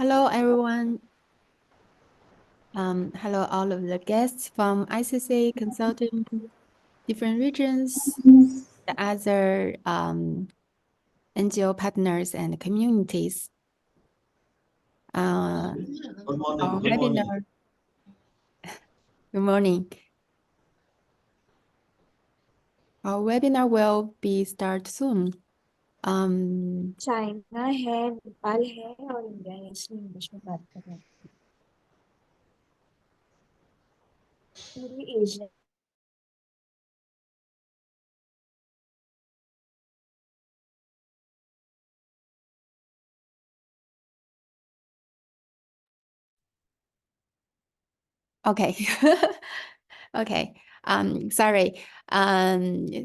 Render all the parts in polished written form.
Hello, everyone. Hello, all of the guests from ICCA Consortium, different regions, the other NGO partners and communities. Our webinar. Good morning. Our webinar will be start soon. China है, नेपाल है और India है, इसलिए English में बात कर रहे हैं। पूरी Asia Okay. Okay. Sorry.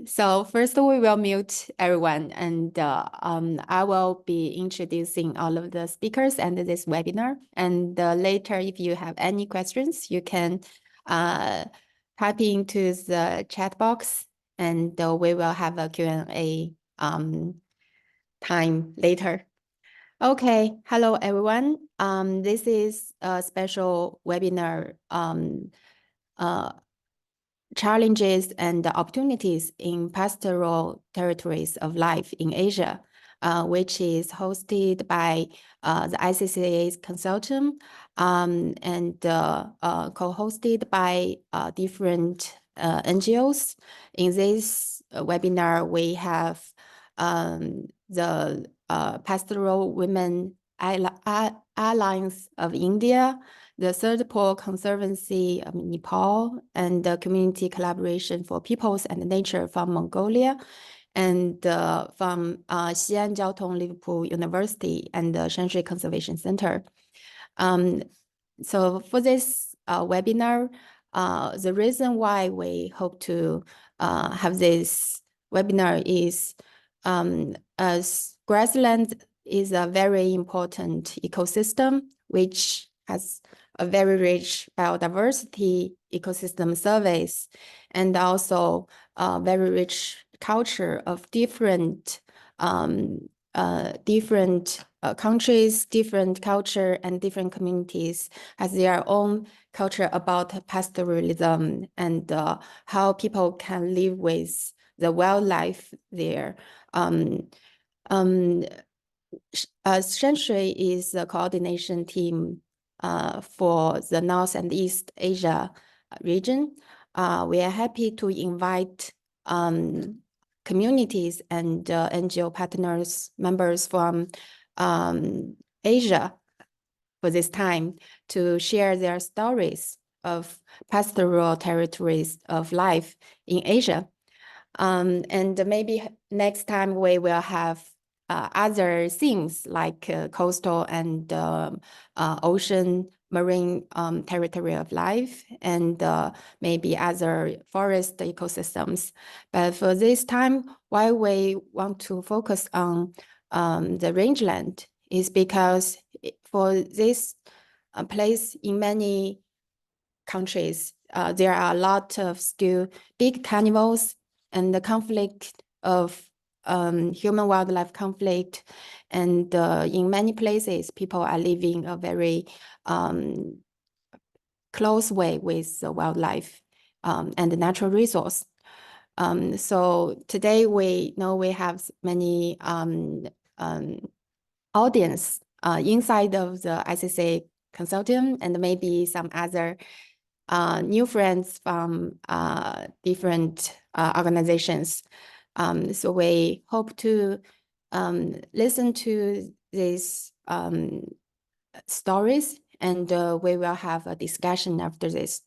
So first we will mute everyone and I will be introducing all of the speakers and this webinar. And later, if you have any questions, you can type into the chat box and we will have a Q&A time later. Okay, hello everyone. This is a special webinar challenges and opportunities in pastoral territories of life in Asia, which is hosted by the ICCA Consortium and co-hosted by different NGOs. In this webinar, we have the Pastoral Women Alliance of India, the Third Pole Conservancy of Nepal, and the Community Collaboration for Peoples and Nature from Mongolia, and from Xi'an Jiaotong Liverpool University and the Shanxi Conservation Center. So for this webinar, the reason why we hope to have this webinar is as grassland is a very important ecosystem, which has a very rich biodiversity ecosystem surveys, and also a very rich culture of different countries, different culture, and different communities has their own culture about pastoralism and how people can live with the wildlife there. Shanxi is the coordination team for the North and East Asia region. We are happy to invite communities and NGO partners, members from Asia for this time to share their stories of pastoral territories of life in Asia. And maybe next time we will have other things like coastal and ocean marine territory of life and maybe other forest ecosystems. But for this time, why we want to focus on the rangeland is because for this place in many countries, there are a lot of still big carnivals and the conflict of human-wildlife conflict. And in many places, people are living a very close way with the wildlife and the natural resource. So today we know we have many audience inside of the ICCA Consortium and maybe some other new friends from different organizations. So we hope to listen to these stories and we will have a discussion after this.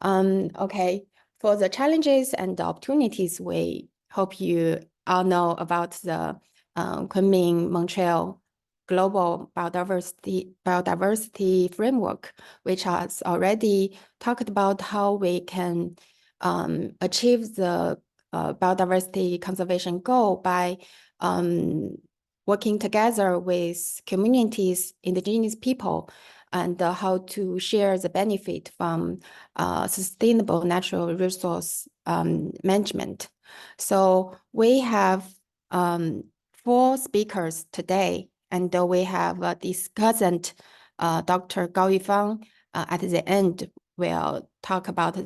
Okay, for the challenges and the opportunities, we hope you all know about the Kunming-Montreal Global Biodiversity Framework, which has already talked about how we can achieve the biodiversity conservation goal by working together with communities, indigenous people, and how to share the benefit from sustainable natural resource management. So we have 4 speakers today, And we have discussant Dr. Gao Yifang at the end will talk about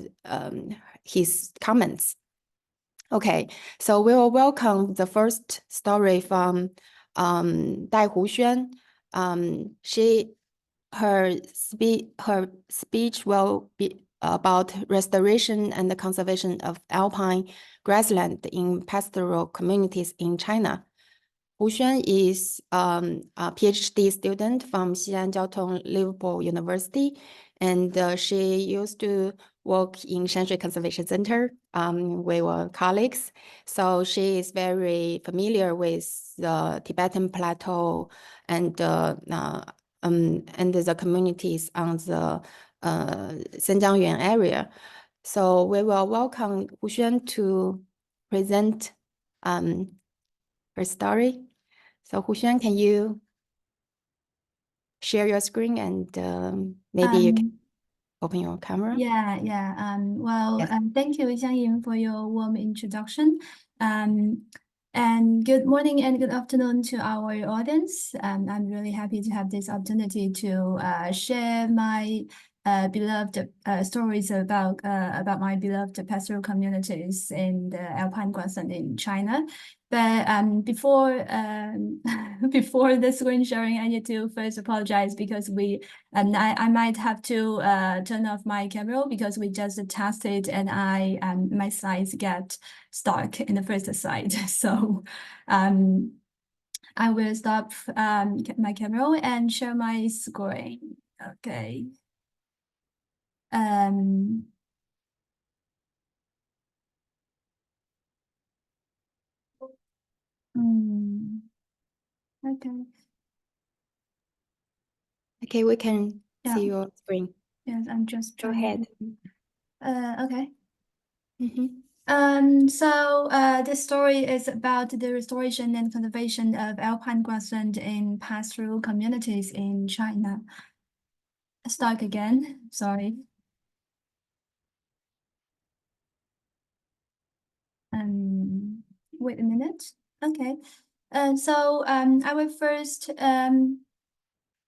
his comments. Okay, so we will welcome the first story from Dai Xuan. Her speech will be about restoration and the conservation of alpine grassland in pastoral communities in China. Xuan is a PhD student from Xi'an Jiaotong Liverpool University, and she used to work in Shanshui Conservation Center. We were colleagues, so she is very familiar with the Tibetan Plateau and the communities on the Zhenjiangyuan area. So we will welcome Xuan to present her story. So Xuan, can you share your screen and maybe you can open your camera? Yeah. Yes. Thank you, Xiangying, for your warm introduction. And good morning and good afternoon to our audience. I'm really happy to have this opportunity to share my beloved stories about my beloved pastoral communities in the Alpine grassland in China. But before before the screen sharing, I need to first apologize because I might have to turn off my camera because we just tested and my slides get stuck in the first slide. So I will stop my camera and share my screen. Okay. Okay. Okay, we can Yeah. see your screen. Yes, I'm just Go trying. ahead. Okay. Mm-hmm. So this story is about the restoration and conservation of alpine grassland in pastoral communities in China. Start again, sorry. Wait a minute. Okay. So I will first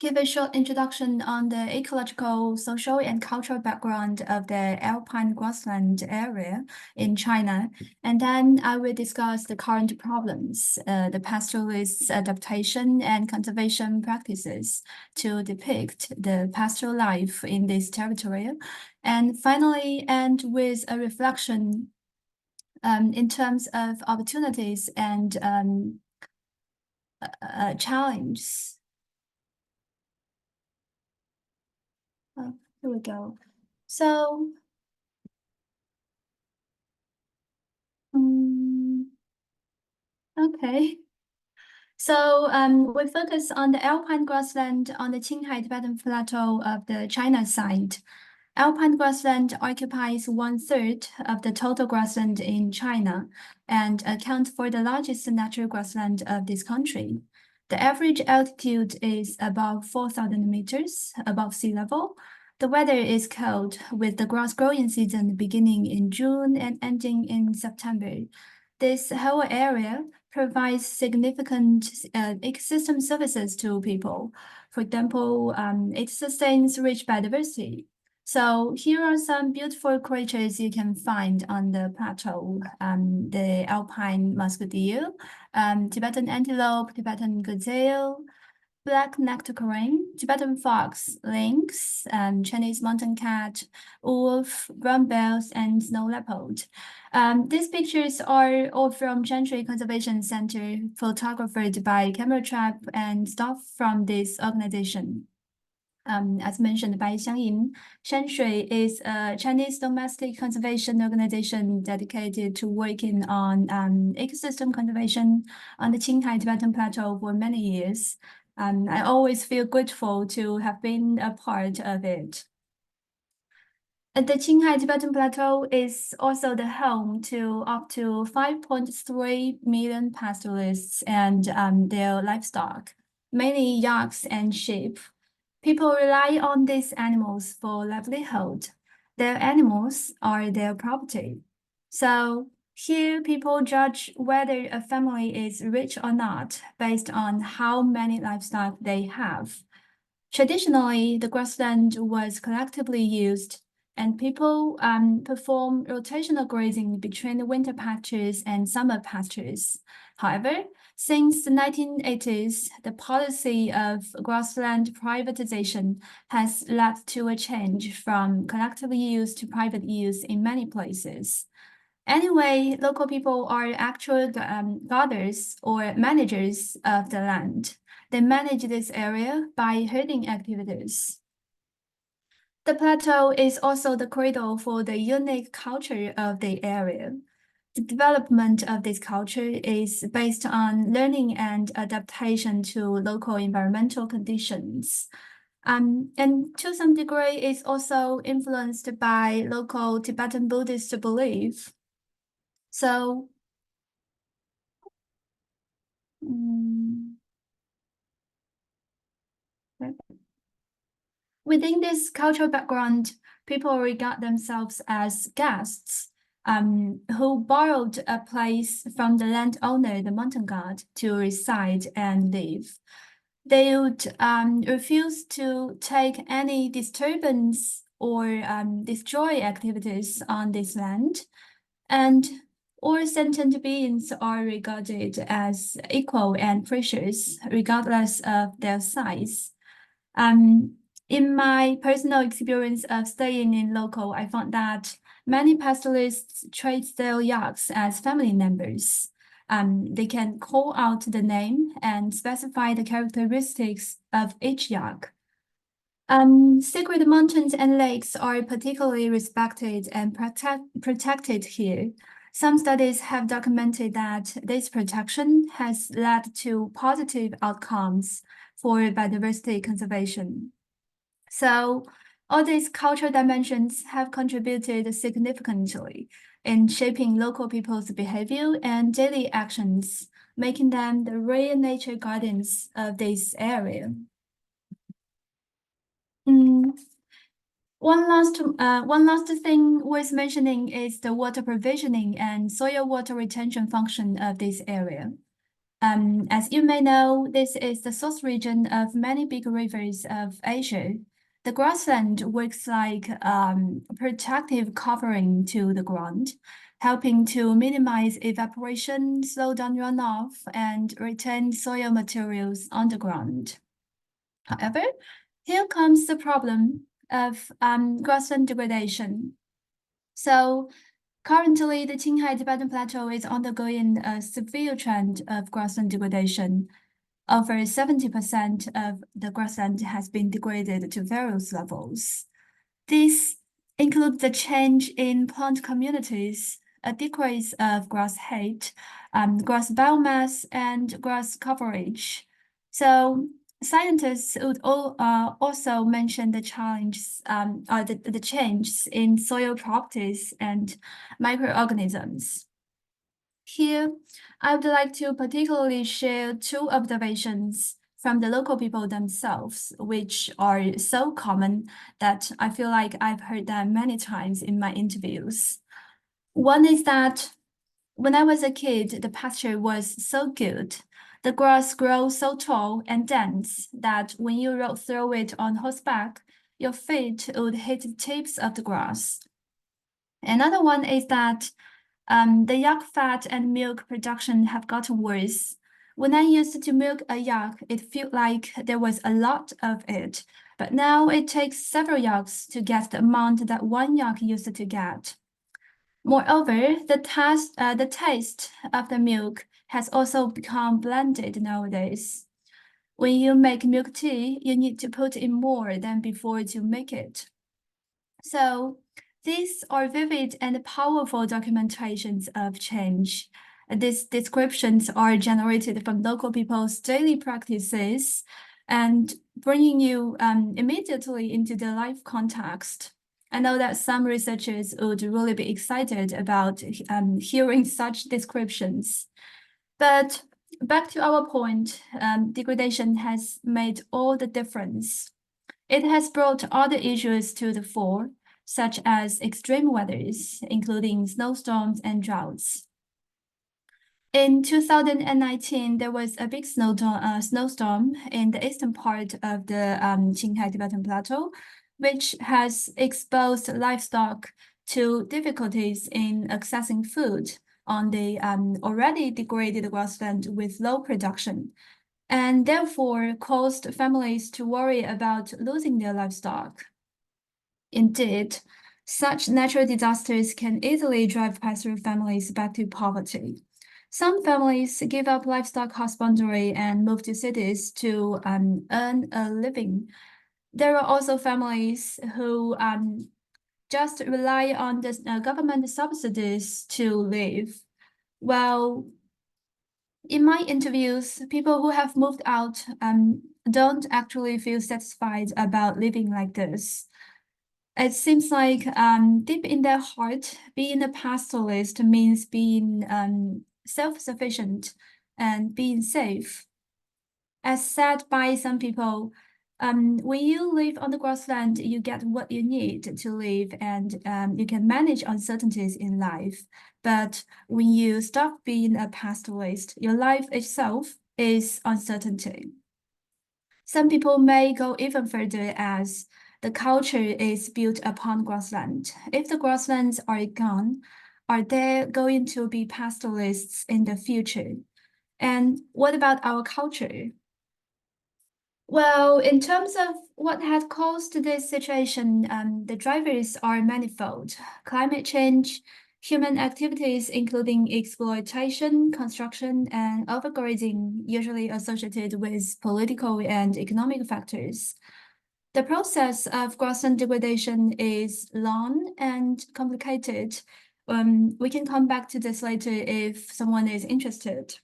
give a short introduction on the ecological, social, and cultural background of the alpine grassland area in China. And then I will discuss the current problems, the pastoralists' adaptation and conservation practices to depict the pastoral life in this territory. And finally, end with a reflection in terms of opportunities and challenges. Oh, here we go. So, okay. So we focus on the alpine grassland on the Qinghai Tibetan Plateau of the China side. Alpine grassland occupies 1/3 of the total grassland in China and accounts for the largest natural grassland of this country. The average altitude is above 4,000 meters above sea level. The weather is cold, with the grass growing season beginning in June and ending in September. This whole area provides significant ecosystem services to people. For example, it sustains rich biodiversity. So here are some beautiful creatures you can find on the plateau. The alpine musk deer, Tibetan antelope, Tibetan gazelle, black-necked crane, Tibetan fox, lynx, Chinese mountain cat, wolf, brown bears, and snow leopard. These pictures are all from Shanshui Conservation Center, photographed by camera trap and staff from this organization. As mentioned by Xiangying, Shanshui is a Chinese domestic conservation organization dedicated to working on ecosystem conservation on the Qinghai Tibetan Plateau for many years. I always feel grateful to have been a part of it. The Qinghai Tibetan Plateau is also the home to up to 5.3 million pastoralists and their livestock, mainly yaks and sheep. People rely on these animals for livelihood. Their animals are their property. So Here, people judge whether a family is rich or not based on how many livestock they have. Traditionally, the grassland was collectively used, and people perform rotational grazing between the winter pastures and summer pastures. However, since the 1980s, the policy of grassland privatization has led to a change from collective use to private use in many places. Anyway, local people are actual guarders or managers of the land. They manage this area by herding activities. The plateau is also the cradle for the unique culture of the area. The development of this culture is based on learning and adaptation to local environmental conditions. And to some degree, it's also influenced by local Tibetan Buddhist belief. So, within this cultural background, people regard themselves as guests who borrowed a place from the landowner, the mountain god, to reside and live. They would refuse to take any disturbance or destroy activities on this land, and all sentient beings are regarded as equal and precious, regardless of their size. In my personal experience of staying in local, I found that many pastoralists treat their yaks as family members. They can call out the name and specify the characteristics of each yak. Sacred mountains and lakes are particularly respected and protected here. Some studies have documented that this protection has led to positive outcomes for biodiversity conservation. So all these cultural dimensions have contributed significantly in shaping local people's behavior and daily actions, making them the real nature guardians of this area. One last thing worth mentioning is the water provisioning and soil water retention function of this area. As you may know, this is the source region of many big rivers of Asia. The grassland works like protective covering to the ground, helping to minimize evaporation, slow down runoff, and retain soil materials underground. However, here comes the problem of grassland degradation. So currently, the Qinghai Tibetan Plateau is undergoing a severe trend of grassland degradation. Over 70% of the grassland has been degraded to various levels. These include the change in plant communities, a decrease of grass height, grass biomass, and grass coverage. So scientists would also mention the challenges, the changes in soil properties and microorganisms. Here, I would like to particularly share two observations from the local people themselves, which are so common that I feel like I've heard them many times in my interviews. One is that when I was a kid, the pasture was so good. The grass grows so tall and dense that when you rode through it on horseback, your feet would hit the tips of the grass. Another one is that the yak fat and milk production have gotten worse. When I used to milk a yak, it felt like there was a lot of it, but now it takes several yaks to get the amount that one yak used to get. Moreover, the taste of the milk has also become blended nowadays. When you make milk tea, you need to put in more than before to make it. So these are vivid and powerful documentations of change. These descriptions are generated from local people's daily practices and bringing you immediately into the life context. I know that some researchers would really be excited about hearing such descriptions. But back to our point, degradation has made all the difference. It has brought other issues to the fore, such as extreme weathers, including snowstorms and droughts. In 2019, there was a big snowstorm in the eastern part of the Qinghai Tibetan Plateau, which has exposed livestock to difficulties in accessing food on the already degraded grassland with low production, and therefore caused families to worry about losing their livestock. Indeed, such natural disasters can easily drive pastoral families back to poverty. Some families give up livestock husbandry and move to cities to earn a living. There are also families who just rely on the government subsidies to live. Well, in my interviews, people who have moved out don't actually feel satisfied about living like this. It seems like deep in their heart, being a pastoralist means being self-sufficient and being safe. As said by some people, when you live on the grassland, you get what you need to live, and you can manage uncertainties in life. But when you stop being a pastoralist, your life itself is uncertainty. Some people may go even further as the culture is built upon grassland. If the grasslands are gone, are there going to be pastoralists in the future? And what about our culture? Well, in terms of what had caused this situation, the drivers are manifold. Climate change, human activities, including exploitation, construction, and overgrazing, usually associated with political and economic factors. The process of grassland degradation is long and complicated. We can come back to this later if someone is interested.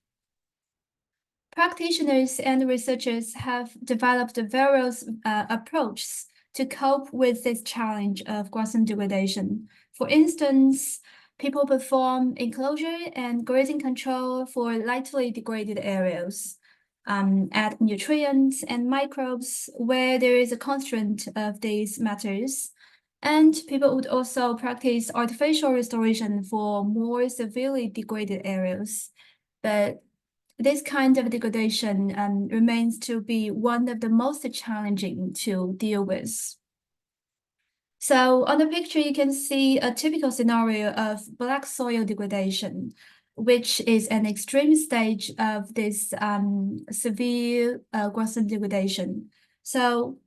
Practitioners and researchers have developed various approaches to cope with this challenge of grassland degradation. For instance, people perform enclosure and grazing control for lightly degraded areas, add nutrients and microbes where there is a constraint of these matters. And people would also practice artificial restoration for more severely degraded areas. But this kind of degradation remains to be one of the most challenging to deal with. So on the picture, you can see a typical scenario of black soil degradation, which is an extreme stage of this severe grassland degradation. So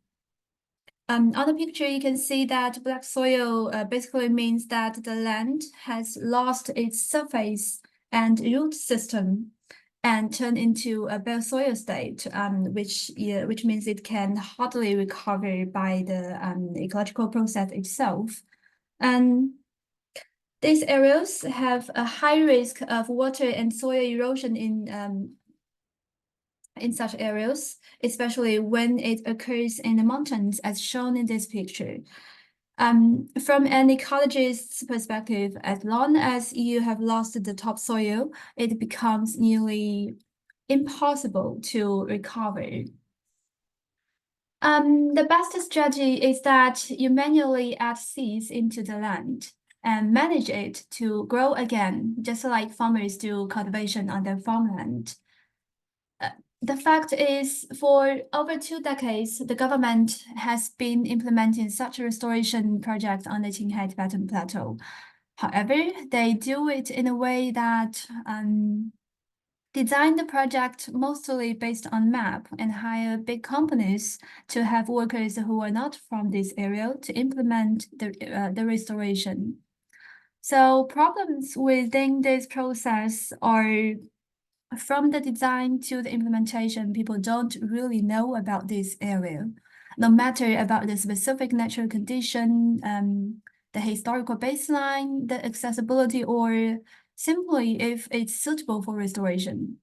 on the picture, you can see that black soil basically means that the land has lost its surface and root system and turn into a bare soil state, which means it can hardly recover by the ecological process itself. And these areas have a high risk of water and soil erosion in such areas, especially when it occurs in the mountains, as shown in this picture. From an ecologist's perspective, as long as you have lost the topsoil, it becomes nearly impossible to recover. The best strategy is that you manually add seeds into the land and manage it to grow again, just like farmers do cultivation on their farmland. The fact is, for over 2 decades, the government has been implementing such restoration projects on the Qinghai Tibetan Plateau. However, they do it in a way that design the project mostly based on map and hire big companies to have workers who are not from this area to implement the restoration. So problems within this process are from the design to the implementation, people don't really know about this area, no matter about the specific natural condition, the historical baseline, the accessibility, or simply if it's suitable for restoration.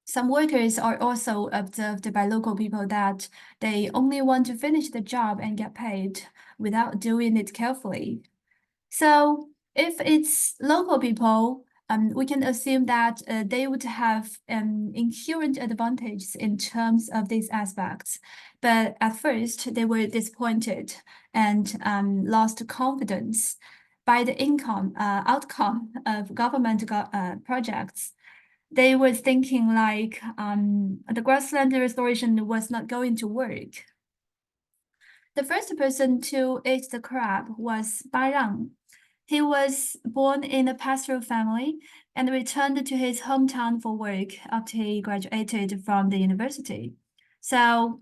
Some workers are also observed by local people that they only want to finish the job and get paid without doing it carefully. So if it's local people, we can assume that they would have inherent advantages in terms of these aspects. But at first, they were disappointed and lost confidence by the outcome of government projects. they were thinking like the grassland restoration was not going to work. The first person to eat the crab was Ba Rang. He was born in a pastoral family and returned to his hometown for work after he graduated from the university. So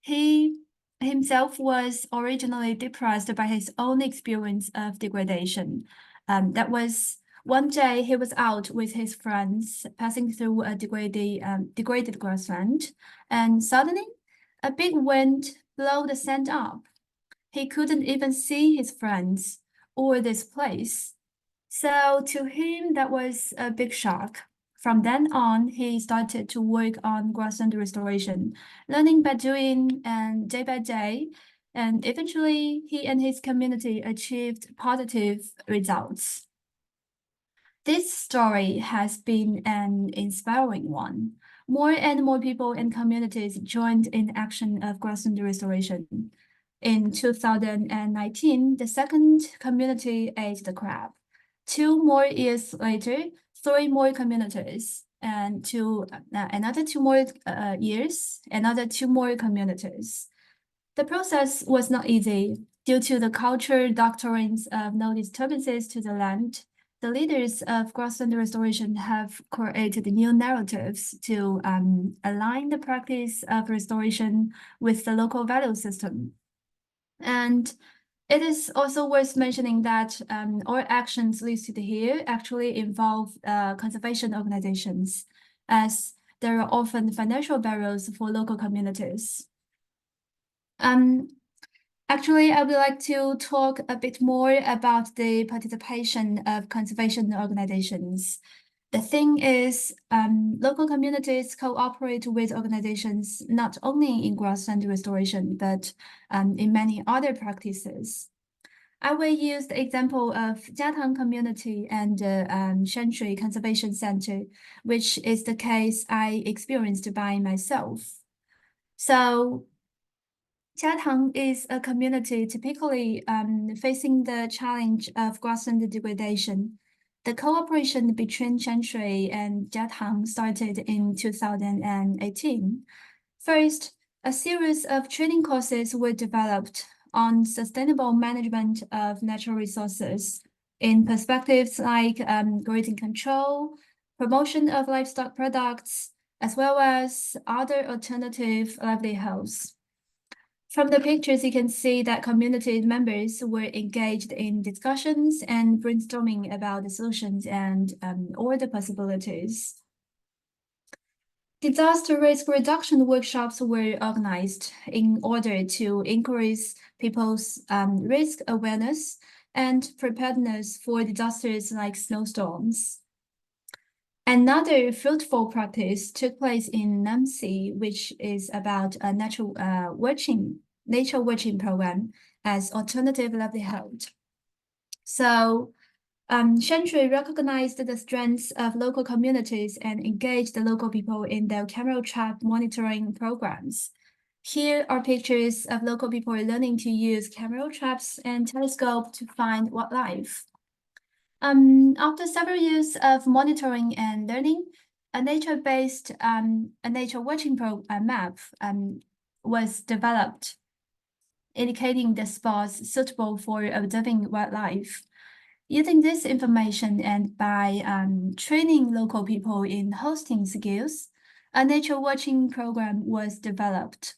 he himself was originally depressed by his own experience of degradation. That was one day he was out with his friends passing through a degraded grassland, and suddenly a big wind blew the sand up. He couldn't even see his friends or this place. So to him, that was a big shock. From then on, he started to work on grassland restoration, learning by doing and day by day. And eventually, he and his community achieved positive results. This story has been an inspiring one. More and more people and communities joined in action of grassland restoration. In 2019, the second community ate the crab. 2 more years later, 3 more communities, and another 2 more years, another 2 more communities. The process was not easy due to the cultural doctrines of no disturbances to the land. The leaders of grassland restoration have created new narratives to align the practice of restoration with the local value system. And it is also worth mentioning that all actions listed here actually involve conservation organizations, as there are often financial barriers for local communities. Actually, I would like to talk a bit more about the participation of conservation organizations. The thing is, local communities cooperate with organizations not only in grassland restoration, but in many other practices. I will use the example of Jiatang community and Shanxi Conservation Center, which is the case I experienced by myself. So Jiatang is a community typically facing the challenge of grassland degradation. The cooperation between Shanxi and Jiatang started in 2018. First, a series of training courses were developed on sustainable management of natural resources in perspectives like grazing control, promotion of livestock products, as well as other alternative livelihoods. From the pictures, you can see that community members were engaged in discussions and brainstorming about the solutions and all the possibilities. Disaster risk reduction workshops were organized in order to increase people's risk awareness and preparedness for disasters like snowstorms. Another fruitful practice took place in Namsi, which is about a nature watching program as alternative livelihood. So Shanxi recognized the strengths of local communities and engaged the local people in their camera trap monitoring programs. Here are pictures of local people learning to use camera traps and telescope to find wildlife. After several years of monitoring and learning, a nature-based nature watching map was developed, indicating the spots suitable for observing wildlife. Using this information and by training local people in hosting skills, a nature watching program was developed.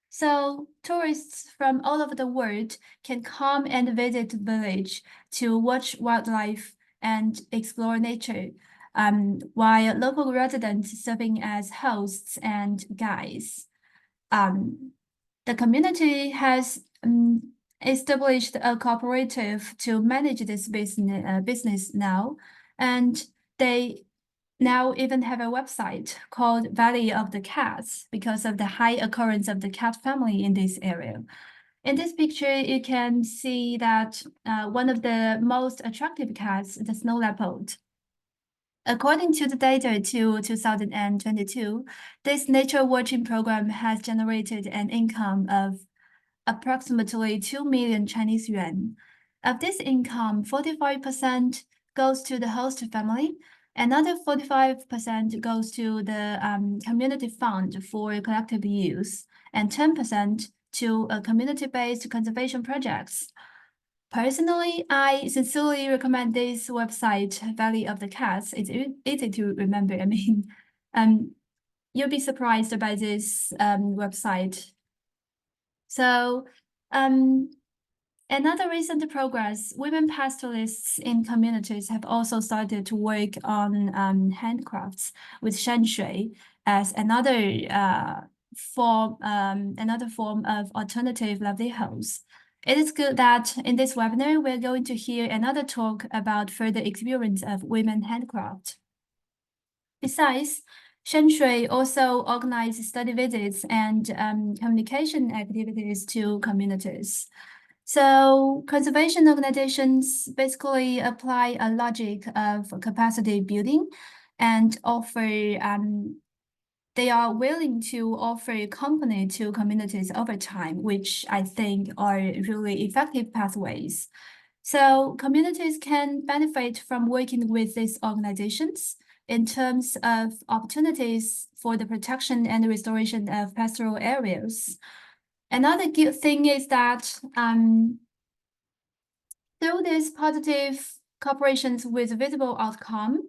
So tourists from all over the world can come and visit the village to watch wildlife and explore nature, while local residents serving as hosts and guides. The community has established a cooperative to manage this business now, and they now even have a website called Valley of the Cats because of the high occurrence of the cat family in this area. In this picture, you can see that one of the most attractive cats, the snow leopard. According to the data to 2022, this nature watching program has generated an income of approximately 2 million Chinese yuan. Of this income, 45% goes to the host family Another 45% goes to the community fund for collective use, and 10% to community-based conservation projects. Personally, I sincerely recommend this website, Valley of the Cats. It's easy to remember. I mean, you'll be surprised by this website. So, another recent progress, women pastoralists in communities have also started to work on handcrafts with shanshui as another form of alternative livelihoods. It is good that in this webinar, we're going to hear another talk about further experience of women handcraft. Besides, shanshui also organizes study visits and communication activities to communities. So conservation organizations basically apply a logic of capacity building and they are willing to offer company to communities over time, which I think are really effective pathways. So communities can benefit from working with these organizations in terms of opportunities for the protection and restoration of pastoral areas. Another good thing is that through these positive cooperations with visible outcome,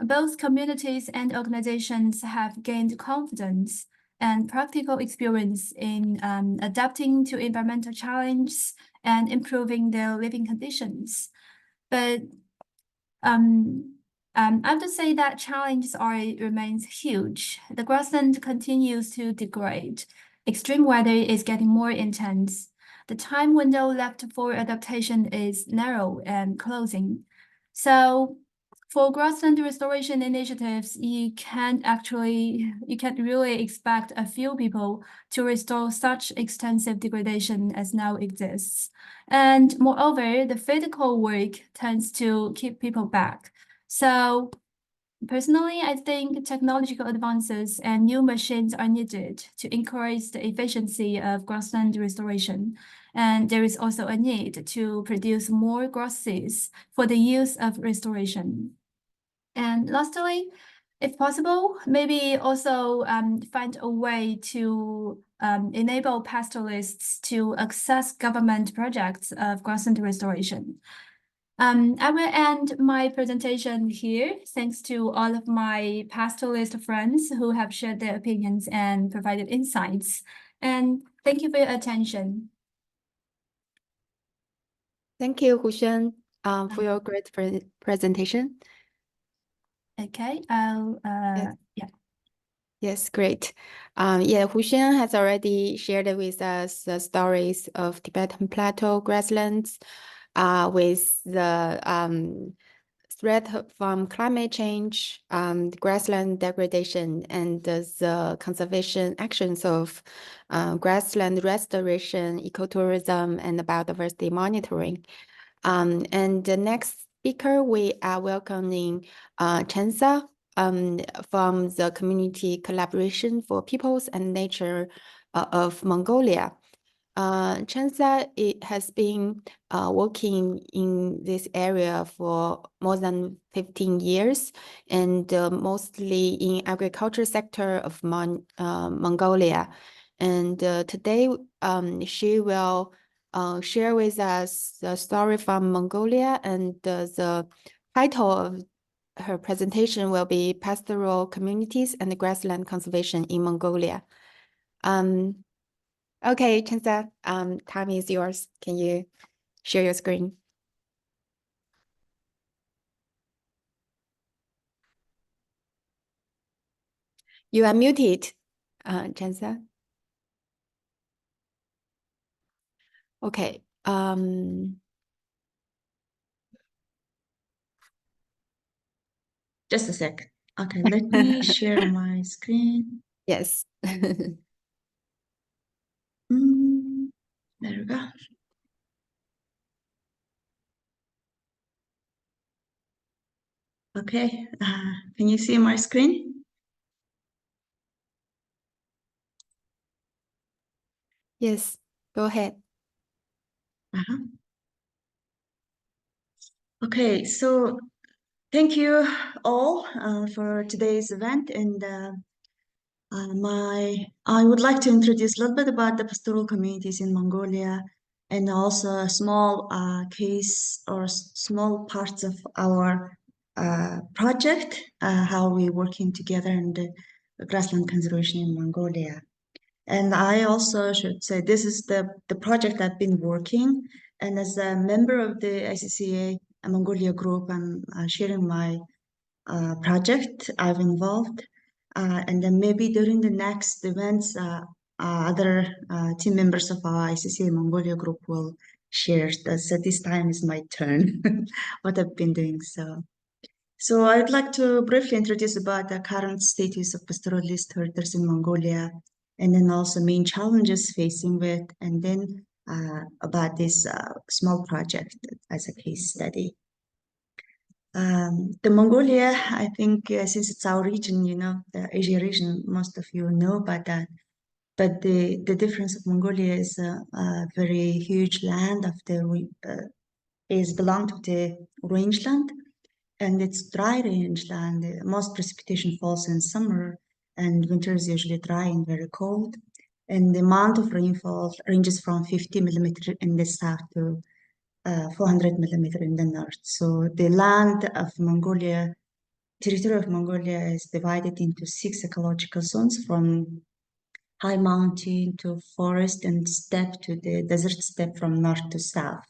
both communities and organizations have gained confidence and practical experience in adapting to environmental challenges and improving their living conditions. But I have to say that challenges remains huge. The grassland continues to degrade. Extreme weather is getting more intense. The time window left for adaptation is narrow and closing. So for grassland restoration initiatives, you can't really expect a few people to restore such extensive degradation as now exists. And moreover, the physical work tends to keep people back. So personally, I think technological advances and new machines are needed to increase the efficiency of grassland restoration. And there is also a need to produce more grasses for the use of restoration. And lastly, if possible, maybe also find a way to enable pastoralists to access government projects of grassland restoration. I will end my presentation here. Thanks to all of my pastoralist friends who have shared their opinions and provided insights. And thank you for your attention. Thank you, Hushen, for your great presentation. Okay, Yes. yeah. Yes, great. Yeah, Hushen has already shared with us the stories of Tibetan Plateau grasslands, with the threat from climate change, grassland degradation, and the conservation actions of grassland restoration, ecotourism, and biodiversity monitoring. And the next speaker, we are welcoming Chensa from the Community Collaboration for Peoples and Nature of Mongolia. Chensa has been working in this area for more than 15 years, and mostly in agriculture sector of Mongolia. And today, she will share with us the story from Mongolia, and the title of her presentation will be Pastoral Communities and Grassland Conservation in Mongolia. Okay, Chensa, time is yours. Can you share your screen? You are muted, Chensa. Okay. Just a sec. Okay, let me share my screen. Yes. There we go. Okay, can you see my screen? Yes, go ahead. Okay, so Thank you all for today's event, and I would like to introduce a little bit about the pastoral communities in Mongolia, and also a small case or small parts of our project, how we're working together in the grassland conservation in Mongolia. And I also should say this is the project I've been working, and as a member of the ICCA Mongolia group, I'm sharing my project I've involved. And then maybe during the next events, other team members of our ICCA Mongolia group will share. So this time is my turn, what I've been doing. So I'd like to briefly introduce about the current status of pastoralist herders in Mongolia, and then also main challenges facing with, and then about this small project as a case study. The Mongolia, I think, since it's our region, you know, the Asia region, most of you know about that. But the difference of Mongolia is a very huge land of the is belong to the rangeland, and it's dry rangeland. Most precipitation falls in summer, and winter is usually dry and very cold. And the amount of rainfall ranges from 50 millimeter in the south to 400 millimeter in the north. So the land of Mongolia, territory of Mongolia, is divided into 6 ecological zones, from high mountain to forest and steppe to the desert steppe from north to south.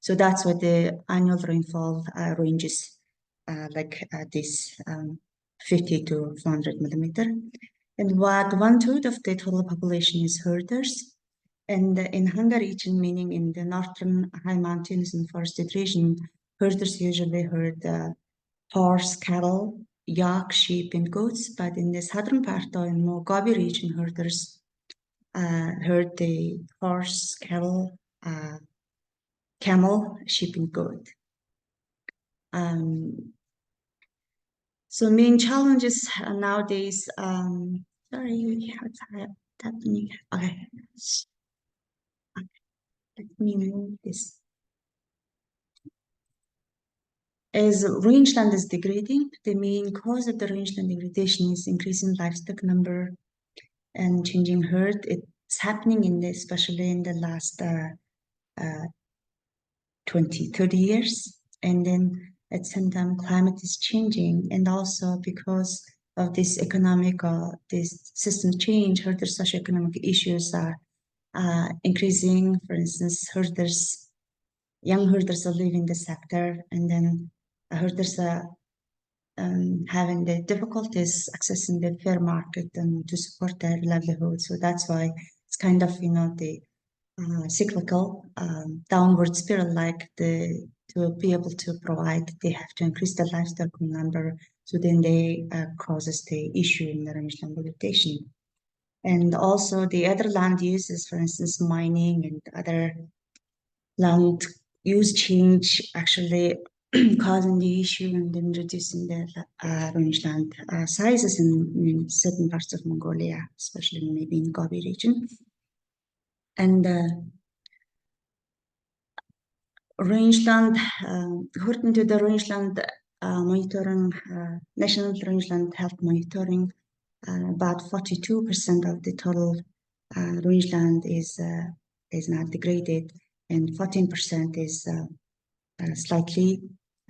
So that's what the annual rainfall ranges this 50 to 400 millimeter. And what 1/3 of the total population is herders. And in Hanga region, meaning in the northern high mountains and forested region, herders usually herd horse, cattle, yak, sheep, and goats. But in the southern part or in more Gobi region, herders herd the horse, cattle, camel, sheep, and goat. So main challenges nowadays, sorry, what's happening? Okay. Let me move this. As rangeland is degrading, the main cause of the rangeland degradation is increasing livestock number and changing herd. It's happening especially in the last 20, 30 years. And then at the same time, climate is changing. And also because of this economic, this system change, herders' socioeconomic issues are increasing. For instance, young herders are leaving the sector, and then herders are having the difficulties accessing the fair market and to support their livelihood. So that's why it's kind of, you know, the cyclical downward spiral, to be able to provide, they have to increase the livestock number. So then they causes the issue in the rangeland degradation. And also the other land uses, for instance, mining and other land use change, actually causing the issue and then reducing the rangeland sizes in certain parts of Mongolia, especially maybe in Gobi region. And rangeland, according to the rangeland monitoring, National Rangeland Health Monitoring, about 42% of the total rangeland is not degraded, and 14% is slightly,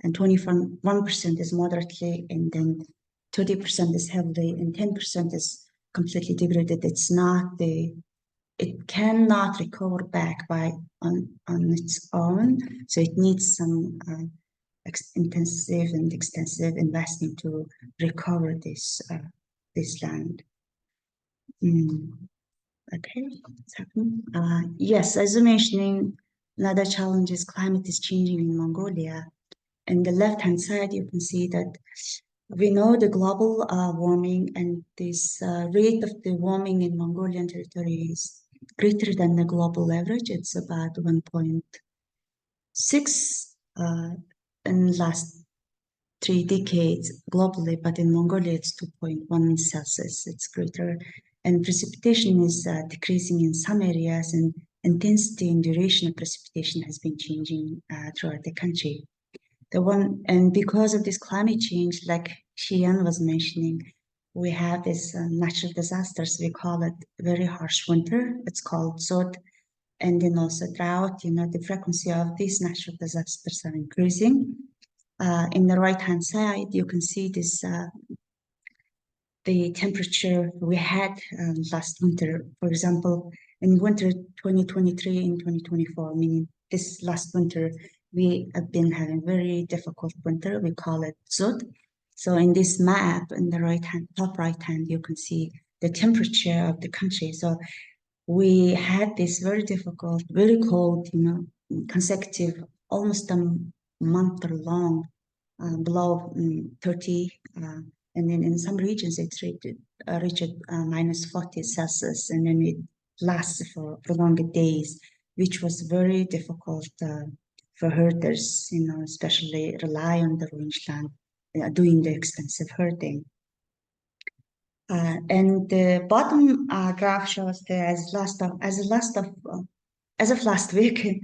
and 21% is moderately, and then 30% is heavily, and 10% is completely degraded. It's not it cannot recover back on its own, so it needs some intensive and extensive investing to recover this land. Okay, what's happening? Yes, as I mentioned, another challenge is climate is changing in Mongolia. And the left-hand side, you can see that we know the global warming, and this rate of the warming in Mongolian territory is greater than the global average. It's about 1.6 in the last 3 decades globally, but in Mongolia it's 2.1 Celsius. It's greater, and precipitation is decreasing in some areas, and intensity and duration of precipitation has been changing throughout the country. And because of this climate change, like Xian was mentioning, we have this natural disasters. We call it very harsh winter. It's called Zod. And then also drought, the frequency of these natural disasters are increasing. In the right-hand side, you can see this, the temperature we had last winter. For example, in winter 2023 and 2024, meaning this last winter, we have been having very difficult winter. We call it Zod. So in this map, in the top right hand, you can see the temperature of the country. So we had this very difficult, very cold, consecutive, almost a month long, below 30, and then in some regions it reached minus 40 Celsius, and then it lasts for prolonged days, which was very difficult for herders, especially rely on the rangeland, doing the extensive herding. And the bottom graph shows that as of last week,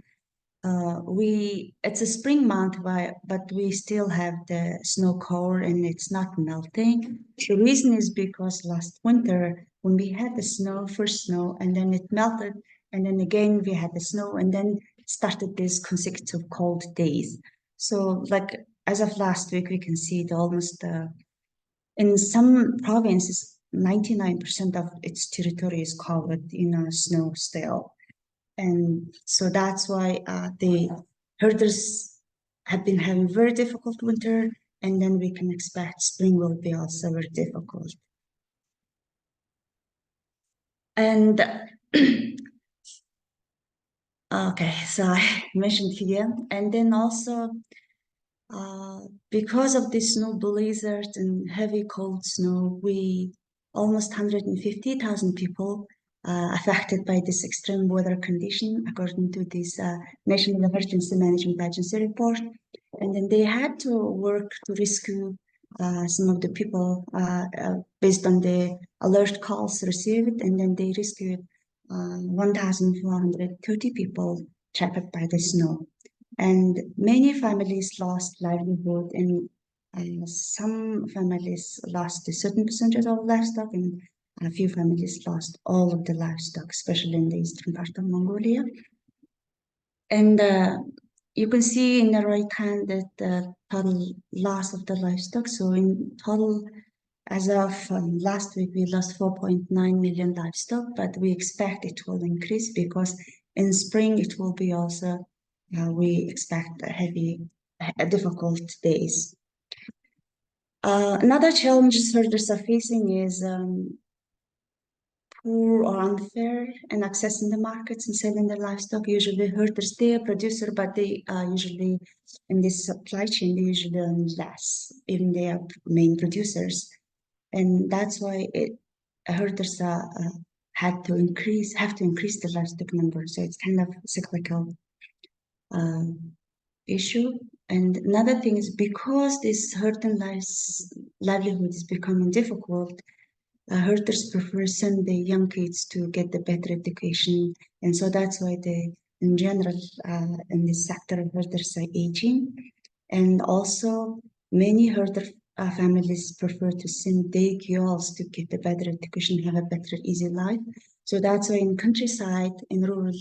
it's a spring month, but we still have the snow core and it's not melting. The reason is because last winter when we had the first snow, and then it melted, and then again we had the snow, and then started these consecutive cold days. So like as of last week, we can see it almost in some provinces, 99% of its territory is covered in snow still. And so that's why the herders have been having very difficult winter, and then we can expect spring will be also very difficult. And okay, so I mentioned here, and then also because of the snow blizzard and heavy cold snow, we almost 150,000 people affected by this extreme weather condition, according to this National Emergency Management Agency report. And then they had to work to rescue some of the people based on the alert calls received, and then they rescued 1,430 people trapped by the snow. And many families lost livelihood, and some families lost a certain percentage of livestock, and a few families lost all of the livestock, especially in the eastern part of Mongolia. And you can see in the right hand that the total loss of the livestock. So in total, as of last week, we lost 4.9 million livestock, but we expect it will increase because in spring it will be also we expect difficult days. Another challenge herders are facing is poor or unfair in accessing the markets and selling their livestock. Usually herders, they are producer, but they usually in this supply chain, they usually earn less, even they are main producers. And that's why herders have to increase the livestock number. So it's kind of cyclical issue. And another thing is because this herding livelihood is becoming difficult, herders prefer send the young kids to get the better education. And so that's why in general, in this sector, herders are aging. And also many herder families prefer to send their girls to get a better education, have a better, easy life. So that's why in countryside, in rural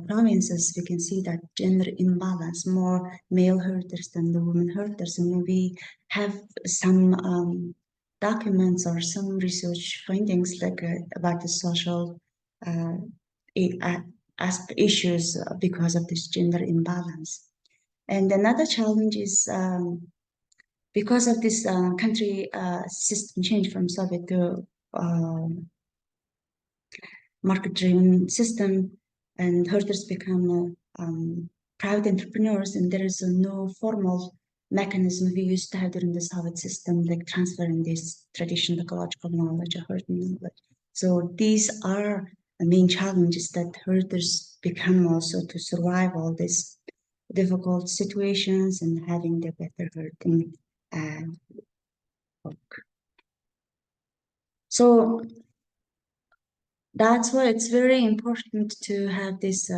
provinces, we can see that gender imbalance, more male herders than the women herders. And we have some documents or some research findings like about the social issues because of this gender imbalance. And another challenge is because of this country system change from Soviet to market-driven system, and herders become private entrepreneurs, and there is no formal mechanism we used to have during the Soviet system, like transferring this traditional ecological knowledge or herding knowledge. So these are the main challenges that herders become also to survive all these difficult situations and having the better herding work. So that's why it's very important to have this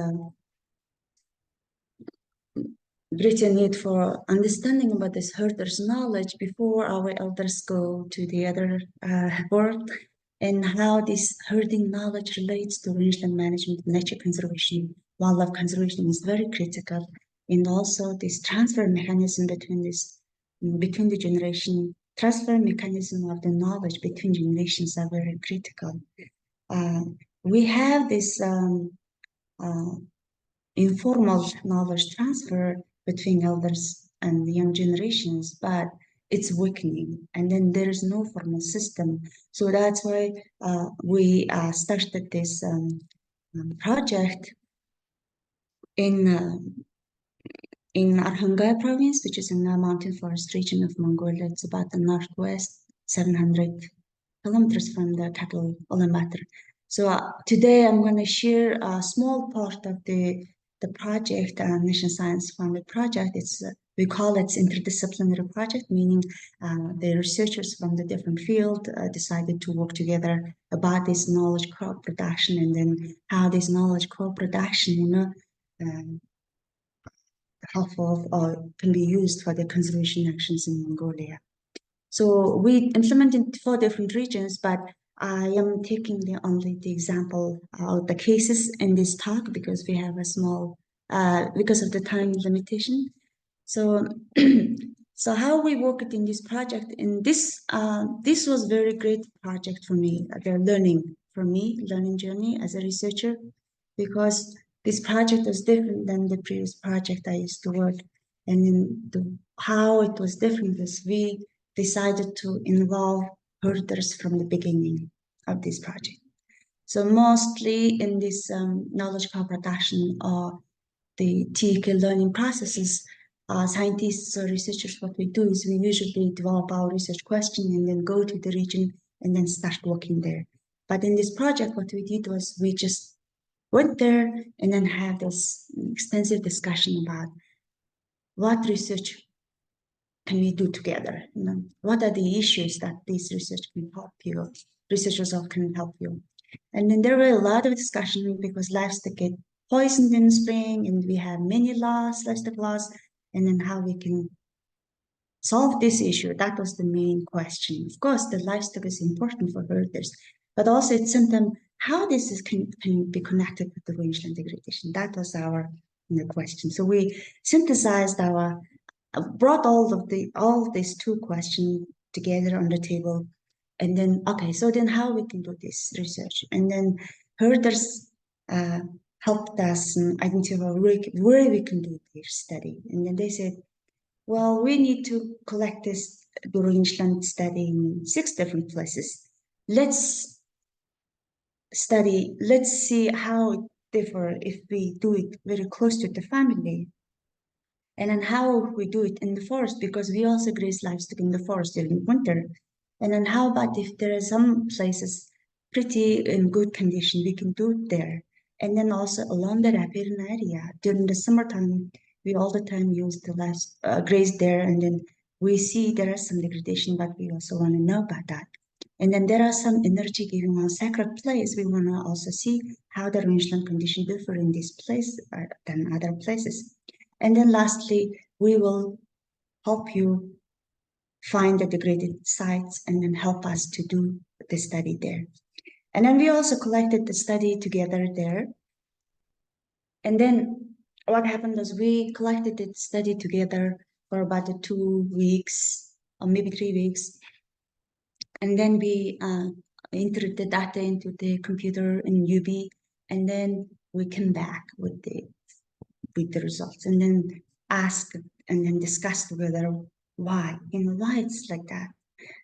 greater need for understanding about this herders' knowledge before our elders go to the other world, and how this herding knowledge relates to rangeland management, nature conservation, wildlife conservation is very critical, and also this transfer mechanism between the generation, transfer mechanism of the knowledge between generations are very critical. We have this informal knowledge transfer between elders and young generations, but it's weakening, and then there is no formal system. So that's why we started this project in Arhangaya province, which is in the mountain forest region of Mongolia. It's about the northwest, 700 kilometers from the capital, Ulaanbaatar. So today I'm going to share a small part of the project, Nation Science Funded project. It's we call it interdisciplinary project, meaning the researchers from the different field decided to work together about this knowledge co-production, and then how this knowledge co-production, helpful or can be used for the conservation actions in Mongolia. So we implemented 4 different regions, but I am taking only the example of the cases in this talk because we have a small, because of the time limitation. So, so how we worked in this project, in this was very great project for me, the learning journey as a researcher, because this project was different than the previous project I used to work. And then how it was different is we decided to involve herders from the beginning of this project. So mostly in this knowledge co-production or the TK learning processes, scientists or researchers, what we do is we usually develop our research question and then go to the region and then start working there. But in this project, what we did was we just went there and then had this extensive discussion about what research can we do together? What are the issues that this research can help you? Researchers can help you. And then there were a lot of discussion because livestock get poisoned in the spring, and we have many livestock laws, and then how we can solve this issue. That was the main question. Of course, the livestock is important for herders, but also it's sometimes how this can be connected with the rangeland degradation. That was our question. So we synthesized brought all these 2 questions together on the table, and then so then how we can do this research, and then herders helped us identify where we can do this study, and then they said, well, we need to collect this rangeland study in 6 different places. Let's see how it differs if we do it very close to the family. And then how we do it in the forest, because we also graze livestock in the forest during winter. And then how about if there are some places pretty in good condition, we can do it there. And then also along the riparian area, during the summertime, we all the time use the graze there, and then we see there is some degradation, but we also want to know about that. And then there are some energy giving on sacred place. We want to also see how the rangeland condition differ in this place than other places. And then lastly, we will help you find the degraded sites and then help us to do the study there. And then we also collected the study together there. And then what happened was we collected the study together for about 2 weeks or maybe 3 weeks. And then we entered the data into the computer in UB, and then we came back with the results, and then ask and then discuss together why it's like that.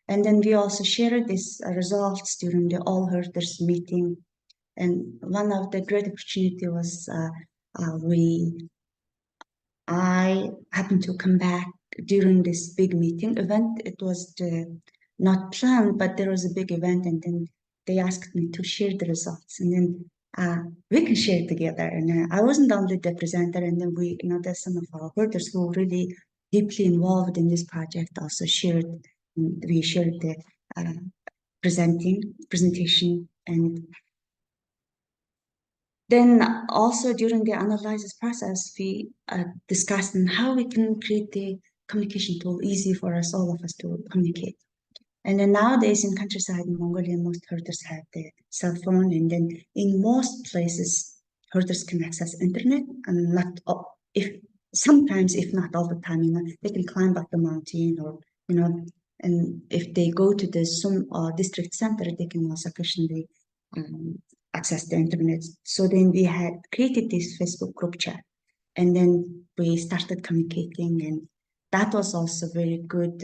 And then we also shared these results during the all herders meeting. And one of the great opportunity was I happened to come back during this big meeting event. It was not planned, but there was a big event, and then they asked me to share the results, and then we can share together. And I wasn't only the presenter, and then there's some of our herders who were really deeply involved in this project also shared. We shared the presentation, and Then also during the analysis process, we discussed on how we can create the communication tool easy for us, all of us, to communicate. And then nowadays in countryside in Mongolia, most herders have the cell phone, and then in most places, herders can access internet, and not all, sometimes, if not all the time, they can climb up the mountain, or and if they go to the Sum district center, they can also occasionally access the internet. So then we had created this Facebook group chat, and then we started communicating, and that was also very good.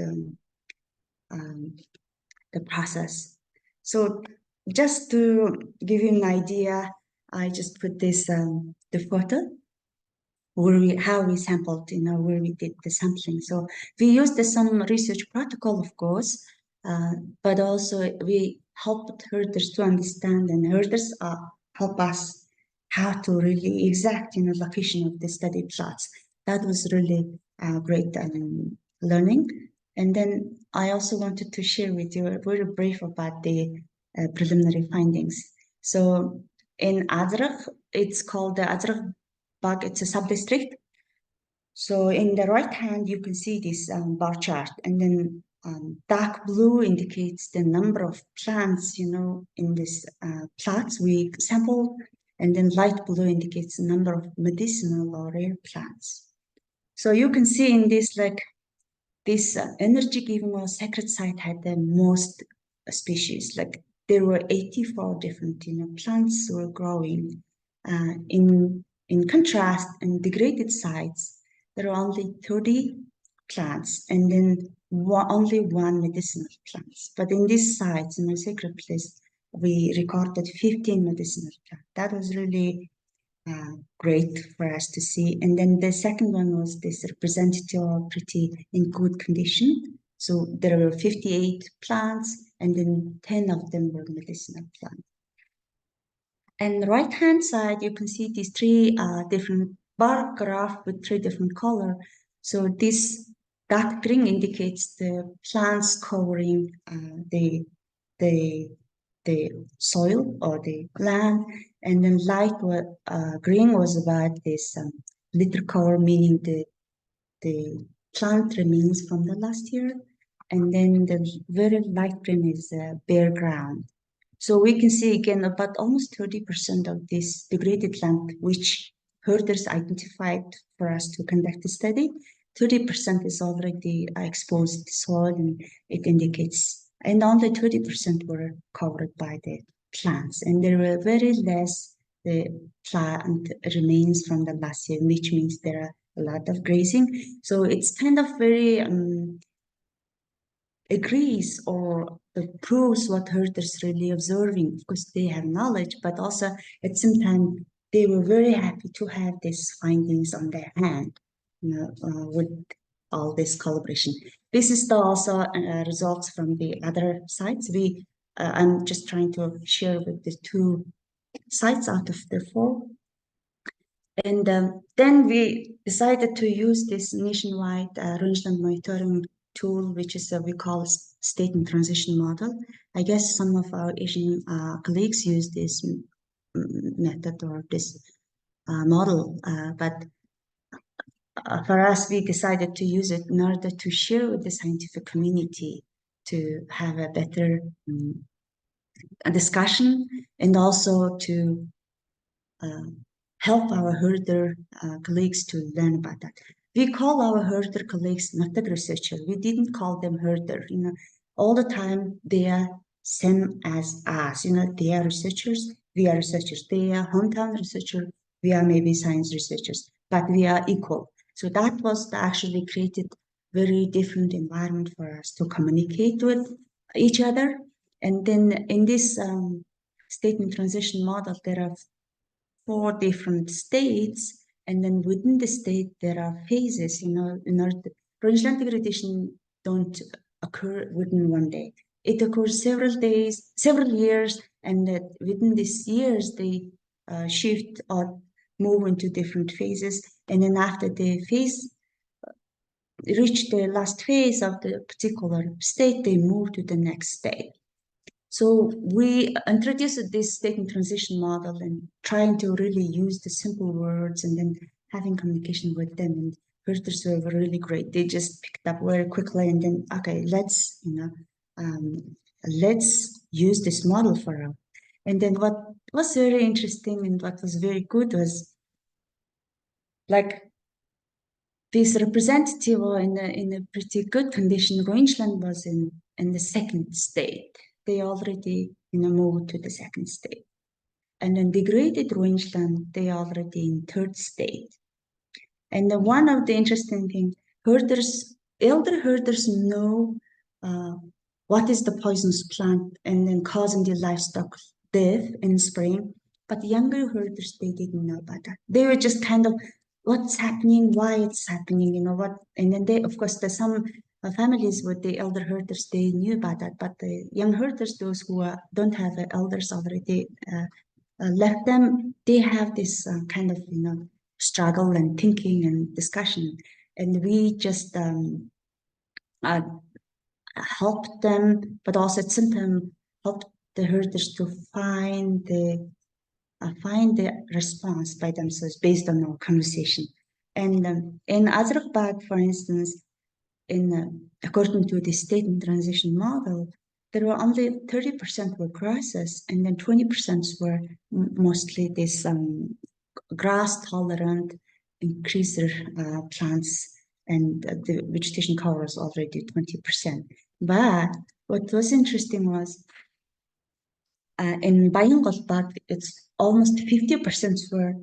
The process. So just to give you an idea, I just put this the photo where how we sampled, where we did the sampling. So we used some research protocol, of course, but also we helped herders to understand, and herders help us how to really exact location of the study plots. That was really great learning. And then I also wanted to share with you, we're very brief about the preliminary findings. So in Azraq, it's called the Azraq Bag, it's a sub-district. So in the right hand, you can see this bar chart, and then dark blue indicates the number of plants, in this plots we sampled, and then light blue indicates the number of medicinal or rare plants. So you can see in this, this energy giving or sacred site had the most species. Like there were 84 different plants were growing. In contrast, in degraded sites, there are only 30 plants, and then only one medicinal plants. But in these sites, in a sacred place, we recorded 15 medicinal plants. That was really great for us to see. And then the second one was this representative are pretty in good condition. So there were 58 plants, and then 10 of them were medicinal plants. And the right-hand side, you can see these three different bar graph with three different colors. So this dark green indicates the plants covering the soil or the land, and then light green was about this litter cover, meaning the plant remains from the last year, and then the very light green is bare ground. So we can see again about almost 30% of this degraded land, which herders identified for us to conduct the study, 30% is already exposed soil, and it indicates, and only 30% were covered by the plants, and there were very less the plant remains from the last year, which means there are a lot of grazing. So it's kind of very agrees or proves what herders really observing. Of course, they have knowledge, but also at some time they were very happy to have these findings on their hand, with all this collaboration. This is also results from the other sites. I'm just trying to share with the 2 sites out of the 4. And then we decided to use this nationwide rangeland monitoring tool, which is we call state and transition model. I guess some of our Asian colleagues use this method or this model, but for us, we decided to use it in order to share with the scientific community to have a better discussion, and also to help our herder colleagues to learn about that. We call our herder colleagues not the researcher. We didn't call them herder. All the time they are same as us. They are researchers. We are researchers. They are hometown researchers. We are maybe science researchers, but we are equal. So that was actually created very different environment for us to communicate with each other. And then in this statement transition model, there are 4 different states, and then within the state there are phases. Rangeland degradation don't occur within one day. It occurs several days, several years, and that within these years they shift or move into different phases, and then after the phase reach the last phase of the particular state, they move to the next state. So we introduced this state transition model and trying to really use the simple words and then having communication with them. And herders were really great. They just picked up very quickly and then, okay, let's, let's use this model for us. And then what was very interesting and what was very good was like this representative in a pretty good condition. Rangeland was in the second state. They already moved to the second state. And then degraded rangeland, they already in third state. And then one of the interesting things, elder herders know what is the poisonous plant and then causing the livestock death in spring. But younger herders, they didn't know about that. They were just kind of, what's happening, why it's happening, what, and then they, of course, there's some families with the elder herders, they knew about that, but the young herders, those who don't have elders already left them, they have this kind of, struggle and thinking and discussion. And we just helped them, but also at the same time helped the herders to find the response by themselves based on our conversation. And in Azerbaiján, for instance, according to the state and transition model, there were only 30% were grasses, and then 20% were mostly this grass-tolerant increaser plants, and the vegetation cover was already 20%. But what was interesting was in Bayangol Park, it's almost 50% were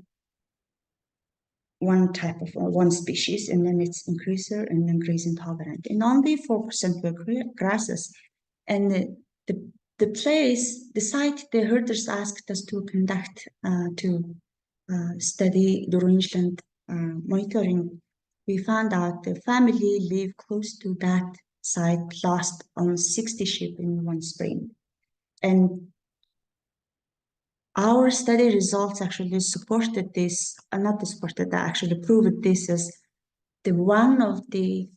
one type of one species, and then it's increaser and then grazing tolerant, and only 4% were grasses. And the site the herders asked us to conduct to study the rangeland monitoring, we found out the family live close to that site lost on 60 sheep in one spring. And our study results actually supported this, not supported, actually proved this as the one of the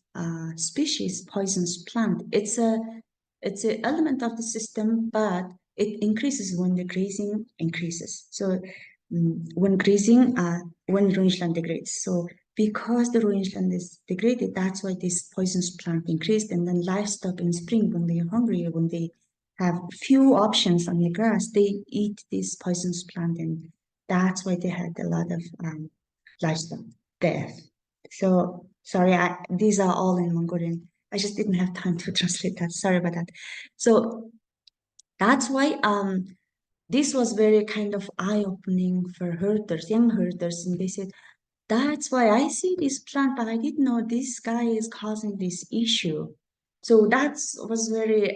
species poisonous plant. It's an element of the system, but it increases when the grazing increases. So when grazing, when rangeland degrades. So because the rangeland is degraded, that's why this poisonous plant increased. And then livestock in spring, when they're hungry, when they have few options on the grass, they eat this poisonous plant, and that's why they had a lot of livestock death. So sorry, these are all in Mongolian. I just didn't have time to translate that. Sorry about that. So that's why this was very kind of eye-opening for herders, young herders, and they said, that's why I see this plant, but I didn't know this guy is causing this issue. So that was very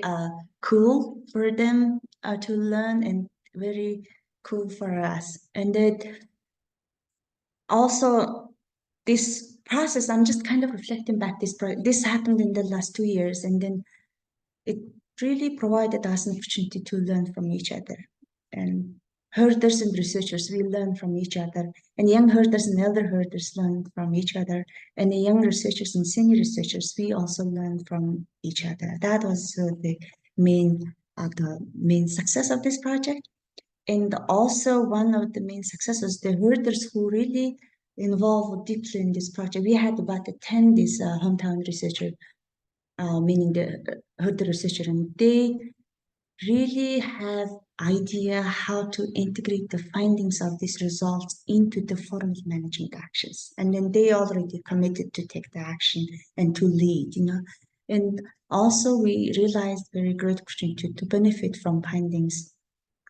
cool for them to learn, and very cool for us. And then also this process, I'm just kind of reflecting back, this happened in the last 2 years, and then it really provided us an opportunity to learn from each other. And herders and researchers, we learn from each other, and young herders and elder herders learn from each other, and the young researchers and senior researchers, we also learn from each other. That was the main success of this project. And also one of the main successes, the herders who really involved deeply in this project. We had about 10 this hometown researcher, meaning the herder researcher, and they really have idea how to integrate the findings of these results into the formal management actions. And then they already committed to take the action and to lead, And also we realized very great opportunity to benefit from findings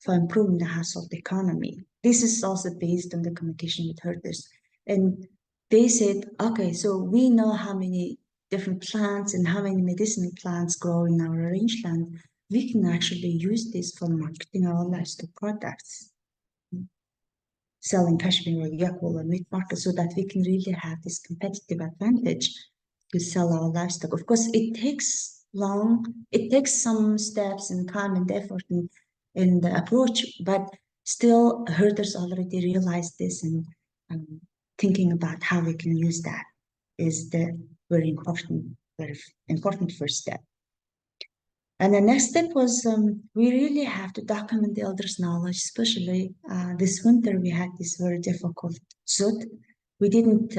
for improving the household economy. This is also based on the communication with herders. And they said, okay, so we know how many different plants and how many medicinal plants grow in our rangeland. We can actually use this for marketing our livestock products, selling cashmere or yak wool or meat market, so that we can really have this competitive advantage to sell our livestock. Of course, it takes some steps and time and effort in the approach, but still herders already realized this, and thinking about how we can use that is the very important first step. And the next step was we really have to document the elders' knowledge, especially this winter we had this very difficult zut. We didn't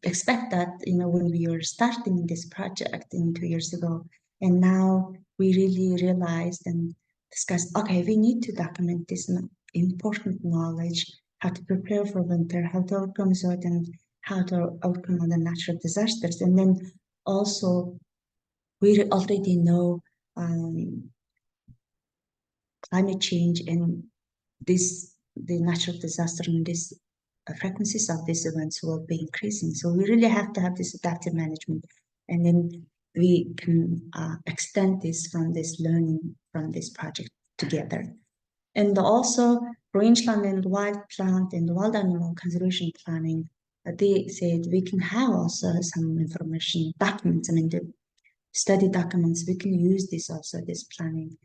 expect that, when we were starting this project 2 years ago. And now we really realized and discussed, okay, we need to document this important knowledge, how to prepare for winter, how to overcome zut, and how to overcome other natural disasters. And then also, we already know climate change and the natural disaster and this frequencies of these events will be increasing. So we really have to have this adaptive management, and then we can extend this from this learning from this project together. And also rangeland and wild plant and wild animal conservation planning, they said we can have also some information documents. I mean, the study documents, we can use this also, this planning.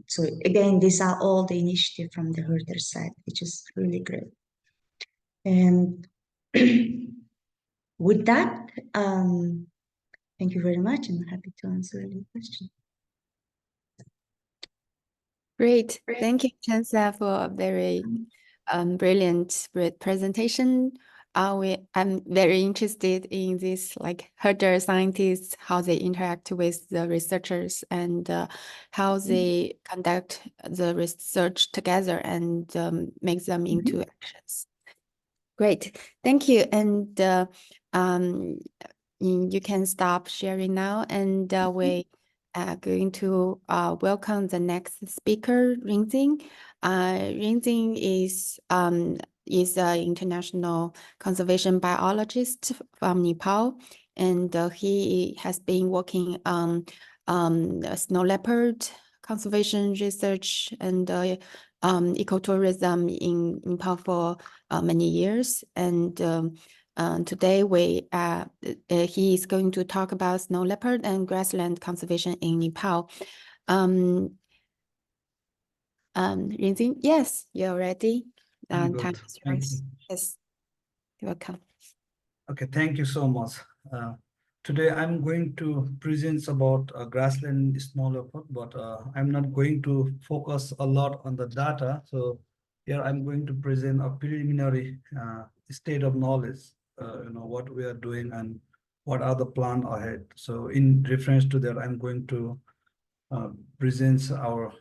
So again, these are all the initiative from the herder side, which is really great. And with that, thank you very much. I'm happy to answer any question. Great. Thank you, Chansa, for a very brilliant presentation. I'm very interested in this, like herder scientists, how they interact with the researchers and how they conduct the research together and make them into actions. Great, thank you. And you can stop sharing now, and we are going to welcome the next speaker, Rinzing. Rinzing is an international conservation biologist from Nepal, and he has been working on snow leopard conservation research and ecotourism in Nepal for many years. And today he is going to talk about snow leopard and grassland conservation in Nepal. Rinzing, yes, you're ready. Time is yours. Yes, you're welcome. Okay, thank you so much. Today I'm going to present about grassland snow leopard, but I'm not going to focus a lot on the data. So here I'm going to present a preliminary state of knowledge, what we are doing and what are the plan ahead. So in reference to that, I'm going to present our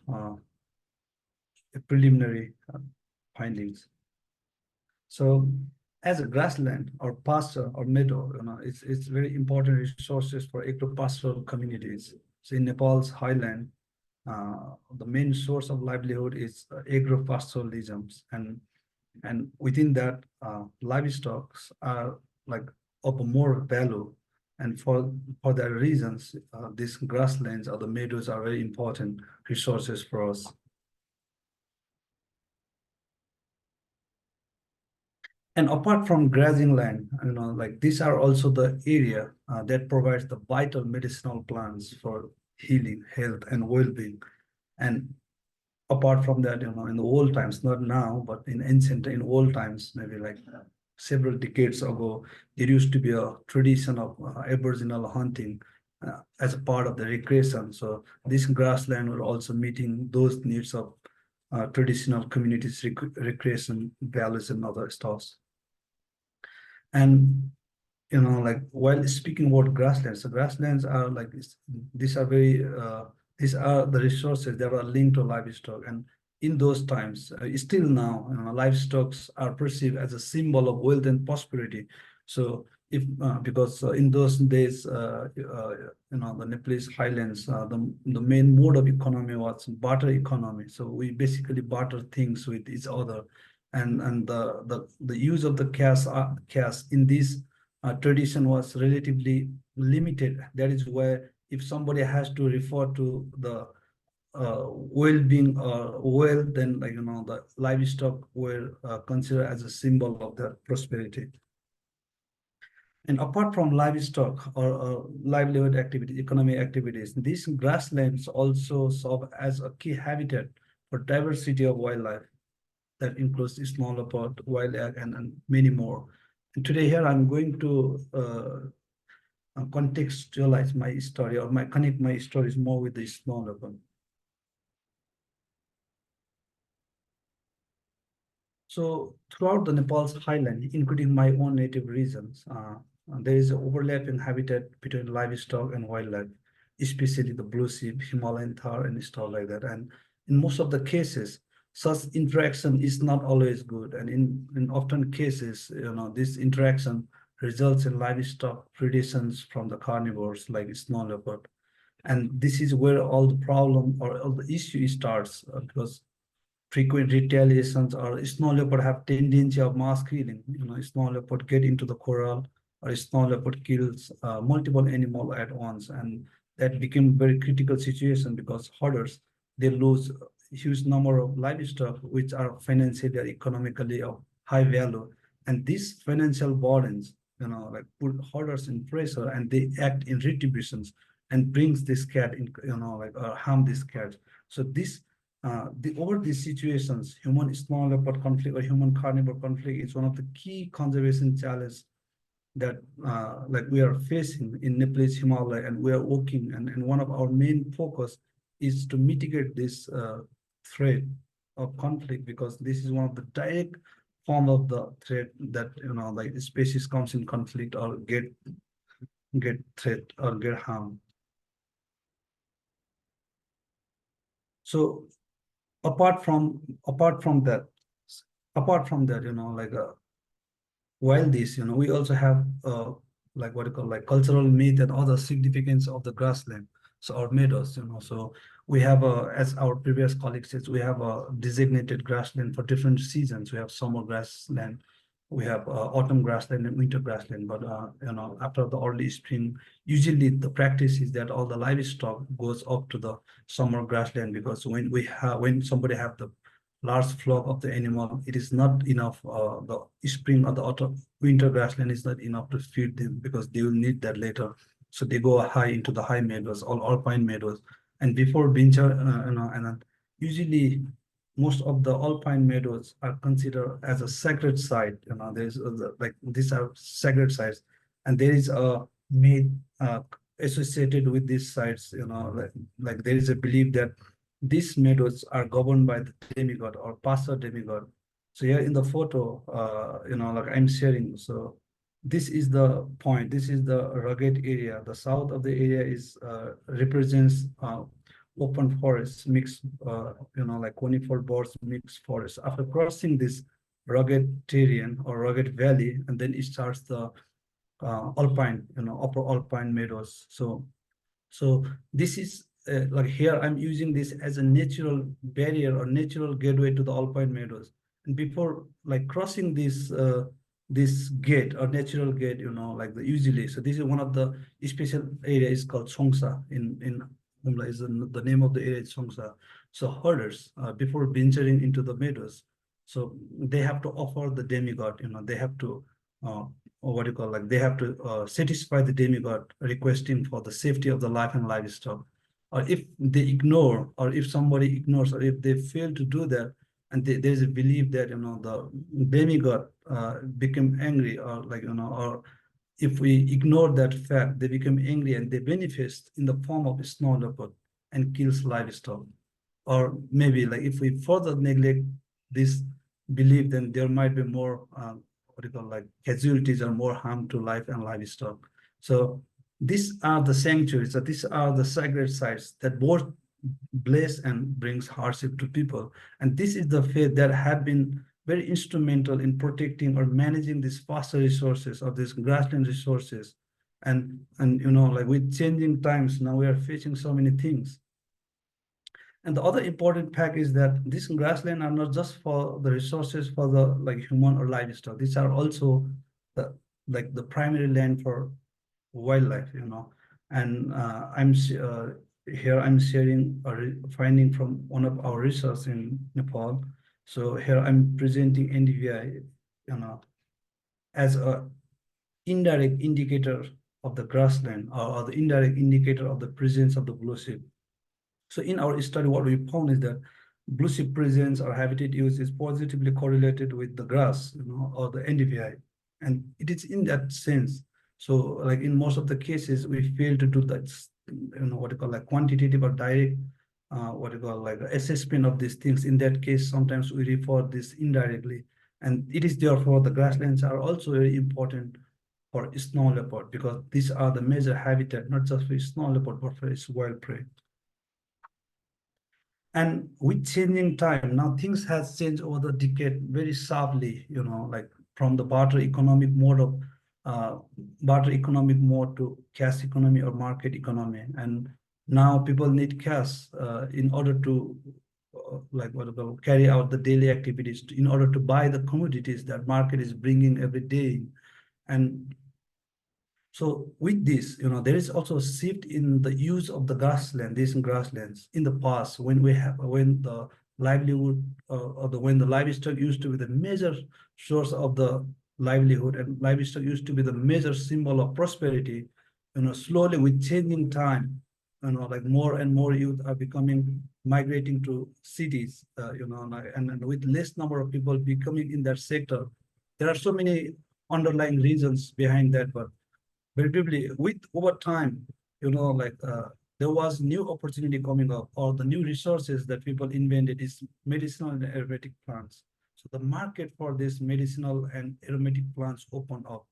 preliminary findings. So as a grassland or pasture or meadow, it's very important resources for agro-pastoral communities. So in Nepal's highland, the main source of livelihood is agro-pastoralism, and within that, livestock are like of more value, and for that reasons, these grasslands or the meadows are very important resources for us. And apart from grazing land, like these are also the area that provides the vital medicinal plants for healing, health, and well-being. And apart from that, in the old times, not now, but in old times, maybe like several decades ago, there used to be a tradition of Aboriginal hunting as a part of the recreation. So this grassland were also meeting those needs of traditional communities, recreation values, and other stuffs. And like while speaking about grasslands, the grasslands are like these are the resources that are linked to livestock. And in those times, still now, livestock are perceived as a symbol of wealth and prosperity. So if because in those days, the Nepalese highlands, the main mode of economy was barter economy. So we basically barter things with each other, and the use of the cash in this tradition was relatively limited. That is why if somebody has to refer to the well-being or wealth, then the livestock were considered as a symbol of the prosperity. And apart from livestock or livelihood activities, economic activities, these grasslands also serve as a key habitat for diversity of wildlife that includes small leopard, wild elk, and many more. And today here I'm going to contextualize my story or connect my stories more with the snow leopard. So throughout the Nepal's highland, including my own native regions, there is an overlap in habitat between livestock and wildlife, especially the blue sheep, Himalayan thar, and stuff like that. And in most of the cases, such interaction is not always good. And in often cases, this interaction results in livestock predations from the carnivores like snow leopard. And this is where all the problem or all the issue starts because frequent retaliations or snow leopard have tendency of mass killing. Snow leopard get into the corral or snow leopard kills multiple animal at once, and that became very critical situation because herders, they lose a huge number of livestock which are financially or economically of high value, and these financial burdens, like put herders in pressure, and they act in retributions and brings this cat in, like harm this cat. So this over these situations, human snow leopard conflict or human carnivore conflict is one of the key conservation challenges that like we are facing in Nepalese Himalaya, and we are working, and one of our main focus is to mitigate this threat of conflict, because this is one of the direct form of the threat that like species comes in conflict or get threat or get harmed. So apart from that, like while this, we also have like what you call like cultural myth and other significance of the grassland. So our meadows, so we have as our previous colleague says, we have a designated grassland for different seasons. We have summer grassland, we have autumn grassland and winter grassland. But after the early spring, usually the practice is that all the livestock goes up to the summer grassland, because when somebody have the large flock of the animal, it is not enough. The spring or the autumn winter grassland is not enough to feed them, because they will need that later. So they go high into the high meadows, all alpine meadows. And before winter, and usually most of the alpine meadows are considered as a sacred site. There's like these are sacred sites, and there is a myth associated with these sites. Like there is a belief that these meadows are governed by the demigod or pastor demigod. So here in the photo, like I'm sharing. So this is the point. This is the rugged area. The south of the area is represents open forest mixed, like conifer boards mixed forest. After crossing this rugged terrain or rugged valley, and then it starts the alpine, upper alpine meadows. So this is like here I'm using this as a natural barrier or natural gateway to the alpine meadows. And before like crossing this gate or natural gate, like the usually, so this is one of the special area is called Songsa in Humla, is the name of the area is Songsa. So herders before venturing into the meadows, so they have to offer the demigod, they have to or what you call like they have to satisfy the demigod, requesting for the safety of the life and livestock. Or if they ignore, or if somebody ignores, or if they fail to do that, and there's a belief that the demigod become angry, or like or if we ignore that fact, they become angry and they manifest in the form of a snow leopard and kills livestock. Or maybe like if we further neglect this belief, then there might be more what you call like casualties or more harm to life and livestock. So these are the sanctuaries, so these are the sacred sites that both bless and brings hardship to people. And this is the faith that have been very instrumental in protecting or managing these pasture resources or these grassland resources. And like with changing times, now we are facing so many things. And the other important fact is that these grassland are not just for the resources for the like human or livestock. These are also the like the primary land for wildlife, And here I'm sharing a finding from one of our research in Nepal. So here I'm presenting NDVI, as a indirect indicator of the grassland, or the indirect indicator of the presence of the blue sheep. So in our study, what we found is that blue sheep presence or habitat use is positively correlated with the grass, or the NDVI. And it is in that sense So like in most of the cases, we fail to do that, what you call like quantitative or direct, what you call like assessment of these things. In that case, sometimes we refer this indirectly. And it is therefore the grasslands are also very important for snow leopard, because these are the major habitat, not just for snow leopard, but for its wild prey. And with changing time, now things has changed over the decade very sharply, like from the barter economic mode to cash economy or market economy. And now people need cash in order to carry out the daily activities, in order to buy the commodities that market is bringing every day. And so with this, there is also a shift in the use of the these grasslands. In the past, when the livelihood when the livestock used to be the major source of the livelihood, and livestock used to be the major symbol of prosperity, slowly with changing time, like more and more youth are migrating to cities, and with less number of people becoming in that sector. There are so many underlying reasons behind that, but very briefly, with over time, there was new opportunity coming up, or the new resources that people invented is medicinal and aromatic plants. So the market for these medicinal and aromatic plants opened up.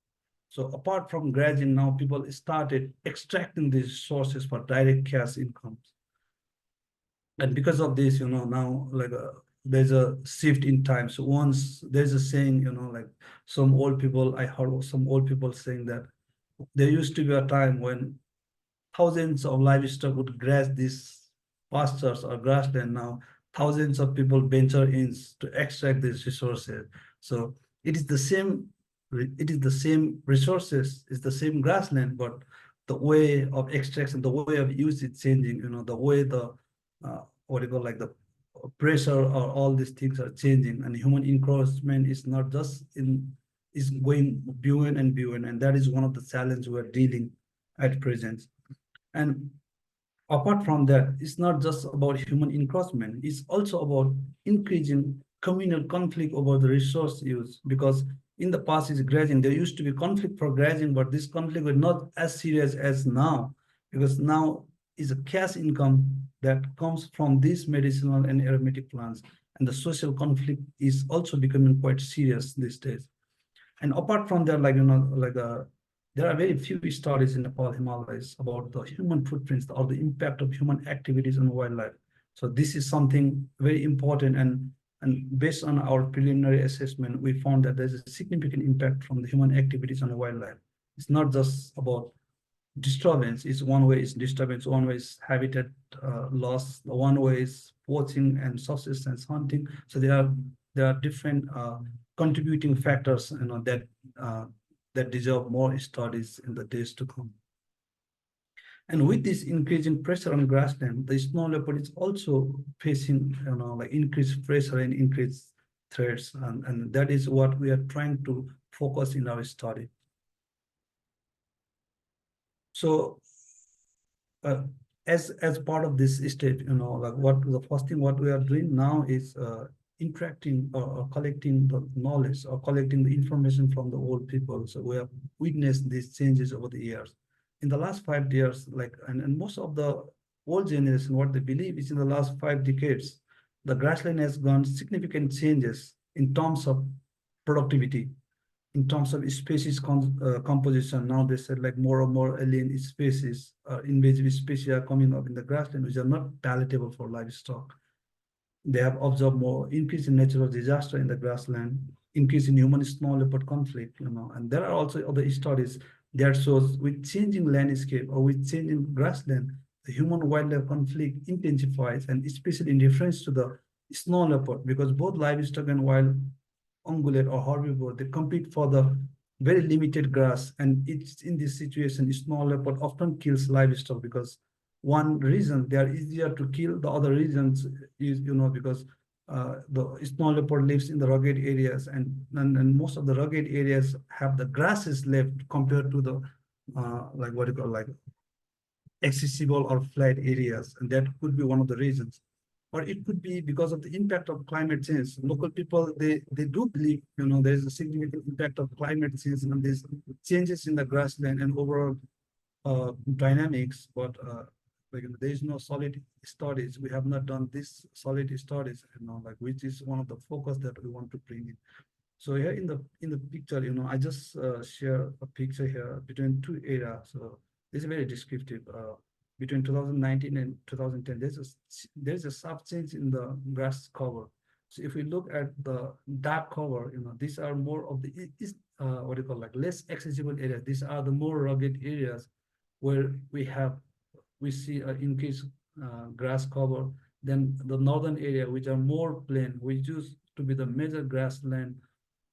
So apart from grazing, now people started extracting these sources for direct cash incomes. And because of this, now there's a shift in time. So once there's a saying, like I heard some old people saying that there used to be a time when thousands of livestock would graze these pastures or grassland. Now thousands of people venture in to extract these resources. So it is the same resources, it's the same grassland, but the way of extraction, the way of use is changing. The way the the pressure or all these things are changing, and human encroachment is not just is going beyond and beyond, and that is one of the challenges we are dealing at present. And apart from that, it's not just about human encroachment, it's also about increasing communal conflict over the resource use. Because in the past is grazing, there used to be conflict for grazing, but this conflict was not as serious as now, because now is a cash income that comes from these medicinal and aromatic plants, and the social conflict is also becoming quite serious these days. And apart from that, there are very few studies in Nepal Himalayas about the human footprints or the impact of human activities on wildlife. So this is something very important, and based on our preliminary assessment, we found that there's a significant impact from the human activities on the wildlife. It's not just about disturbance. It's one way is disturbance, one way is habitat loss, one way is poaching and subsistence hunting. So there are different contributing factors, that deserve more studies in the days to come. And with this increasing pressure on grassland, the snow leopard is also facing, increased pressure and increased threats, and that is what we are trying to focus in our study. So, as part of this step, the first thing what we are doing now is interacting or collecting the knowledge or collecting the information from the old people. So we have witnessed these changes over the years. In the last 5 years, and most of the old generation, what they believe is in the last 5 decades, the grassland has gone significant changes in terms of productivity, in terms of species composition. Now they said more and more alien species, invasive species are coming up in the grassland, which are not palatable for livestock. They have observed more increase in natural disaster in the grassland, increase in human snow leopard conflict, and there are also other studies that shows with changing landscape or with changing grassland, the human wildlife conflict intensifies, and especially in reference to the snow leopard, because both livestock and wild ungulate or herbivore, they compete for the very limited grass. And it's in this situation, snow leopard often kills livestock, because one reason they are easier to kill. The other reasons is, because the snow leopard lives in the rugged areas, and most of the rugged areas have the grasses left compared to the accessible or flat areas, and that could be one of the reasons. or it could be because of the impact of climate change. Local people, they do believe, there is a significant impact of climate change and these changes in the grassland and overall dynamics, but there is no solid studies. We have not done this solid studies, which is one of the focus that we want to bring in. So here in the picture, I just share a picture here between two eras. So this is very descriptive. Between 2019 and 2010, there's a sharp change in the grass cover. So if we look at the dark cover, these are more of the less accessible areas. These are the more rugged areas where we see an increased grass cover. Then the northern area, which are more plain, which used to be the major grassland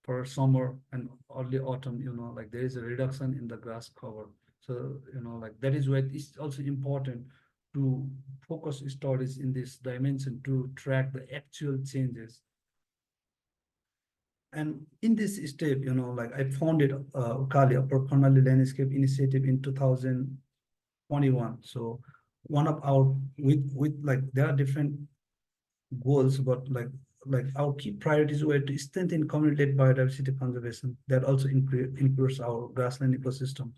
for summer and early autumn, there is a reduction in the grass cover. So, that is why it's also important to focus studies in this dimension to track the actual changes. And in this step, I founded Ukali, a Permanently Landscape Initiative in 2021. So one of our, there are different goals, but our key priorities were to strengthen community-led biodiversity conservation. That also includes our grassland ecosystem,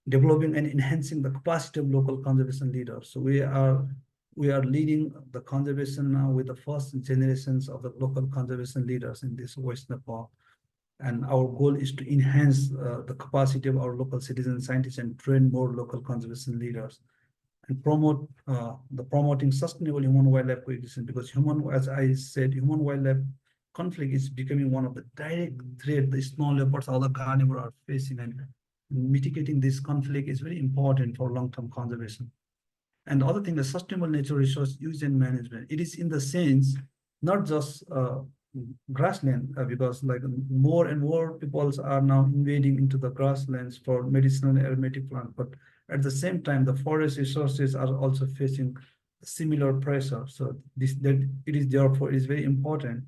developing and enhancing the capacity of local conservation leaders. So we are leading the conservation now with the first generations of the local conservation leaders in this West Nepal. And our goal is to enhance the capacity of our local citizen scientists and train more local conservation leaders, and promoting sustainable human-wildlife coexistence, because as I said, human-wildlife conflict is becoming one of the direct threats the small leopards, other carnivores are facing, and mitigating this conflict is very important for long-term conservation. And the other thing, the sustainable natural resource use and management. It is in the sense, not just grassland, because more and more people are now invading into the grasslands for medicinal and aromatic plants, but at the same time, the forest resources are also facing similar pressure. So therefore it is very important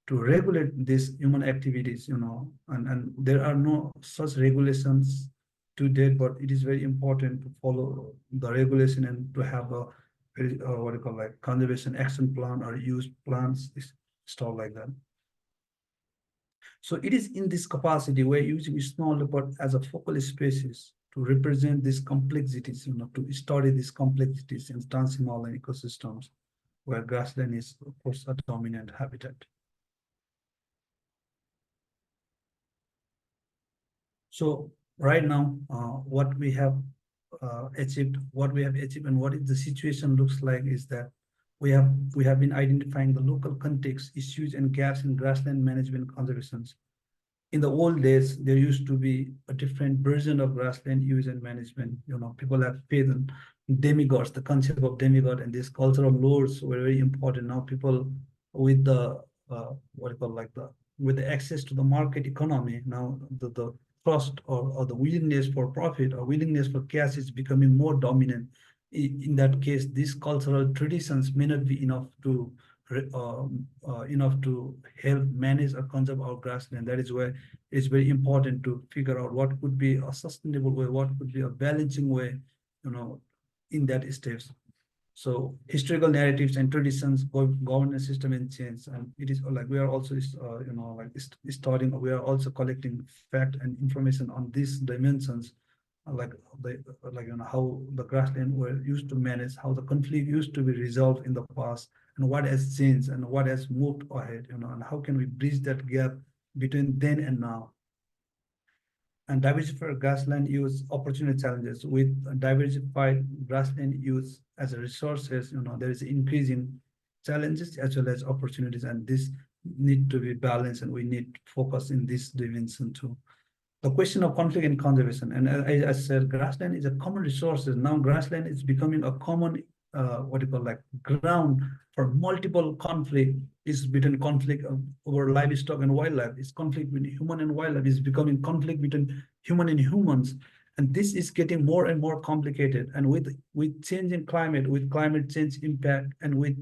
to regulate these human activities, and there are no such regulations to date, but it is very important to follow the regulation and to have a conservation action plan or use plans, stuff like that. So it is in this capacity we're using small leopard as a focal species to represent these complexities, to study these complexities in trans-Himalayan ecosystems, where grassland is, of course, a dominant habitat. So right now, what we have achieved, and what is the situation looks like is that we have been identifying the local context, issues, and gaps in grassland management conservations. In the old days, there used to be a different version of grassland use and management. People have faith in demigods, the concept of demigod, and these cultural lores were very important. Now people with the with the access to the market economy, now the trust or the willingness for profit or willingness for cash is becoming more dominant. In that case, these cultural traditions may not be enough to help manage or conserve our grassland. That is why it's very important to figure out what could be a sustainable way, what could be a balancing way, in that steps. So historical narratives and traditions, governance system and change, and it is we are also starting. We are also collecting fact and information on these dimensions, how the grassland were used to manage, how the conflict used to be resolved in the past, and what has changed and what has moved ahead, and how can we bridge that gap between then and now. And diversified grassland use opportunity challenges. With diversified grassland use as a resources, there is increasing challenges as well as opportunities, and this need to be balanced, and we need to focus in this dimension too. The question of conflict and conservation, and as I said, grassland is a common resource. Now grassland is becoming a common ground for multiple conflict. Is between conflict over livestock and wildlife. It's conflict between human and wildlife. Is becoming conflict between human and humans, and this is getting more and more complicated. And with changing climate, with climate change impact, and with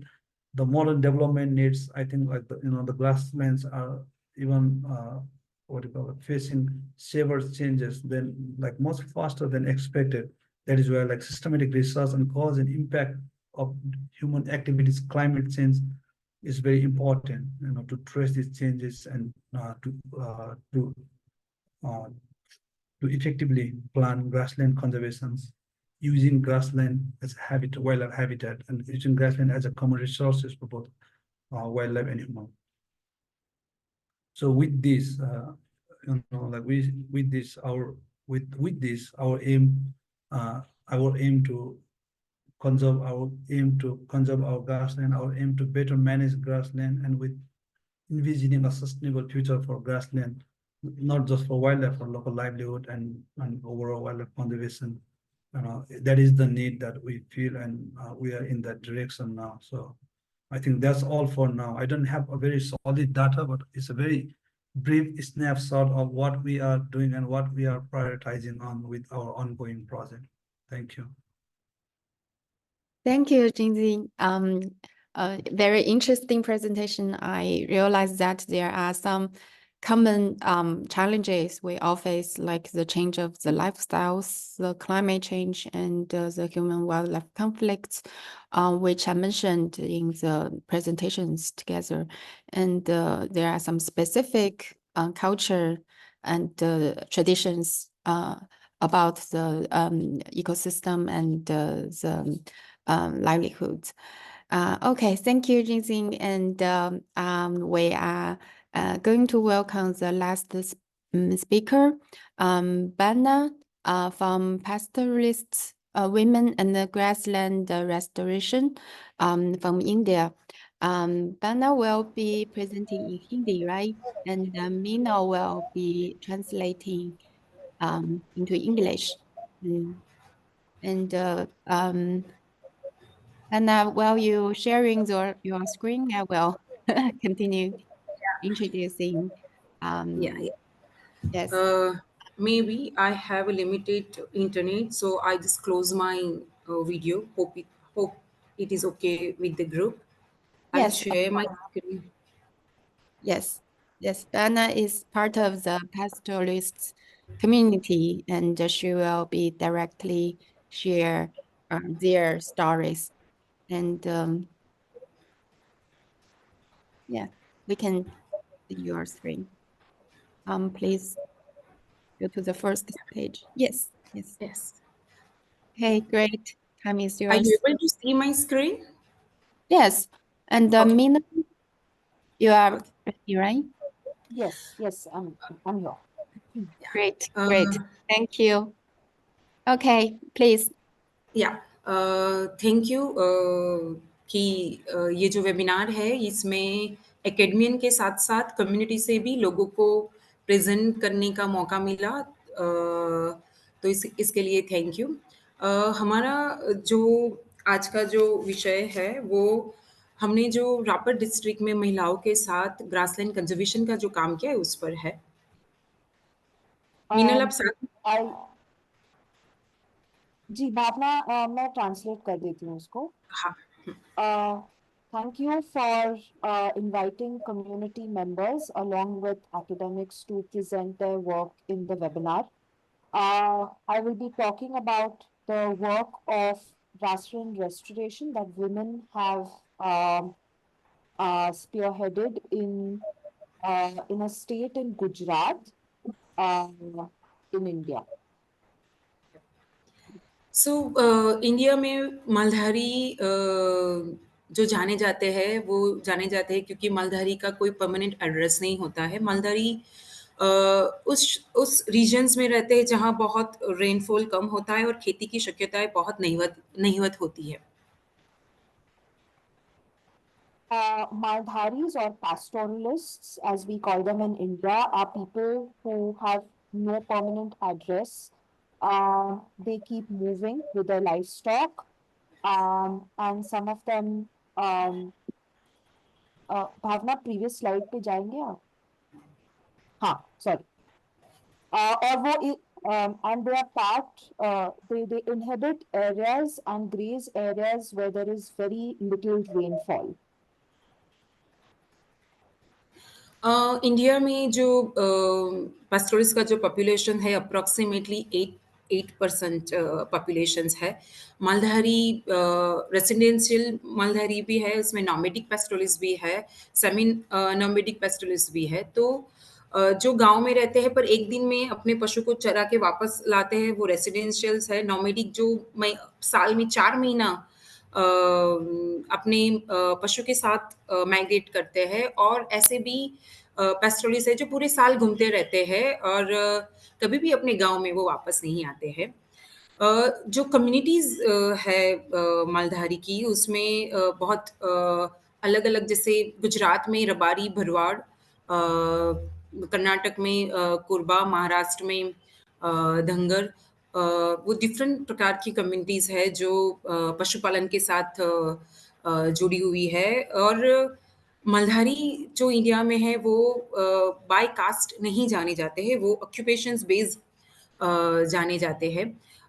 the modern development needs, I think the grasslands are even facing severe changes than much faster than expected. That is where systematic research and cause and impact of human activities, climate change is very important, to trace these changes and to effectively plan grassland conservations, using grassland as wildlife habitat, and using grassland as a common resources for both wildlife and human. So with this, like with this our aim to conserve our grassland, our aim to better manage grassland, and with envisioning a sustainable future for grassland, not just for wildlife, for local livelihood and overall wildlife conservation. That is the need that we feel, and we are in that direction now. So I think that's all for now. I don't have a very solid data, but it's a very brief snapshot of what we are doing and what we are prioritizing on with our ongoing project. Thank you. Thank you, Jingzi. Very interesting presentation. I realized that there are some common challenges we all face, like the change of the lifestyles, the climate change, and the human-wildlife conflicts, which I mentioned in the presentations together. And there are some specific culture and traditions about the ecosystem and the livelihoods. Okay, thank you, Jinxing. And we are going to welcome the last speaker, Bana from Pastoralist Women and the Grassland Restoration from India. Bana will be presenting in Hindi, right? And Mina will be translating into English. And while you sharing your screen, I will continue introducing. Yeah. Yes. Maybe I have a limited internet, so I just close my video. Hope it is okay with the group. I'll Yes. share my screen. Yes. Yes. Anna is part of the pastoralist community, and she will be directly share their stories. And yeah, we can see your screen. Please go to the first page. Yes. Yes. Yes. Okay, great. Time is Are yours. you able to see my screen? Yes. And Okay. Mina, you are ready, right? Yes, yes, I'm here. Great, Uh, great. Thank you. Okay, please. या thank you कि ये जो webinar है इसमें एकेडमियन के साथ साथ community से भी लोगों को प्रेजेंट करने का मौका मिला, तो इसके लिए थैंक यू। हमारा जो आज का जो विषय है वो हमने जो रापर डिस्ट्रिक्ट में महिलाओं के साथ ग्रासलैंड कंजर्वेशन का जो काम किया है उस पर है। मीनल आप साथ जी भावना, मैं ट्रांसलेट कर देती हूँ उसको। हाँ Thank you for inviting community members along with academics to present their work in the webinar. I will be talking about the work of grassland restoration that women have spearheaded in a state in Gujarat, in India. So India में मालधारी जो जाने जाते हैं वो जाने जाते हैं क्योंकि मालधारी का कोई परमानेंट एड्रेस नहीं होता है। मालधारी उस रीजन्स में रहते हैं जहाँ बहुत रेनफॉल कम होता है और खेती की शक्यताएं बहुत नहीवत होती है। Maldharis or pastoralists, as we call them in India, are people who have no permanent address. They keep moving with their livestock, and some of them, Bhavna previous slide पे जाएंगे आप? हाँ, sorry. और वो and they are they inhabit areas and graze areas where there is very little rainfall. India में जो पास्टोरिस्ट का जो पॉपुलेशन है अप्रॉक्सीमेटली 8% पॉपुलेशंस है। मालधारी रेसिडेंशियल मालधारी भी है, उसमें नॉमेडिक पेस्टोरलिस्ट भी है, सेमी नॉमेडिक पेस्टोरलिस्ट भी है। तो जो गांव में रहते हैं पर एक दिन में अपने पशु को चरा के वापस लाते हैं वो रेसिडेंशियल्स है। नॉमेडिक जो साल में 4 महीना अपने पशु के साथ माइग्रेट करते हैं, और ऐसे भी पेस्टोरलिस्ट है जो पूरे साल घूमते रहते हैं और कभी भी अपने गांव में वो वापस नहीं आते हैं। जो कम्युनिटीज़ है मालधारी की, उसमें बहुत अलग-अलग, जैसे गुजरात में रबारी, भरवाड़, कर्नाटक में कोरबा, महाराष्ट्र में धंगर, वो डिफरेंट प्रकार की कम्युनिटीज़ है जो पशुपालन के साथ जुड़ी हुई है। और मालधारी जो इंडिया में है वो बाय कास्ट नहीं जाने जाते हैं, वो ऑक्यूपेशंस बेस्ड जाने जाते हैं।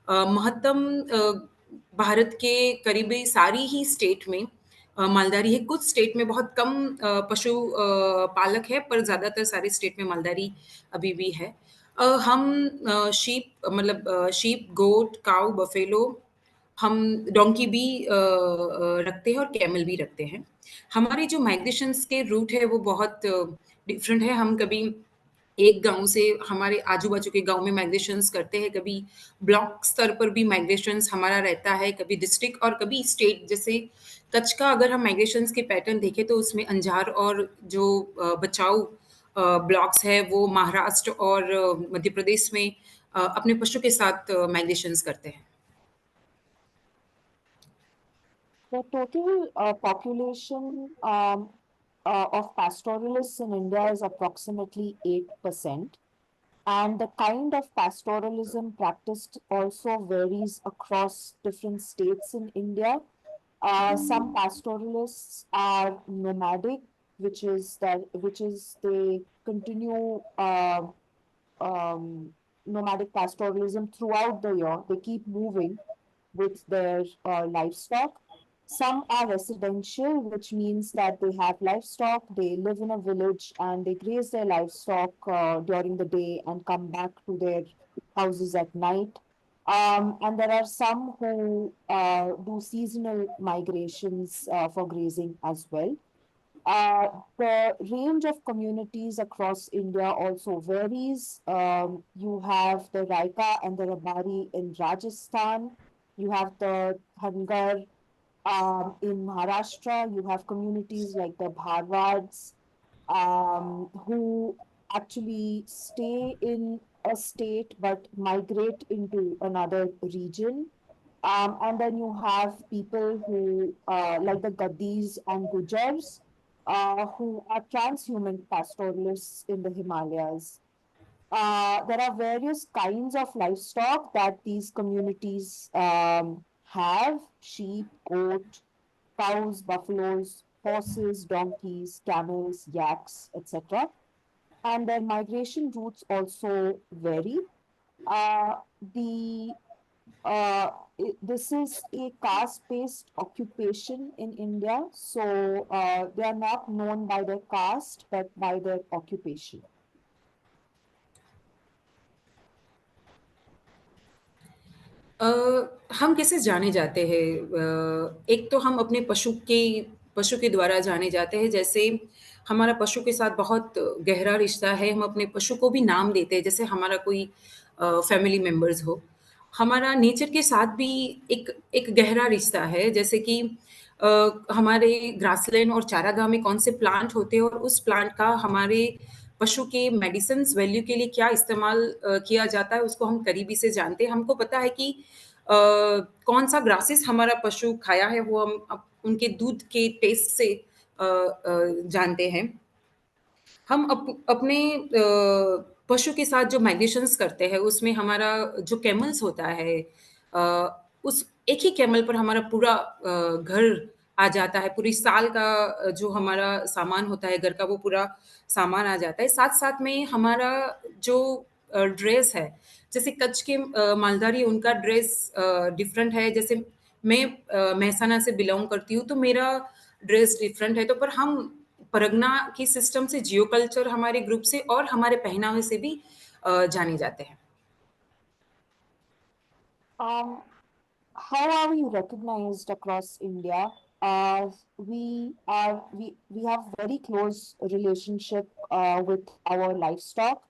महत्तम भारत के करीबी सारी ही स्टेट में मालधारी है। कुछ स्टेट में बहुत कम पशु पालक है, पर ज़्यादातर सारे स्टेट में मालधारी अभी भी है। हम शीप, गोट, काऊ, बफेलो, हम डोंकी भी रखते हैं और कैमल भी रखते हैं। हमारे जो माइग्रेशंस के रूट है वो बहुत डिफरेंट है। हम कभी एक गांव से हमारे आजू बाजू के गांव में माइग्रेशंस करते हैं, कभी ब्लॉक स्तर पर भी माइग्रेशंस हमारा रहता है, कभी डिस्ट्रिक्ट और कभी स्टेट। जैसे कच्छ का अगर हम माइग्रेशंस के पैटर्न देखें तो उसमें अंजार और जो बचाऊ ब्लॉक्स है वो महाराष्ट्र और मध्य प्रदेश में अपने पशु के साथ माइग्रेशंस करते हैं। The total population of pastoralists in India is approximately 8%. And the kind of pastoralism practiced also varies across different states in India. Some pastoralists are nomadic, which is they continue nomadic pastoralism throughout the year. They keep moving with their livestock. Some are residential, which means that they have livestock, they live in a village and they graze their livestock during the day and come back to their houses at night. And there are some who do seasonal migrations for grazing as well. The range of communities across India also varies. You have the Raika and the Rabari in Rajasthan. You have the Thangar in Maharashtra. You have communities like the Bharwads who actually stay in a state but migrate into another region. And then you have people who, like the Gaddis and Gujars, who are transhuman pastoralists in the Himalayas. There are various kinds of livestock that these communities have: sheep, goat, cows, buffaloes, horses, donkeys, camels, yaks, etc. And their migration routes also vary. The this is a caste-based occupation in India, so they are not known by their caste but by their occupation. हम कैसे जाने जाते हैं? एक तो हम अपने पशु के द्वारा जाने जाते हैं। जैसे हमारा पशु के साथ बहुत गहरा रिश्ता है, हम अपने पशु को भी नाम देते हैं, जैसे हमारा कोई फैमिली मेंबर्स हो। हमारा नेचर के साथ भी एक गहरा रिश्ता है, जैसे कि हमारे ग्रासलैंड और चारागाह में कौन से प्लांट होते हैं और उस प्लांट का हमारे पशु के मेडिसिन्स वैल्यू के लिए क्या इस्तेमाल किया जाता है, उसको हम करीबी से जानते हैं। हमको पता है कि कौन सा ग्रासेस हमारा पशु खाया है, वो हम उनके दूध के टेस्ट से जानते हैं। हम अपने पशु के साथ जो माइग्रेशंस करते हैं उसमें हमारा जो कैमल्स होता है, उस एक ही कैमल पर हमारा पूरा घर आ जाता है। पूरी साल का जो हमारा सामान होता है घर का, वो पूरा सामान आ जाता है। साथ-साथ में हमारा जो ड्रेस है, जैसे कच्छ के मालधारी, उनका ड्रेस डिफरेंट है। जैसे मैं मेहसाना से बिलॉन्ग करती हूँ, तो मेरा ड्रेस डिफरेंट है। तो पर हम परगना की सिस्टम से, जियो कल्चर हमारे ग्रुप से और हमारे पहनावे से भी जाने जाते हैं। How are we recognized across India? We have very close relationship with our livestock.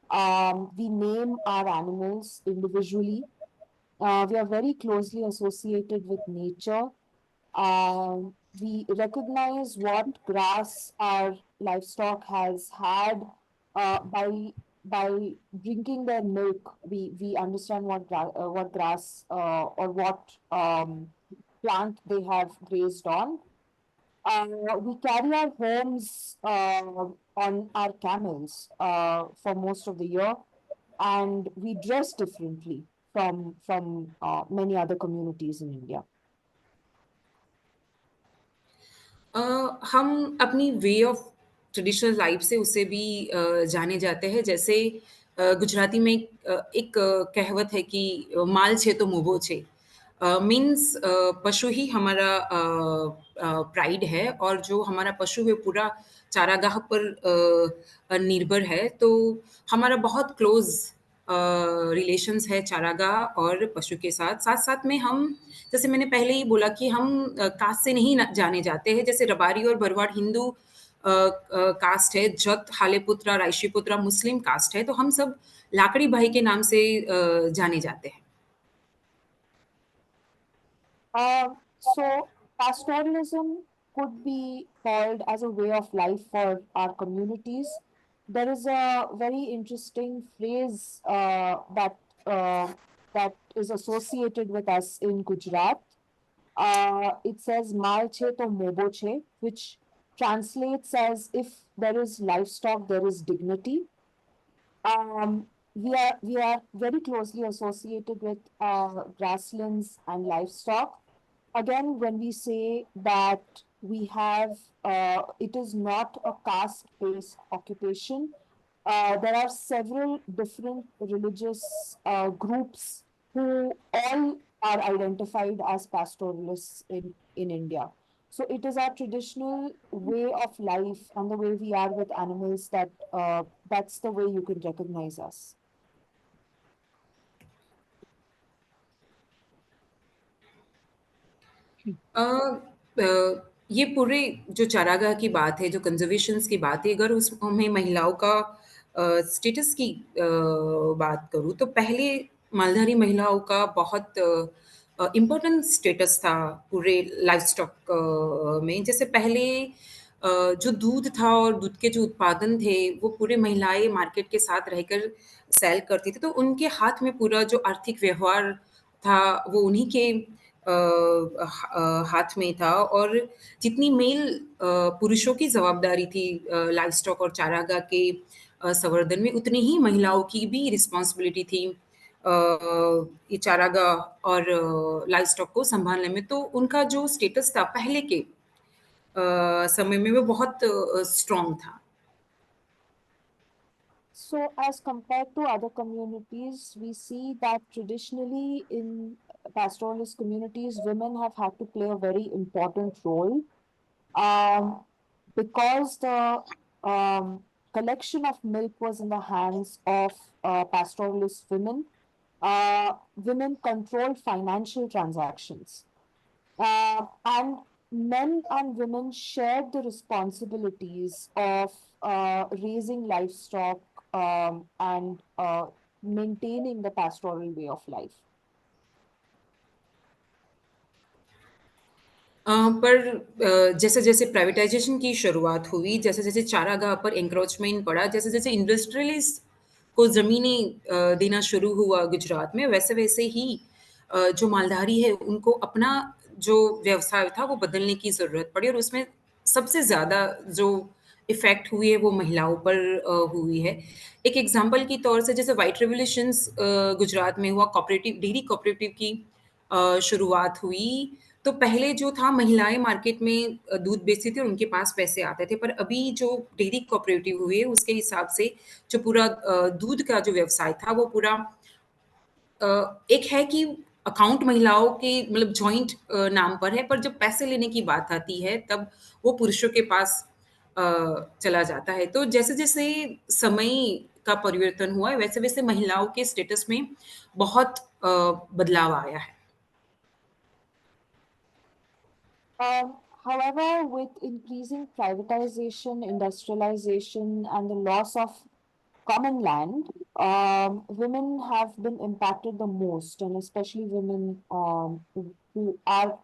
We name our animals individually. We are very closely associated with nature. We recognize what grass our livestock has had by drinking their milk. We understand what grass or what plant they have grazed on. We carry our homes on our camels for most of the year, and we dress differently from many other communities in India. हम अपनी way of traditional life से उसे भी जाने जाते हैं जैसे गुजराती में एक कहावत है कि माल छे तो मोभो छे मीन्स पशु ही हमारा प्राइड है और जो हमारा पशु है पूरा चारागाह पर निर्भर है तो हमारा बहुत क्लोज रिलेशंस है चारागाह और पशु के साथ साथ साथ में हम जैसे मैंने पहले ही बोला कि हम कास्ट से नहीं जाने जाते हैं जैसे रबारी और भरवाड़ हिंदू कास्ट है जत हालेपुत्रा रायशीपुत्रा मुस्लिम कास्ट है तो हम सब लाकड़ी भाई के नाम से जाने जाते हैं So pastoralism could be called as a way of life for our communities. There is a very interesting phrase that is associated with us in Gujarat. It says "Mal che to mobo che," which translates as if there is livestock, there is dignity. We are very closely associated with grasslands and livestock. Again, when we say that we have, it is not a caste-based occupation. There are several different religious groups who all are identified as pastoralists in India. So it is our traditional way of life and the way we are with animals that that's the way you can recognize us. ये पूरे जो चारागाह की बात है, जो कंज़र्वेशंस की बात है, अगर उसमें महिलाओं का स्टेटस की बात करूँ, तो पहले मालधारी महिलाओं का बहुत इम्पोर्टेंट स्टेटस था पूरे लाइवस्टॉक में। जैसे पहले जो दूध था और दूध के जो उत्पादन थे, वो पूरे महिलाएँ मार्केट के साथ रहकर सेल करती थी, तो उनके हाथ में पूरा जो आर्थिक व्यवहार था, वो उन्हीं के हाथ में था और जितनी मेल पुरुषों की जवाबदारी थी लाइवस्टॉक और चारागाह के संवर्धन में उतनी ही महिलाओं की भी रिस्पॉन्सिबिलिटी थी ये चारागाह और लाइवस्टॉक को संभालने में तो उनका जो स्टेटस था पहले के समय में वो बहुत स्ट्रॉन्ग था So, as compared to other communities, we see that traditionally in pastoralist communities, women have had to play a very important role. Because the collection of milk was in the hands of pastoralist women, women controlled financial transactions. And men and women shared the responsibilities of raising livestock and maintaining the pastoral way of life. पर जैसे-जैसे privatisation की शुरुआत हुई, जैसे-जैसे चारागाह पर encroachment बढ़ा, जैसे-जैसे इंडस्ट्रियलिस्ट को ज़मीनें देना शुरू हुआ गुजरात में, वैसे-वैसे ही जो मालधारी है, उनको अपना जो व्यवसाय था, वो बदलने की ज़रूरत पड़ी और उसमें सबसे ज़्यादा जो इफ़ेक्ट हुई है, वो महिलाओं पर हुई है। एक एग्ज़ाम्पल के तौर से जैसे व्हाइट रिवॉल्यूशंस गुजरात में हुआ, कोऑपरेटिव डेयरी कोऑपरेटिव की शुरुआत हुई, तो पहले जो था महिलाएँ मार्केट में दूध बेचती थी और उनके पास पैसे आते थे, पर अभी जो डेयरी कोऑपरेटिव हुए उसके हिसाब से जो पूरा दूध का जो व्यवसाय था वो पूरा एक है कि अकाउंट महिलाओं के मतलब जॉइंट नाम पर है, पर जब पैसे लेने की बात आती है तब वो पुरुषों के पास चला जाता है। तो जैसे-जैसे समय का परिवर्तन हुआ है, वैसे-वैसे महिलाओं के स्टेटस में बहुत बदलाव आया है। However, with increasing privatization, industrialization, and the loss of common land, women have been impacted the most, and especially women who are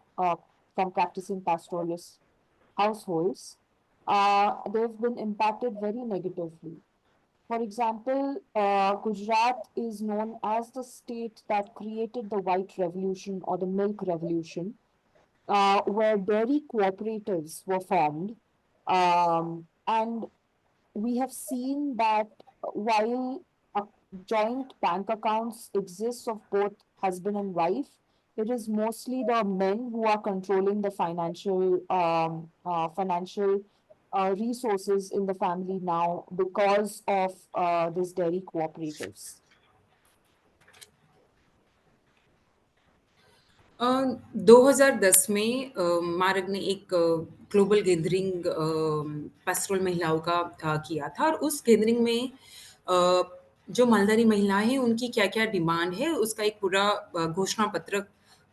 from practicing pastoralist households, they've been impacted very negatively. For example, Gujarat is known as the state that created the white revolution or the milk revolution, where dairy cooperatives were formed. And we have seen that while joint bank accounts exist of both husband and wife, it is mostly the men who are controlling the financial resources in the family now because of this dairy cooperatives. 2010 में मार्ग ने एक global gathering pastoral महिलाओं का किया था और उस गैदरिंग में जो मालधारी महिलाएं हैं उनकी क्या-क्या डिमांड है उसका एक पूरा घोषणा पत्र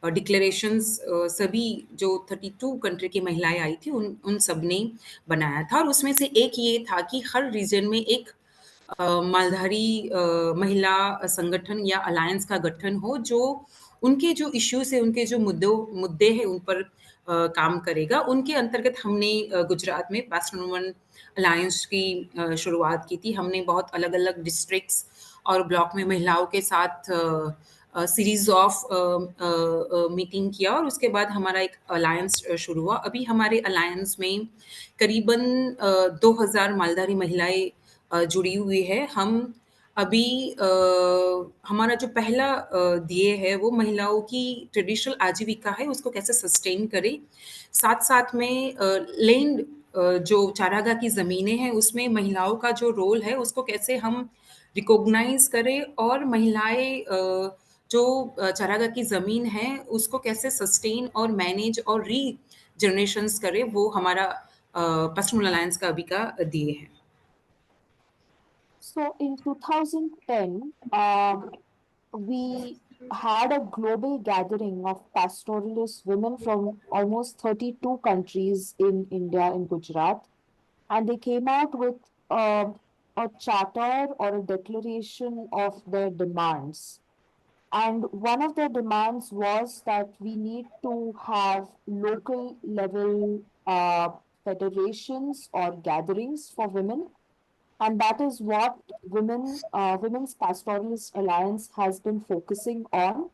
डिक्लेरेशंस सभी जो 32 कंट्री की महिलाएं आई थी उन सब ने बनाया था और उसमें से एक ये था कि हर रीजन में एक मालधारी महिला संगठन या अलायंस का गठन हो जो उनके जो इश्यूज है उनके जो मुद्दे हैं उन पर काम करेगा उनके अंतर्गत हमने गुजरात में पास्टरल वुमन अलायंस की शुरुआत की थी हमने बहुत अलग-अलग डिस्ट्रिक्ट्स और ब्लॉक में महिलाओं के साथ सीरीज ऑफ मीटिंग किया और उसके बाद हमारा एक अलायंस शुरू हुआ अभी हमारे अलायंस में करीबन 2000 मालधारी महिलाएं जुड़ी हुई है हम अभी हमारा जो पहला ध्येय है वो महिलाओं की ट्रेडिशनल आजीविका है उसको कैसे सस्टेन करें साथ-साथ में लैंड जो चारागाह की ज़मीनें हैं उसमें महिलाओं का जो रोल है उसको कैसे हम रिकॉग्नाइज़ करें और महिलाएं जो चारागाह की ज़मीन है उसको कैसे सस्टेन और मैनेज और रीजनरेशंस करें वो हमारा पास्टरल अलायंस का अभी का ध्येय है। So in 2010, we had a global gathering of pastoralist women from almost 32 countries in India and Gujarat, and they came out with a charter or a declaration of their demands. And one of their demands was that we need to have local level federations or gatherings for women, and that is what Women's Pastoralist Alliance has been focusing on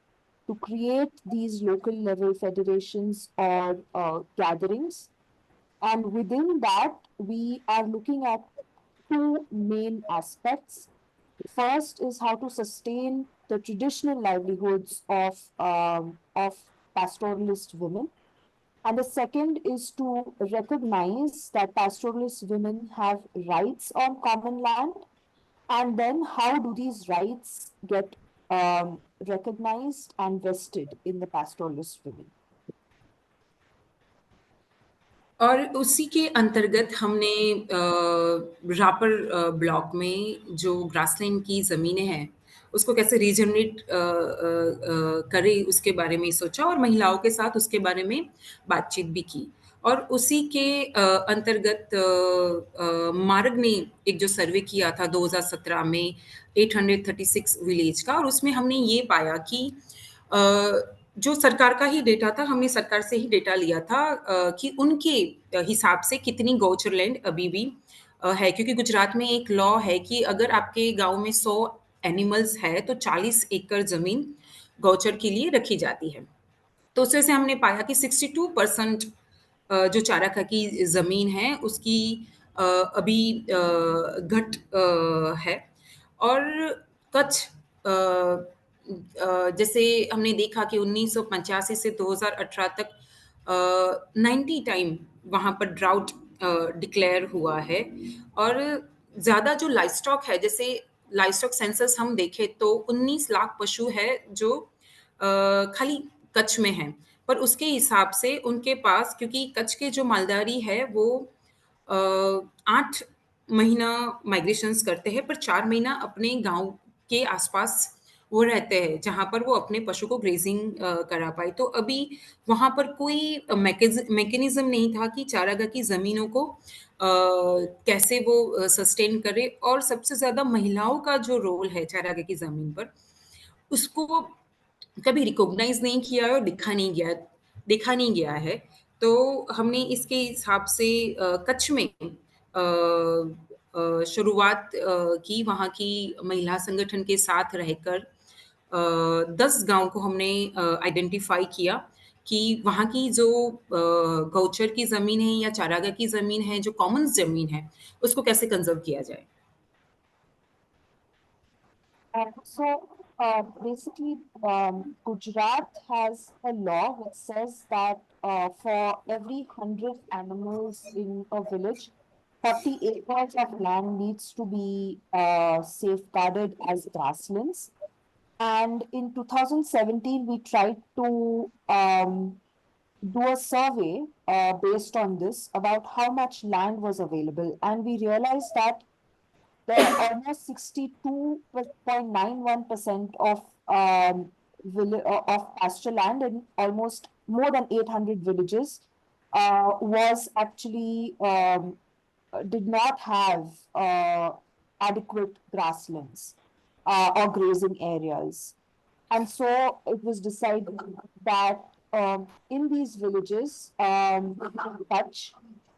to create these local level federations or gatherings. And within that, we are looking at two main aspects. First is how to sustain the traditional livelihoods of pastoralist women. And the second is to recognize that pastoralist women have rights on common land. And then how do these rights get recognized and vested in the pastoralist women? और उसी के अंतर्गत हमने rapper block में जो grassland की ज़मीनें हैं, उसको कैसे रीजनरेट करें उसके बारे में सोचा और महिलाओं के साथ उसके बारे में बातचीत भी की। और उसी के अंतर्गत मार्ग ने एक जो सर्वे किया था 2017 में 836 विलेज का और उसमें हमने ये पाया कि जो सरकार का ही डेटा था, हमने सरकार से ही डेटा लिया था कि उनके हिसाब से कितनी गौचर लैंड अभी भी है क्योंकि गुजरात में एक लॉ है कि अगर आपके गाँव में 100 एनिमल्स है, तो 40 एकड़ ज़मीन गौचर के लिए रखी जाती है। तो उसमें से हमने पाया कि 62% जो चारागाह की ज़मीन है, उसकी अभी घट है और कच्छ जैसे हमने देखा कि 1985 से 2018 तक 90 टाइम वहाँ पर ड्राउट डिक्लेयर हुआ है और ज़्यादा जो लाइवस्टॉक है, जैसे लाइवस्टॉक सेंसस हम देखें तो 19 लाख पशु है जो खाली कच्छ में हैं। पर उसके हिसाब से उनके पास क्योंकि कच्छ के जो मालधारी है वो 8 महीना माइग्रेशंस करते हैं, पर 4 महीना अपने गाँव के आसपास वो रहते हैं, जहाँ पर वो अपने पशु को ग्रेज़िंग करा पाएँ। तो अभी वहाँ पर कोई मैकेनिज़्म नहीं था कि चारागाह की ज़मीनों को कैसे वो सस्टेन करे, और सबसे ज़्यादा महिलाओं का जो रोल है चारागाह की ज़मीन पर, उसको कभी रिकॉग्नाइज़ नहीं किया है और देखा नहीं गया है। तो हमने इसके हिसाब से कच्छ में शुरुआत की, वहाँ की महिला संगठन के साथ रहकर 10 गाँव को हमने आइडेंटिफ़ाई किया कि वहाँ की जो गौचर की ज़मीन है या चारागाह की ज़मीन है, जो कॉमन ज़मीन है, उसको कैसे कंज़र्व किया जाए। Basically, Gujarat has a law which says that for every 100 animals in a village, 40 acres of land needs to be safeguarded as grasslands. And in 2017, we tried to do a survey based on this about how much land was available. And we realized that there are almost 62.91% of pasture land in almost more than 800 villages was actually did not have adequate grasslands or grazing areas. And so it was decided that in these villages, Kutch,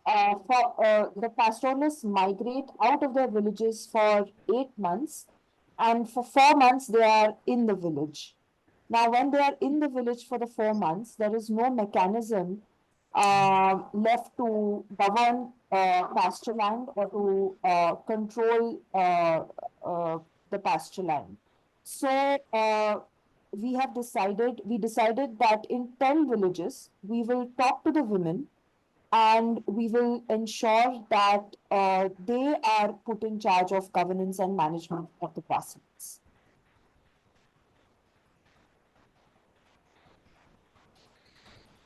the pastoralists migrate out of their villages for 8 months, and for 4 months they are in the village. Now, when they are in the village for the 4 months, there is no mechanism left to govern pasture land or to control the pasture land. So we decided that in 10 villages, we will talk to the women and we will ensure that they are put in charge of governance and management of the process.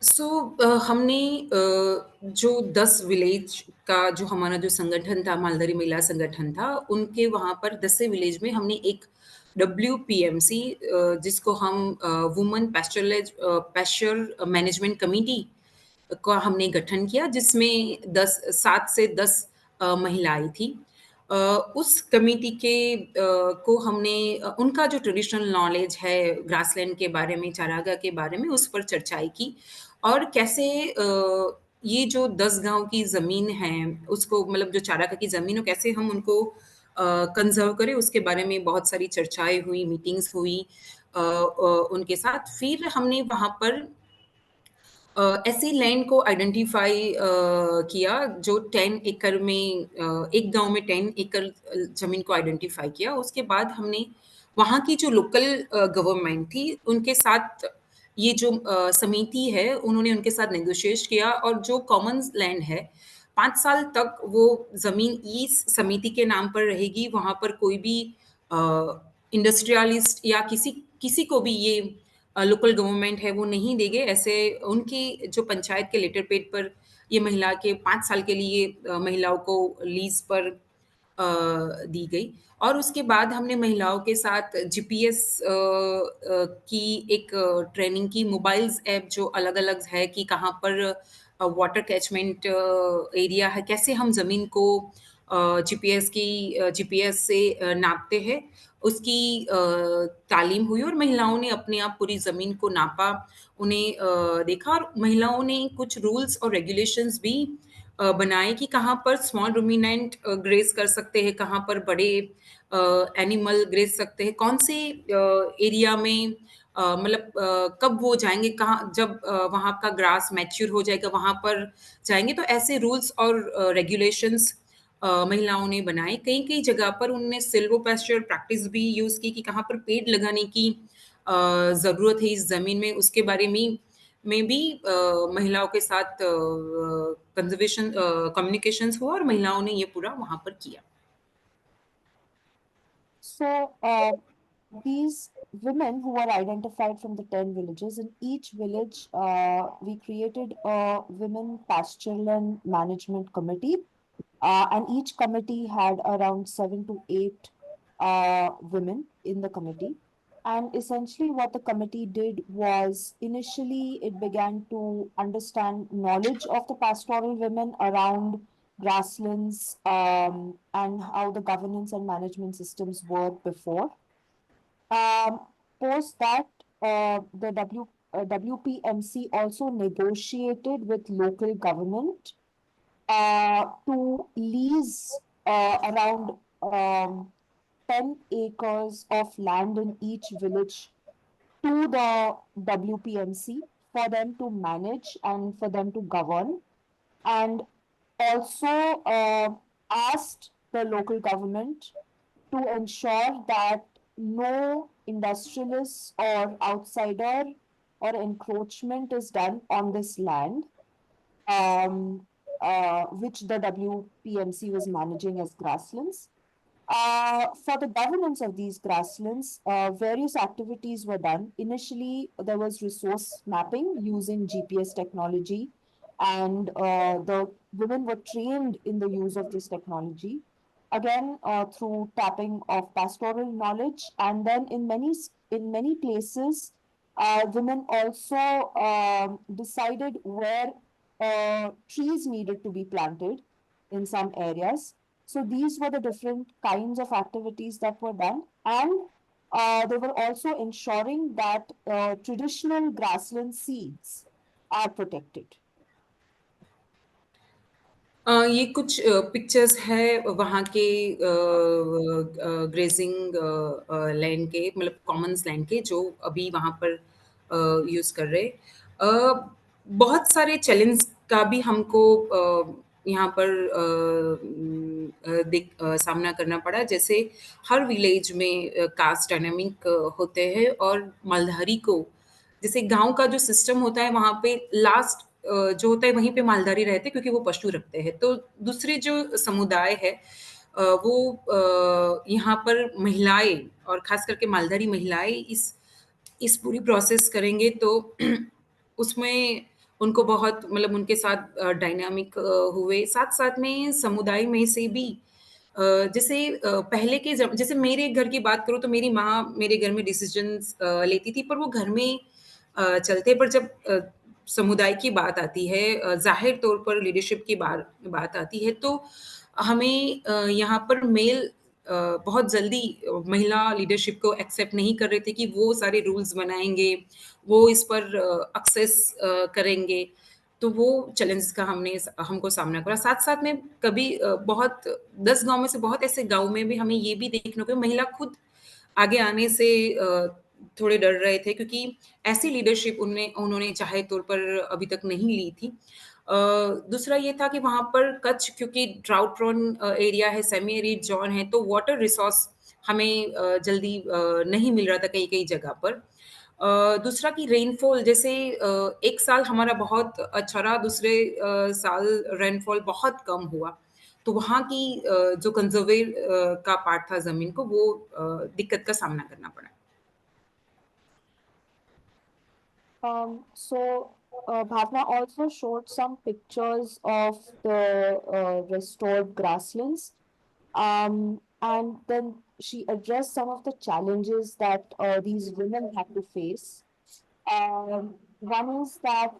सो हमने जो 10 village का जो हमारा जो संगठन था, मालधारी महिला संगठन था, उनके वहाँ पर 10 से विलेज में हमने एक WPMC जिसको हम वुमेन पैस्चर मैनेजमेंट कमिटी का हमने गठन किया, जिसमें 7 से 10 महिलाएं थी। उस कमिटी के को हमने उनका जो ट्रेडिशनल नॉलेज है ग्रासलैंड के बारे में, चारागाह के बारे में, उस पर चर्चाएँ की, और कैसे ये जो 10 गाँव की ज़मीन है, उसको मतलब जो चारागाह की ज़मीन हो, कैसे हम उनको कंज़र्व करें, उसके बारे में बहुत सारी चर्चाएँ हुई, मीटिंग्स हुई उनके साथ। फिर हमने वहाँ पर ऐसी लैंड को आइडेंटिफ़ाई किया जो 10 एकड़ में एक गाँव में 10 एकड़ ज़मीन को आइडेंटिफ़ाई किया। उसके बाद हमने वहाँ की जो लोकल गवर्नमेंट थी, उनके साथ ये जो समिति है, उन्होंने उनके साथ नेगोशिएट किया, और जो कॉमन्स लैंड है, 5 साल तक वो ज़मीन इस समिति के नाम पर रहेगी। वहाँ पर कोई भी इंडस्ट्रियलिस्ट या किसी को भी ये लोकल गवर्नमेंट है वो नहीं देंगे। ऐसे उनकी जो पंचायत के लेटर पैड पर ये महिला के 5 साल के लिए महिलाओं को लीज़ पर दी गई। और उसके बाद हमने महिलाओं के साथ जीपीएस की एक ट्रेनिंग की, मोबाइल्स ऐप जो अलग-अलग है कि कहाँ पर वाटर कैचमेंट एरिया है, कैसे हम ज़मीन को जीपीएस से नापते हैं, उसकी तालीम हुई, और महिलाओं ने अपने आप पूरी ज़मीन को नापा, उन्हें देखा, और महिलाओं ने कुछ रूल्स और रेगुलेशंस भी बनाए कि कहाँ पर स्मॉल रूमिनेंट ग्रेज़ कर सकते हैं, कहाँ पर बड़े एनिमल ग्रेज़ सकते हैं, कौन से एरिया में मतलब कब वो जाएँगे, कहाँ जब वहाँ का ग्रास मैच्योर हो जाएगा, वहाँ पर जाएँगे। तो ऐसे रूल्स और रेगुलेशंस महिलाओं ने बनाए। कई-कई जगह पर उन्होंने सिल्वो पैस्चर प्रैक्टिस भी यूज़ की कि कहाँ पर पेड़ लगाने की ज़रूरत है इस ज़मीन में, उसके बारे में भी महिलाओं के साथ कम्युनिकेशंस हुआ, और महिलाओं ने ये पूरा वहाँ पर किया। So, these women who were identified from the 10 villages, in each village, we created a women pastoral and management committee. And each committee had around 7 to 8 women in the committee. And essentially, what the committee did was initially it began to understand knowledge of the pastoral women around grasslands and how the governance and management systems worked before. Post that, the WPMC also negotiated with local government to lease around 10 acres of land in each village to the WPMC for them to manage and for them to govern, and also asked the local government to ensure that no industrialists or outsider or encroachment is done on this land, um, which the WPMC was managing as grasslands. For the governance of these grasslands, various activities were done. Initially, there was resource mapping using GPS technology, and the women were trained in the use of this technology. Again, through tapping of pastoral knowledge, and then in many places, women also decided where trees needed to be planted in some areas. So these were the different kinds of activities that were done, and they were also ensuring that traditional grassland seeds are protected. ये कुछ pictures है वहाँ के grazing land के, मतलब Commons land के, जो अभी वहाँ पर यूज़ कर रहे। बहुत सारे चैलेंज का भी हमको यहाँ पर सामना करना पड़ा। जैसे हर विलेज में कास्ट डायनामिक होते हैं, और मालधारी को, जैसे गाँव का जो सिस्टम होता है वहाँ पे लास्ट जो होता है वहीं पे मालधारी रहते हैं, क्योंकि वो पशु रखते हैं। तो दूसरे जो समुदाय है वो यहाँ पर महिलाएँ, और ख़ास करके मालधारी महिलाएँ इस पूरी प्रोसेस करेंगे, तो उसमें उनको बहुत, मतलब उनके साथ डायनामिक हुए। साथ-साथ में समुदाय में से भी जैसे पहले के जैसे मेरे घर की बात करूँ तो मेरी माँ मेरे घर में डिसीजंस लेती थी, पर वो घर में चलते, पर जब समुदाय की बात आती है, ज़ाहिर तौर पर लीडरशिप की बात आती है, तो हमें यहाँ पर मेल बहुत जल्दी महिला लीडरशिप को एक्सेप्ट नहीं कर रहे थे कि वो सारे रूल्स बनाएँगे, वो इस पर एक्सेस करेंगे। तो वो चैलेंज का हमको सामना करा। साथ-साथ में कभी बहुत 10 गाँव में से बहुत ऐसे गाँव में भी हमें ये भी देखने को महिला खुद आगे आने से थोड़े डर रहे थे, क्योंकि ऐसी लीडरशिप उन्होंने चाहे तौर पर अभी तक नहीं ली थी। दूसरा ये था कि वहाँ पर कच्छ, क्योंकि ड्राउट प्रोन एरिया है, सेमी एरिड ज़ोन है, तो वाटर रिसोर्स हमें जल्दी नहीं मिल रहा था कई-कई जगह पर। दूसरा कि रेनफॉल, जैसे एक साल हमारा बहुत अच्छा रहा, दूसरे साल रेनफॉल बहुत कम हुआ। तो वहाँ की जो कंज़र्वेर का पार्ट था ज़मीन को, वो दिक्कत का सामना करना पड़ा। Bhavna also showed some pictures of the restored grasslands. And then she addressed some of the challenges that these women had to face. One is that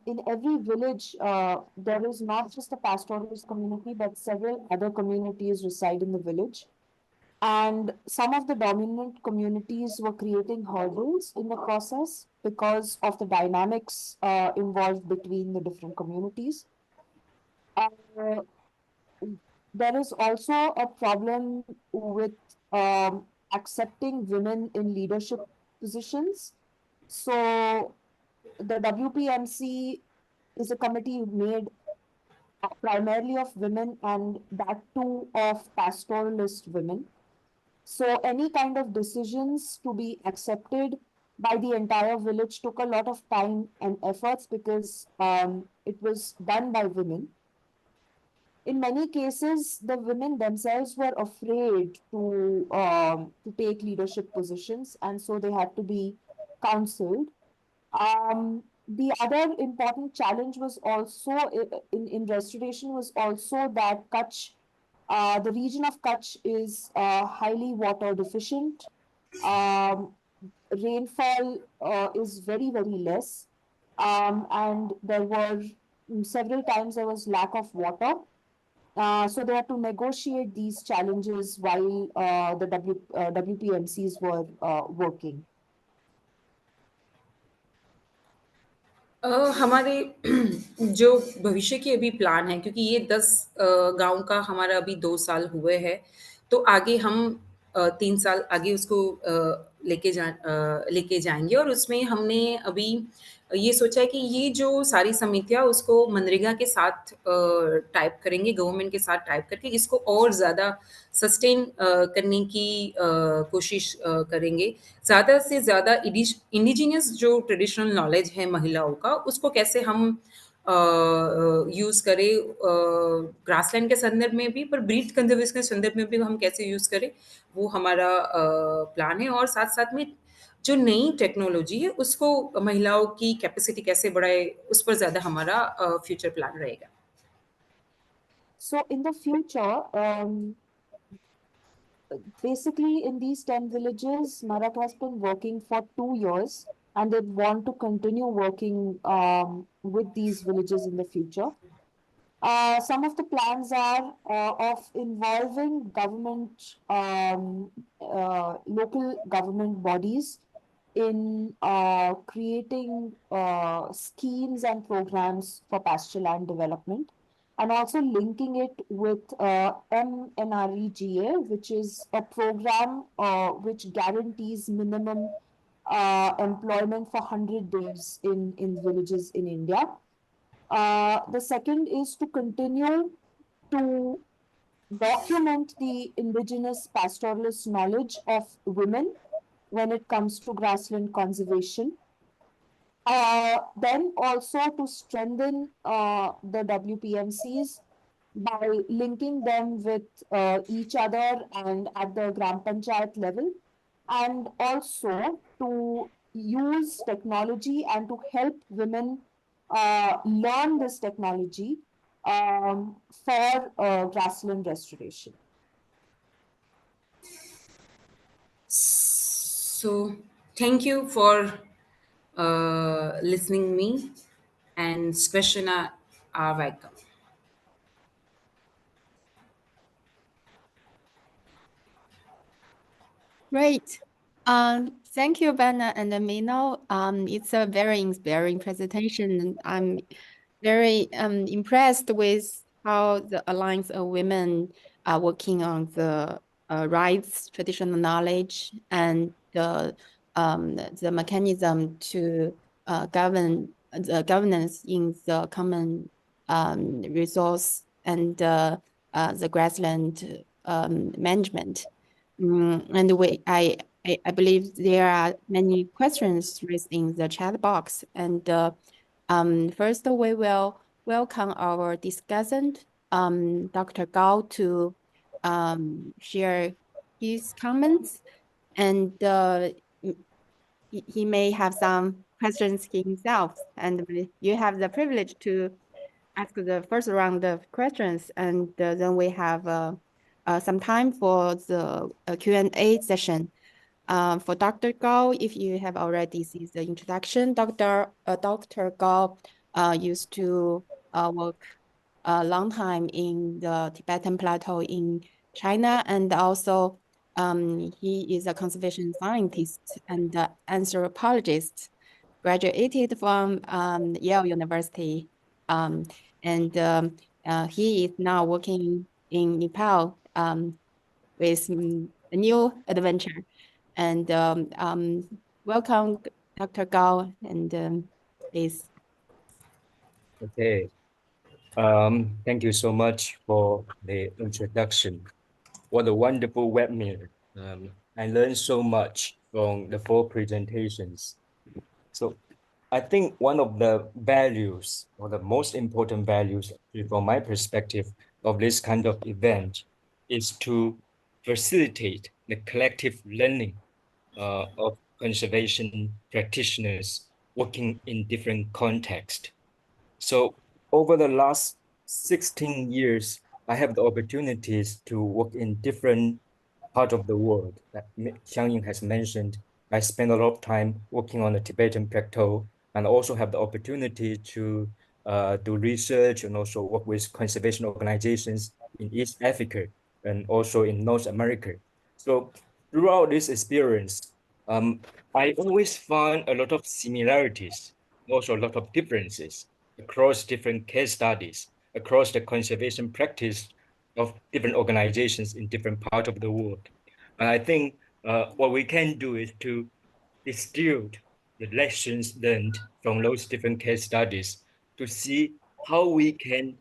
in every village, there is not just a pastoralist community, but several other communities reside in the village. And some of the dominant communities were creating hurdles in the process because of the dynamics involved between the different communities. Uh, there is also a problem with accepting women in leadership positions. So the WPMC is a committee made primarily of women, and that too of pastoralist women. So any kind of decisions to be accepted by the entire village took a lot of time and efforts because it was done by women. In many cases, the women themselves were afraid to take leadership positions, and so they had to be counseled. The other important challenge was also in restoration was also that Kutch, the region of Kutch is highly water deficient. Um, Rainfall is very, very less. And there were several times there was lack of water. So they had to negotiate these challenges while the WPMCs were working. हमारे जो भविष्य के अभी plan है, क्योंकि ये 10 गाँव का हमारा अभी 2 साल हुए हैं, तो आगे हम 3 साल आगे उसको लेके जाएँगे और उसमें हमने अभी ये सोचा है कि ये जो सारी समितियाँ उसको मनरेगा के साथ टाइप करेंगे, गवर्नमेंट के साथ टाइप करके इसको और ज़्यादा सस्टेन करने की कोशिश करेंगे। ज़्यादा से ज़्यादा इंडिजिनियस जो ट्रेडिशनल नॉलेज है महिलाओं का, उसको कैसे हम यूज़ करें ग्रासलैंड के संदर्भ में भी, पर ब्रीड कंजर्वेशन के संदर्भ में भी हम कैसे यूज़ करें, वो हमारा प्लान है। और साथ-साथ में जो नई टेक्नोलॉजी है, उसको महिलाओं की कैपेसिटी कैसे बढ़ाए, उस पर ज़्यादा हमारा फ्यूचर प्लान रहेगा। So in the future, basically in these 10 villages, Marak has been working for 2 years and they want to continue working with these villages in the future. Some of the plans are of involving government, local government bodies in creating schemes and programs for pasture land development, and also linking it with MNREGA, which is a program which guarantees minimum employment for 100 days in villages in India. The second is to continue to document the indigenous pastoralist knowledge of women when it comes to grassland conservation. Then also to strengthen the WPMCs by linking them with each other and at the Gram Panchayat level, and also to use technology and to help women learn this technology for grassland restoration. So thank you for listening me, and question are welcome. Great. Thank you, Vanna and Mino. It's a very inspiring presentation, and I'm very impressed with how the Alliance of Women are working on the rights, traditional knowledge, and the mechanism to govern the governance in the common resource and the grassland management. And I believe there are many questions raised in the chat box. And first, we will welcome our discussant, Dr. Gao, to share his comments. And he may have some questions himself. And you have the privilege to ask the first round of questions, and then we have some time for the Q&A session. For Dr. Gao, if you have already seen the introduction, Dr. Gao used to work a long time in the Tibetan Plateau in China, and also he is a conservation scientist and anthropologist, graduated from Yale University, and he is now working in Nepal with a new adventure. And welcome, Dr. Gao, and please. Okay. Thank you so much for the introduction. What a wonderful webinar. I learned so much from the 4 presentations. So I think one of the values, or the most important values from my perspective of this kind of event, is to facilitate the collective learning of conservation practitioners working in different contexts. So over the last 16 years, I have the opportunities to work in different part of the world. That Xiang Ying has mentioned, I spend a lot of time working on the Tibetan plateau, and also have the opportunity to do research and also work with conservation organizations in East Africa and also in North America. So throughout this experience, I always find a lot of similarities, also a lot of differences across different case studies, across the conservation practice of different organizations in different parts of the world. And I think what we can do is to distill the lessons learned from those different case studies to see how we can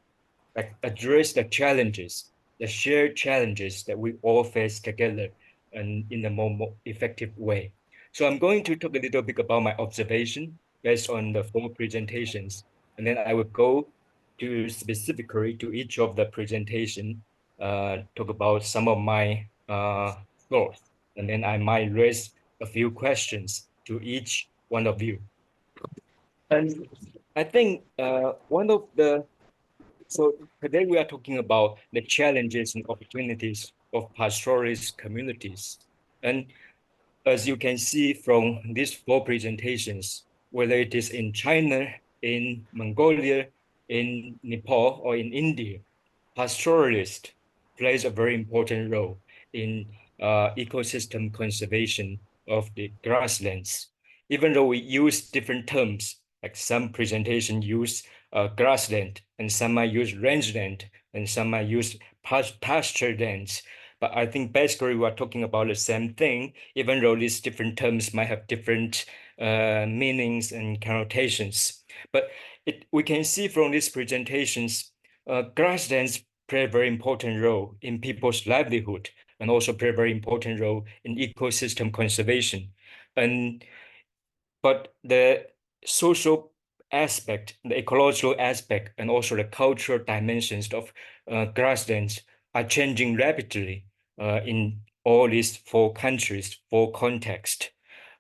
address the challenges, the shared challenges that we all face together and in a more effective way. So I'm going to talk a little bit about my observation based on the 4 presentations, and then I will go to specifically to each of the presentation, talk about some of my thoughts, and then I might raise a few questions to each one of you. And I think one of the so today we are talking about the challenges and opportunities of pastoralist communities. And as you can see from these 4 presentations, whether it is in China, in Mongolia, in Nepal, or in India, pastoralist plays a very important role in ecosystem conservation of the grasslands. Even though we use different terms, like some presentation use grassland, and some might use rangeland, and some might use pasture lands. But I think basically we're talking about the same thing, even though these different terms might have different meanings and connotations. But we can see from these presentations, grasslands play a very important role in people's livelihood and also play a very important role in ecosystem conservation. But the social aspect, the ecological aspect, and also the cultural dimensions of grasslands are changing rapidly in all these 4 countries, 4 contexts.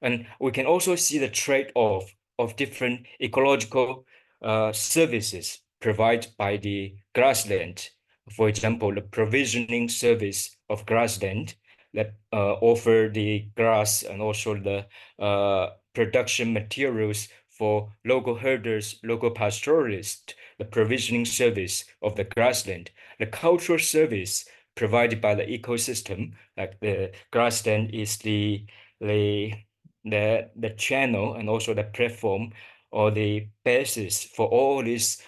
And we can also see the trade-off of different ecological services provided by the grassland. For example, the provisioning service of grassland that offer the grass and also the production materials for local herders, local pastoralists, the provisioning service of the grassland, the cultural service provided by the ecosystem, like the grassland is the channel and also the platform or the basis for all this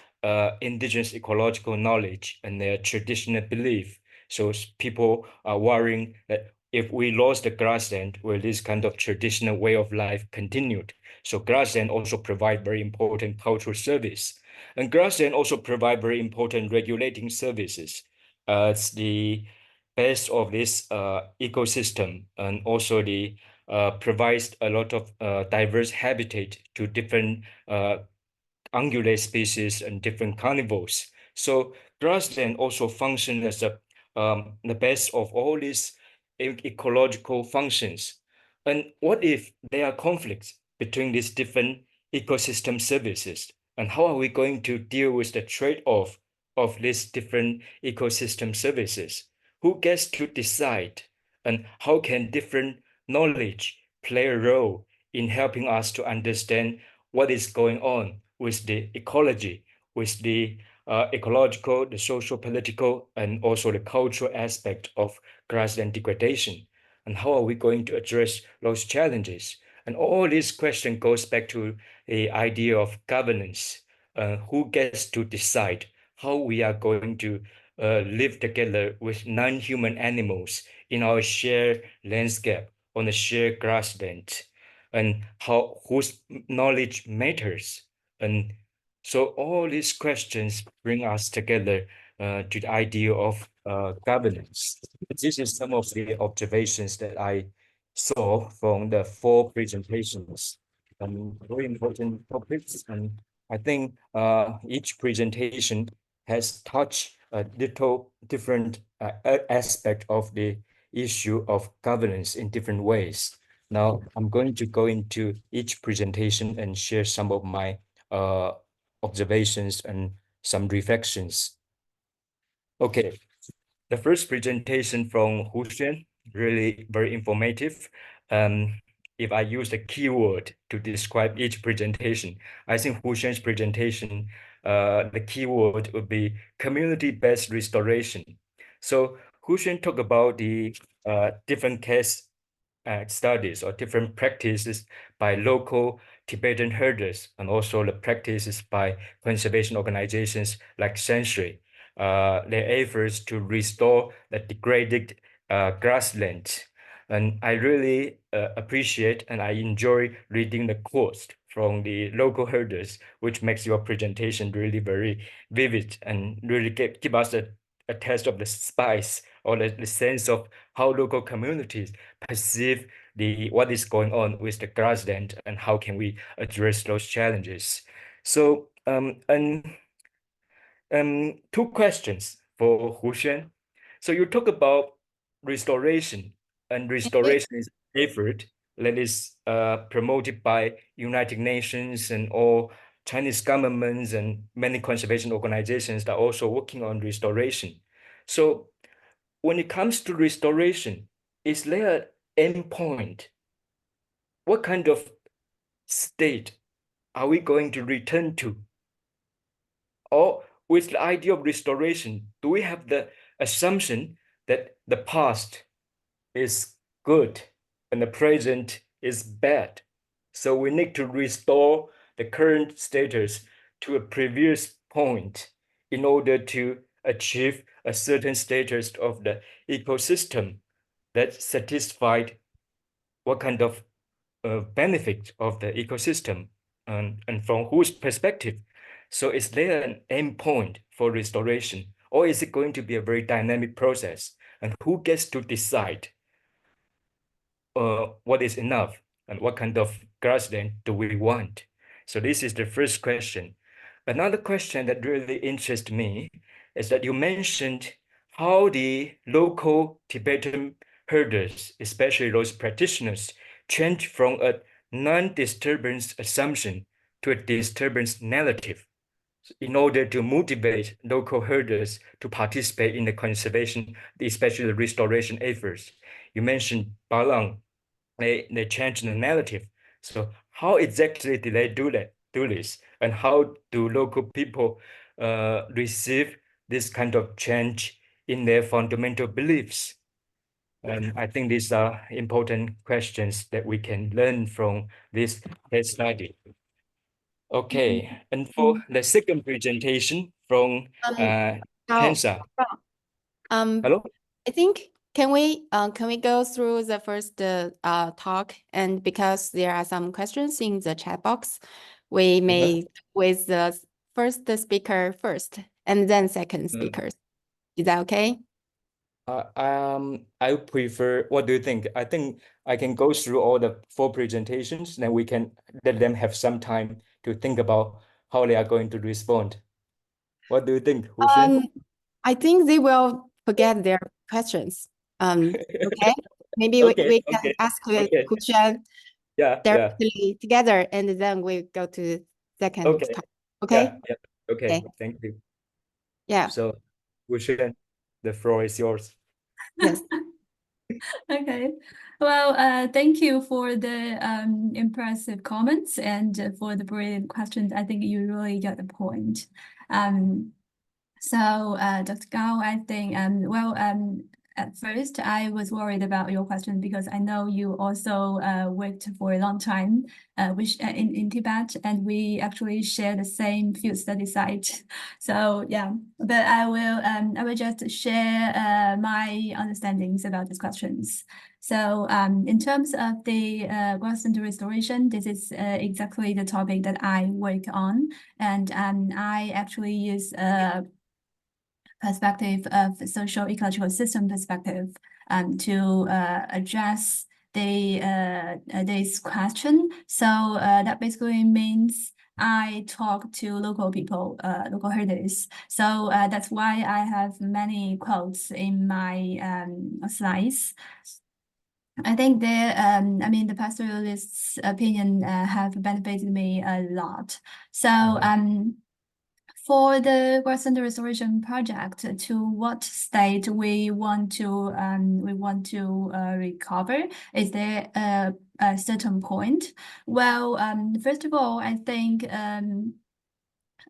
indigenous ecological knowledge and their traditional belief. So people are worrying that if we lost the grassland, will this kind of traditional way of life continued? So grassland also provide very important cultural service. And grassland also provide very important regulating services. It's the base of this ecosystem, and also the provides a lot of diverse habitat to different ungulate species and different carnivores. So grassland also function as the base of all these ecological functions. And what if there are conflicts between these different ecosystem services? And how are we going to deal with the trade-off of these different ecosystem services? Who gets to decide? And how can different knowledge play a role in helping us to understand what is going on with the ecology, with the ecological, the social, political, and also the cultural aspect of grassland degradation? And how are we going to address those challenges? And all this question goes back to the idea of governance. Who gets to decide how we are going to live together with non-human animals in our shared landscape on a shared grassland, and how whose knowledge matters? And so all these questions bring us together to the idea of governance. This is some of the observations that I saw from the 4 presentations, very important topics. And I think each presentation has touched a little different aspect of the issue of governance in different ways. Now I'm going to go into each presentation and share some of my observations and some reflections. Okay, the first presentation from Hu Xuan, really very informative. If I use a keyword to describe each presentation, I think Hu Xuan's presentation, the keyword would be community-based restoration. So Hu Xuan talked about the different case studies or different practices by local Tibetan herders and also the practices by conservation organizations like Sanctuary. Their efforts to restore the degraded grassland. And I really appreciate and I enjoy reading the quotes from the local herders, which makes your presentation really very vivid and really give us a taste of the spice or the sense of how local communities perceive what is going on with the grassland and how can we address those challenges. So two questions for Hu Xuan. So you talk about restoration, and restoration is an effort that is promoted by United Nations and all Chinese governments and many conservation organizations that are also working on restoration. So when it comes to restoration, is there an end point? What kind of state are we going to return to? Or with the idea of restoration, do we have the assumption that the past is good and the present is bad? So we need to restore the current status to a previous point in order to achieve a certain status of the ecosystem that satisfied what kind of benefit of the ecosystem and from whose perspective. So is there an end point for restoration, or is it going to be a very dynamic process? And who gets to decide what is enough and what kind of grassland do we want? So this is the first question. Another question that really interests me is that you mentioned how the local Tibetan herders, especially those practitioners, change from a non-disturbance assumption to a disturbance narrative in order to motivate local herders to participate in the conservation, especially the restoration efforts. You mentioned Balang, they changed the narrative. So how exactly did they do this? And how do local people receive this kind of change in their fundamental beliefs? And I think these are important questions that we can learn from this case study. Okay, and for the second presentation from Now, Kensa. Hello? I think can we go through the first talk, and because there are some questions in the chat box, we may with the first speaker first and then second speakers. Is that okay? I prefer, what do you think? I think I can go through all the 4 presentations, then we can let them have some time to think about how they are going to respond. What do you think, Hu Xuan? I think they will forget their questions. Okay, maybe Okay, we can okay, ask okay. Hu Xuan Yeah, directly together, and then we go to second okay. talk. Okay. Yeah, okay, Okay. thank you. Yeah. So, Hu Xuan, the floor is yours. Yes. Okay. Well, thank you for the impressive comments and for the brilliant questions. I think you really got the point. So, Dr. Gao, I think, at first I was worried about your question because I know you also worked for a long time in Tibet, and we actually share the same field study site. So yeah, but I will just share my understandings about these questions. So in terms of the grassland restoration, this is exactly the topic that I work on, and I actually use perspective of social ecological system perspective to address this question. So that basically means I talk to local people, local herders. So that's why I have many quotes in my slides. I think the pastoralists' opinion have benefited me a lot. So for the grassland restoration project, to what state we want to recover? Is there a certain point? Well, first of all, I think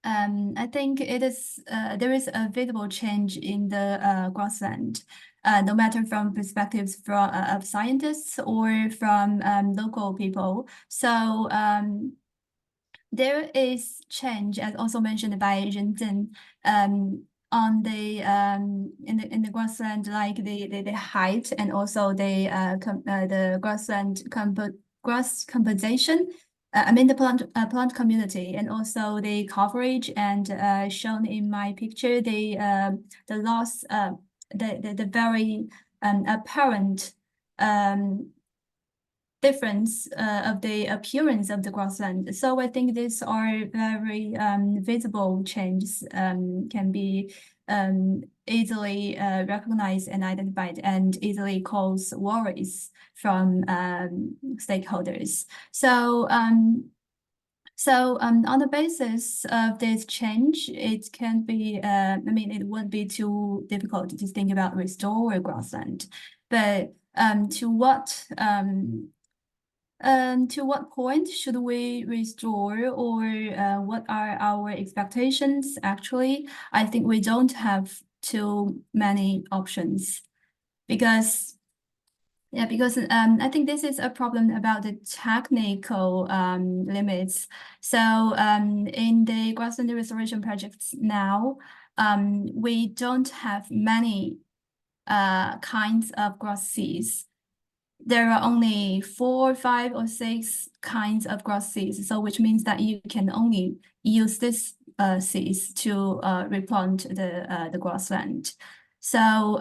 it is there is a visible change in the grassland, no matter from perspectives of scientists or from local people. So there is change, as also mentioned by Zhen, on the in the grassland, like the height and also the grassland grass composition. The plant community, and also the coverage, and shown in my picture, the loss, the very apparent difference of the appearance of the grassland. So I think these are very visible changes, can be easily recognized and identified, and easily cause worries from stakeholders. So on the basis of this change, it can be, it won't be too difficult to think about restore grassland, but to what point should we restore, or what are our expectations? Actually, I think we don't have too many options, because I think this is a problem about the technical limits. So in the grassland restoration projects now, we don't have many kinds of grass seeds. There are only 4, 5, or 6 kinds of grass seeds. So which means that you can only use this seeds to replant the grassland. So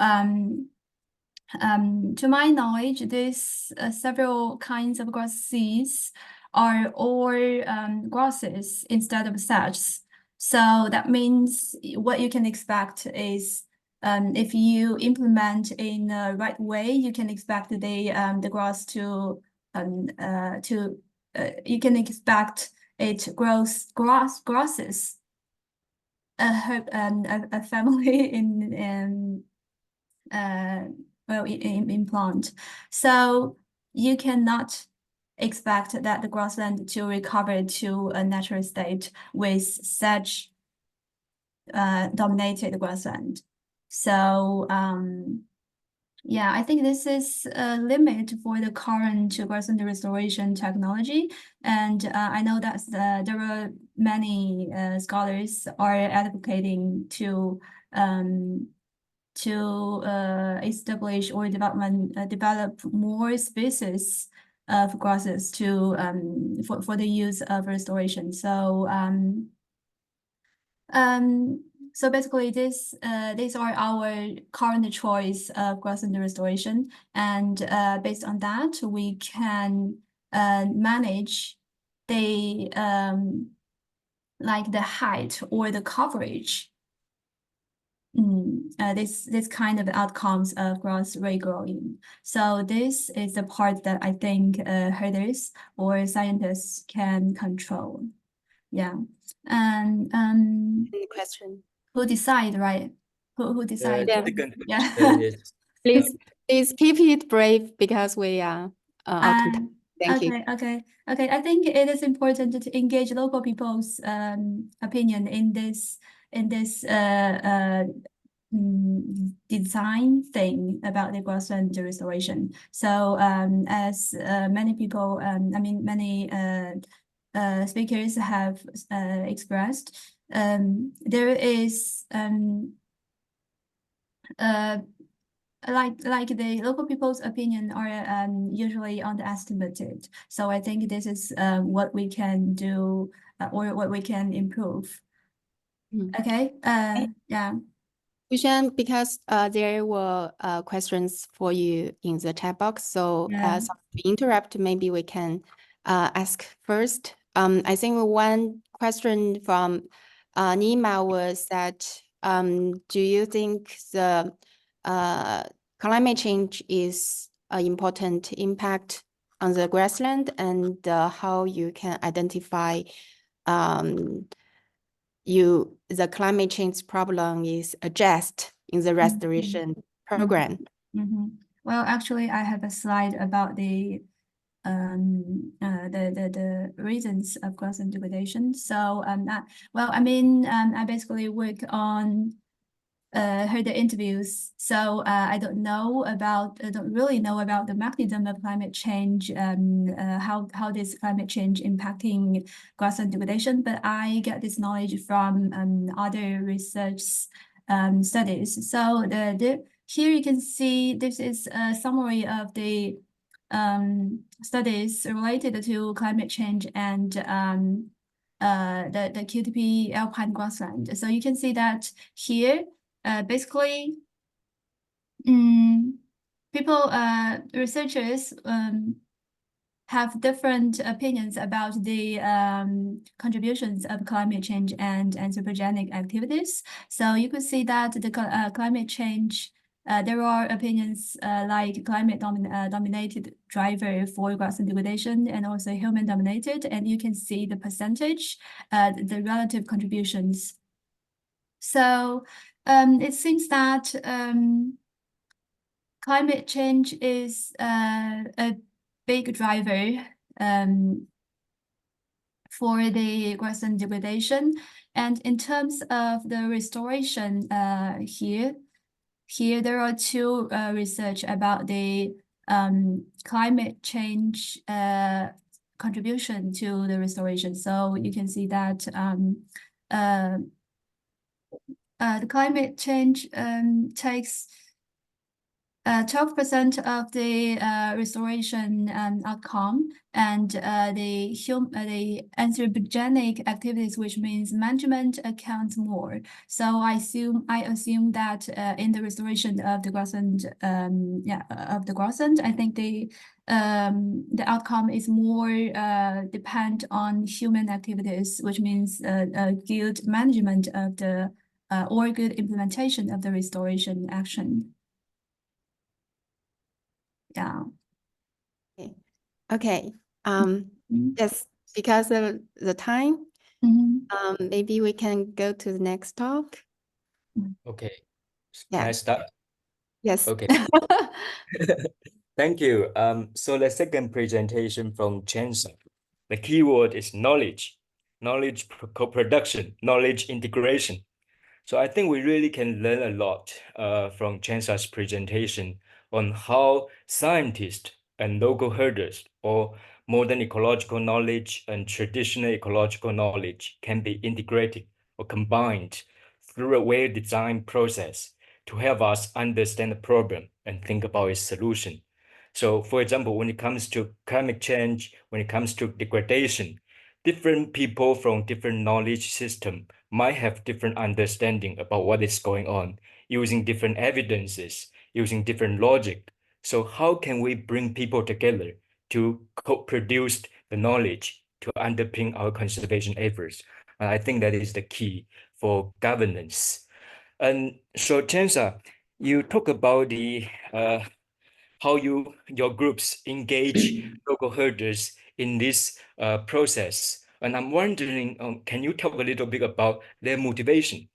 to my knowledge, these several kinds of grass seeds are all grasses instead of sedges. So that means what you can expect is, if you implement in the right way, you can expect the grass to you can expect it grasses a family in plant. So you cannot expect that the grassland to recover to a natural state with such dominated grassland. So yeah, I think this is a limit for the current grassland restoration technology, and I know that there are many scholars are advocating to establish or develop more species of grasses to for the use of restoration. So basically, these are our current choice of grassland restoration, and based on that, we can manage the like the height or the coverage. This kind of outcomes of grass regrowing. So this is the part that I think herders or scientists can control. Yeah, and Any question? who decide, right? Who decide? Yeah. Yeah. Please keep it brief, because we are out of time. Thank you. Okay. I think it is important to engage local people's opinion in this design thing about the grassland restoration. So as many people, many speakers have expressed, there is like the local people's opinion are usually underestimated. So I think this is what we can do, or what we can improve. Okay. Yeah. Wishan, because there were questions for you in the chat box, so Yeah. so to interrupt, maybe we can ask first. I think one question from Nima was that do you think the climate change is important impact on the grassland, and how you can identify the climate change problem is addressed in the restoration program. Well, actually, I have a slide about the reasons of grassland degradation. So I basically work on heard the interviews. So I don't really know about the mechanism of climate change, how this climate change impacting grassland degradation, but I get this knowledge from other research studies. So here you can see this is a summary of the studies related to climate change and the QTP alpine grassland. So you can see that here, basically, researchers have different opinions about the contributions of climate change and anthropogenic activities. So you could see that the climate change, there are opinions like climate dominated driver for grassland degradation and also human dominated, and you can see the percentage, the relative contributions. So it seems that climate change is a big driver for the grassland degradation. And in terms of the restoration, here there are two research about the climate change contribution to the restoration. So you can see that the climate change takes 12% of the restoration outcome, and the anthropogenic activities, which means management, accounts more. So I assume that in the restoration of the grassland, I think the outcome is more depend on human activities, which means good management of the or good implementation of the restoration action. Yeah. Okay. Mhm. Just because of the time, Mhm. maybe we can go to the next talk. Okay. Yeah. Can I start? Yes. Okay. Thank you. So the second presentation from Chensa, the keyword is knowledge, knowledge co-production, knowledge integration. So I think we really can learn a lot from Chensa's presentation on how scientists and local herders or modern ecological knowledge and traditional ecological knowledge can be integrated or combined through a well-designed process to help us understand the problem and think about its solution. So, for example, when it comes to climate change, when it comes to degradation, different people from different knowledge system might have different understanding about what is going on, using different evidences, using different logic. So how can we bring people together to co-produce the knowledge to underpin our conservation efforts? And I think that is the key for governance. And so, Chensa, you talk about the how your groups engage local herders in this process. And I'm wondering, can you talk a little bit about their motivation?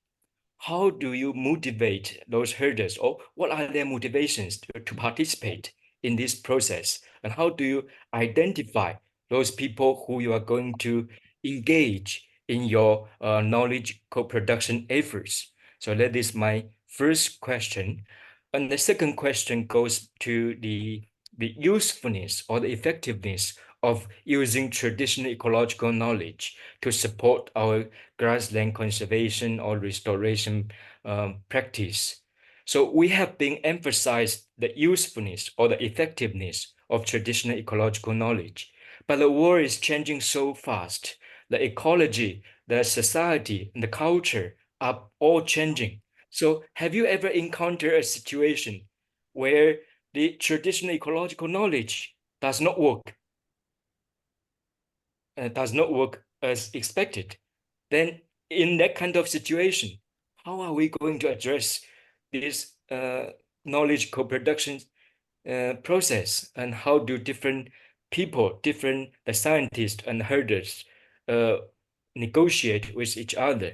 How do you motivate those herders, or what are their motivations to participate in this process? And how do you identify those people who you are going to engage in your knowledge co-production efforts? So that is my first question. And the second question goes to the usefulness or the effectiveness of using traditional ecological knowledge to support our grassland conservation or restoration practice. So we have been emphasized the usefulness or the effectiveness of traditional ecological knowledge, but the world is changing so fast. The ecology, the society, and the culture are all changing. So have you ever encountered a situation where the traditional ecological knowledge does not work as expected? Then in that kind of situation, how are we going to address this knowledge co-production process, and how do different people, different the scientists and herders negotiate with each other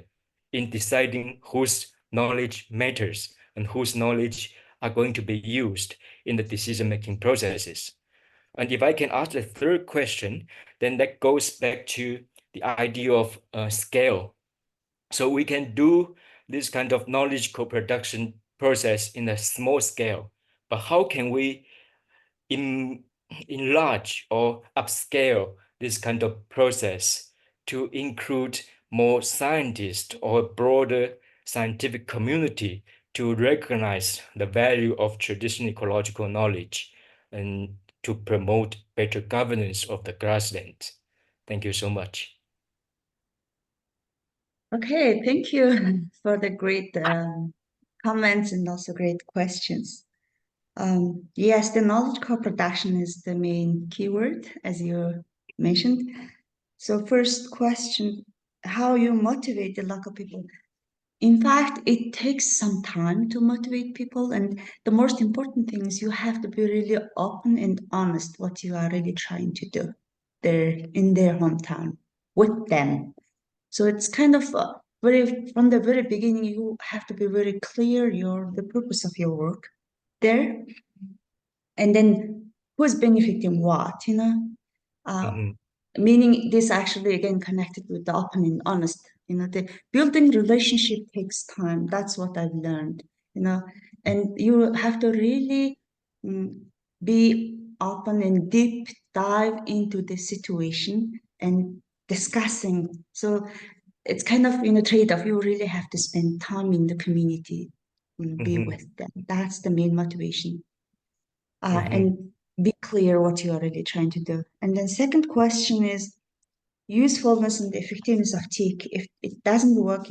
in deciding whose knowledge matters and whose knowledge are going to be used in the decision-making processes. And if I can ask the third question, then that goes back to the idea of scale. So we can do this kind of knowledge co-production process in a small scale, but how can we enlarge or upscale this kind of process to include more scientists or a broader scientific community to recognize the value of traditional ecological knowledge and to promote better governance of the grasslands? Thank you so much. Okay, thank you for the great comments and also great questions. Yes, the knowledge co-production is the main keyword, as you mentioned. So first question, how you motivate the local people? In fact, it takes some time to motivate people, and the most important thing is you have to be really open and honest what you are really trying to do there in their hometown with them. So it's kind of from the very beginning, you have to be very clear the purpose of your work there, and then who's benefiting what, meaning this actually again connected with the open and honest. The building relationship takes time. That's what I've learned. And you have to really be open and deep dive into the situation and discussing. So it's kind of trade-off. You really have to spend time in the community, be with them. That's the main motivation. And be clear what you are really trying to do. And then second question is usefulness and effectiveness of TIC. If it doesn't work,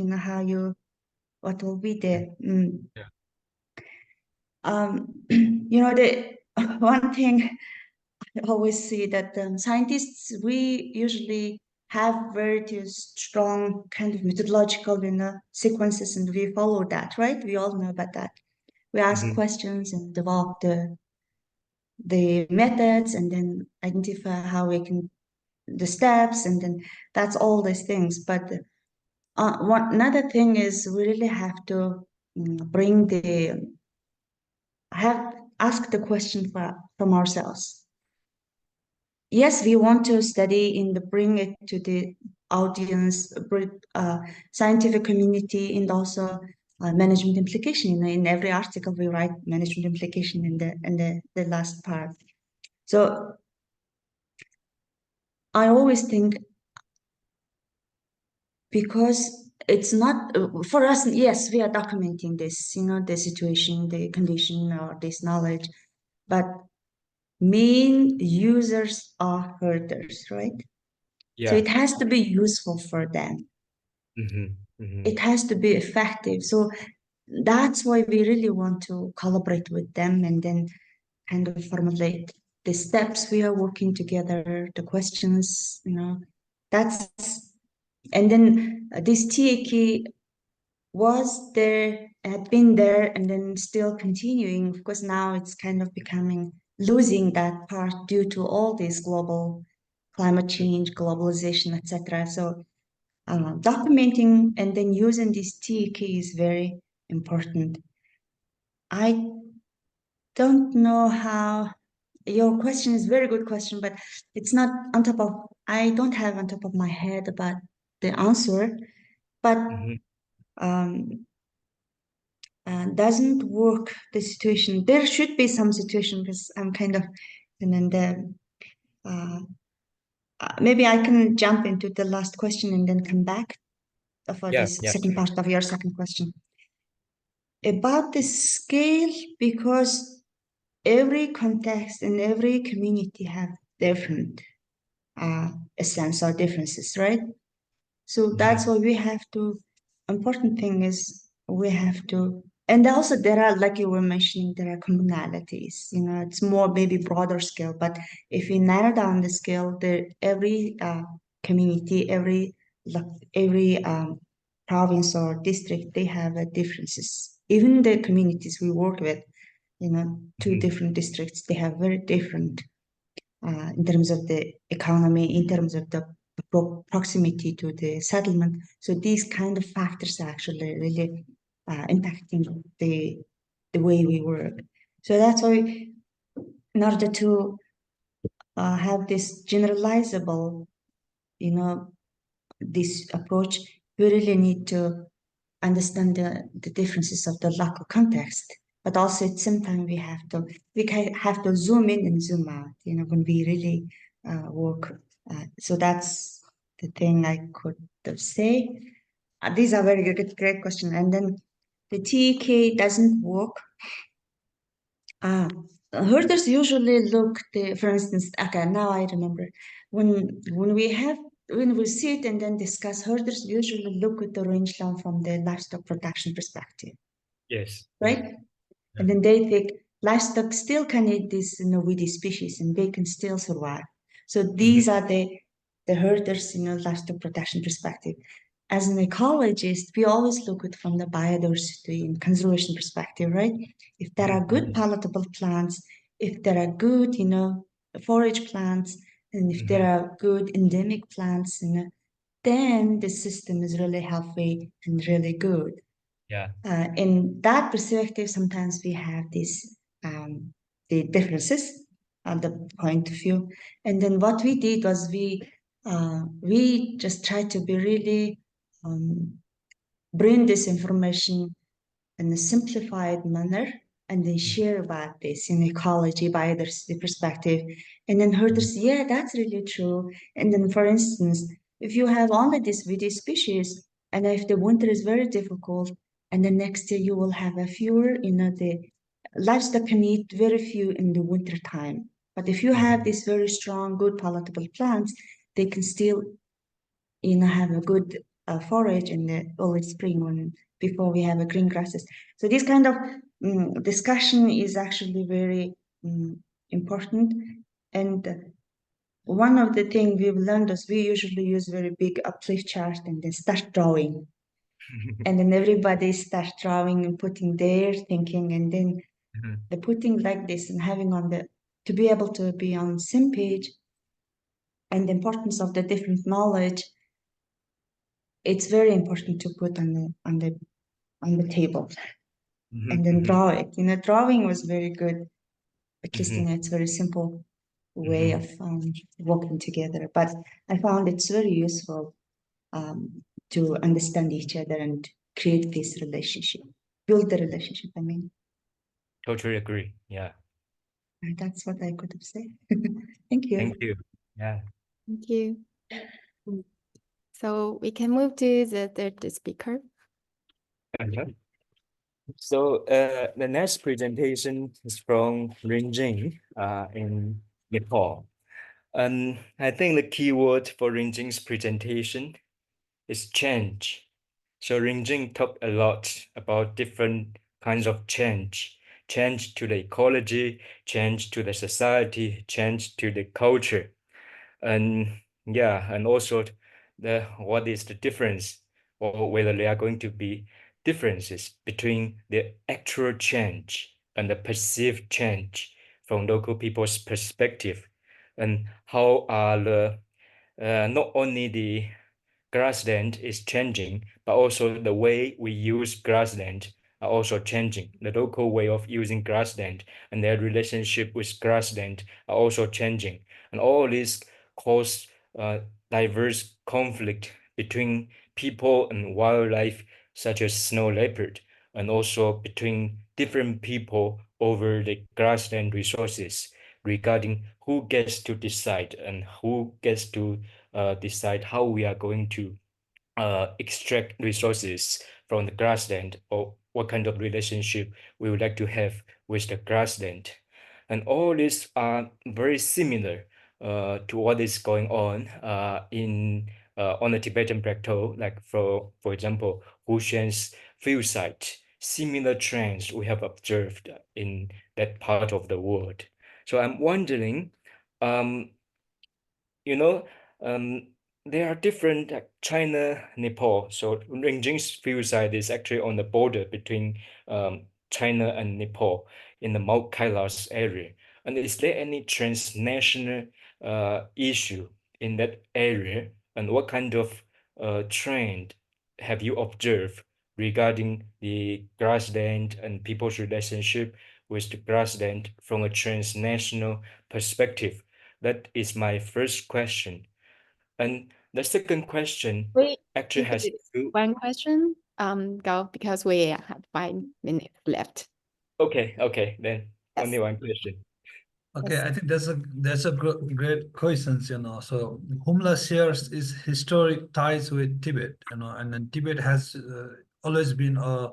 what will be there? The one thing I always see that scientists, we usually have very strong kind of methodological sequences, and we follow that, right? We all know about that. We ask questions and develop the methods, and then identify how we can the steps, and then that's all these things. But another thing is we really have to ask the question from ourselves. Yes, we want to study bring it to the audience, scientific community, and also management implication. In every article, we write management implication in the last part. So I always think, because it's not for us, yes, we are documenting this, the situation, the condition, or this knowledge, but main users are herders, right? So it has to be useful for them. It has to be effective. So that's why we really want to collaborate with them, and then kind of formulate the steps we are working together, the questions, and then this TAK had been there, and then still continuing, because now it's kind of losing that part due to all this global climate change, globalization, etc. So documenting and then using this TAK is very important. I don't know how. Your question is a very good question, but it's not I don't have on top of my head about the answer, but doesn't work the situation. There should be some situation, because I'm kind of, and then maybe I can jump into the last question and then come back for this second part of your second question. About the scale, because every context and every community have different essence or differences, right? So that's why we have to, important thing is we have to, and also there are, like you were mentioning, there are commonalities, it's more maybe broader scale, but if we narrow down the scale, every community, every province or district, they have differences. Even the communities we work with, you know, two different districts. They have very different in terms of the economy, in terms of the proximity to the settlement. So these kind of factors are actually really impacting the way we work. So that's why, in order to have this generalizable, you know, this approach, we really need to understand the differences of the local context. But also at the same time, we have to zoom in and zoom out, you know, when we really work. So that's the thing I could say. These are very good, great question. And then the TK doesn't work. Herders usually look, for instance, okay, now I remember when we sit and then discuss, herders usually look at the rangeland from the livestock production perspective. Yes. Right? Yeah. And then they think livestock still can eat these weedy species and they can still survive. So these are the herders, livestock production perspective. As an ecologist, we always look at from the biodiversity and conservation perspective, right? If there are good palatable plants, if there are good, forage plants, and if there are good endemic plants, then the system is really healthy and really good. Yeah. In that perspective, sometimes we have these the differences on the point of view. And then what we did was we just tried to be really bring this information in a simplified manner and then share about this in ecology, biodiversity perspective. And then herders, yeah, that's really true. And then, for instance, if you have only this weedy species, and if the winter is very difficult, and the next year you will have a fewer, the livestock can eat very few in the winter time. But if you have these very strong, good palatable plants, they can still, have a good forage in the early spring when before we have a green grasses. So this kind of discussion is actually very important. And one of the things we've learned is we usually use very big uplift chart and then start drawing. And then everybody starts drawing and putting their thinking, and then the putting like this and having to be able to be on the same page and the importance of the different knowledge. It's very important to put on the table and then draw it. Drawing was very good. At least it's a very simple way of working together. But I found it's very useful to understand each other and create this relationship, build the relationship. I mean, Totally agree. Yeah. that's what I could have said. Thank you. Thank you. Yeah. Thank you. So we can move to the third speaker. So the next presentation is from Rinjing in Nepal. And I think the key word for Rinjing's presentation is change. So Rinjing talked a lot about different kinds of change to the ecology, change to the society, change to the culture. And yeah, and also what is the difference, or whether there are going to be differences between the actual change and the perceived change from local people's perspective, and how are the not only the grassland is changing, but also the way we use grassland are also changing. The local way of using grassland and their relationship with grassland are also changing. And all this cause diverse conflict between people and wildlife, such as snow leopard, and also between different people over the grassland resources regarding who gets to decide and who gets to decide how we are going to extract resources from the grassland, or what kind of relationship we would like to have with the grassland. And all these are very similar to what is going on on the Tibetan plateau, like for example, Hushan's field site. Similar trends we have observed in that part of the world. So I'm wondering, you know, there are different China, Nepal. So Rinjing's field site is actually on the border between China and Nepal. in the Mount Kailas area. And is there any transnational issue in that area? And what kind of trend have you observed regarding the grassland and people's relationship with the grassland from a transnational perspective? That is my first question. And the second question Wait, actually if has it's to... one question, go because we have 5 minutes left. Okay, then Yes. only one question. Okay, Yes. I think that's a great questions, you know. So Humla shares its historic ties with Tibet, you know, and then Tibet has always been a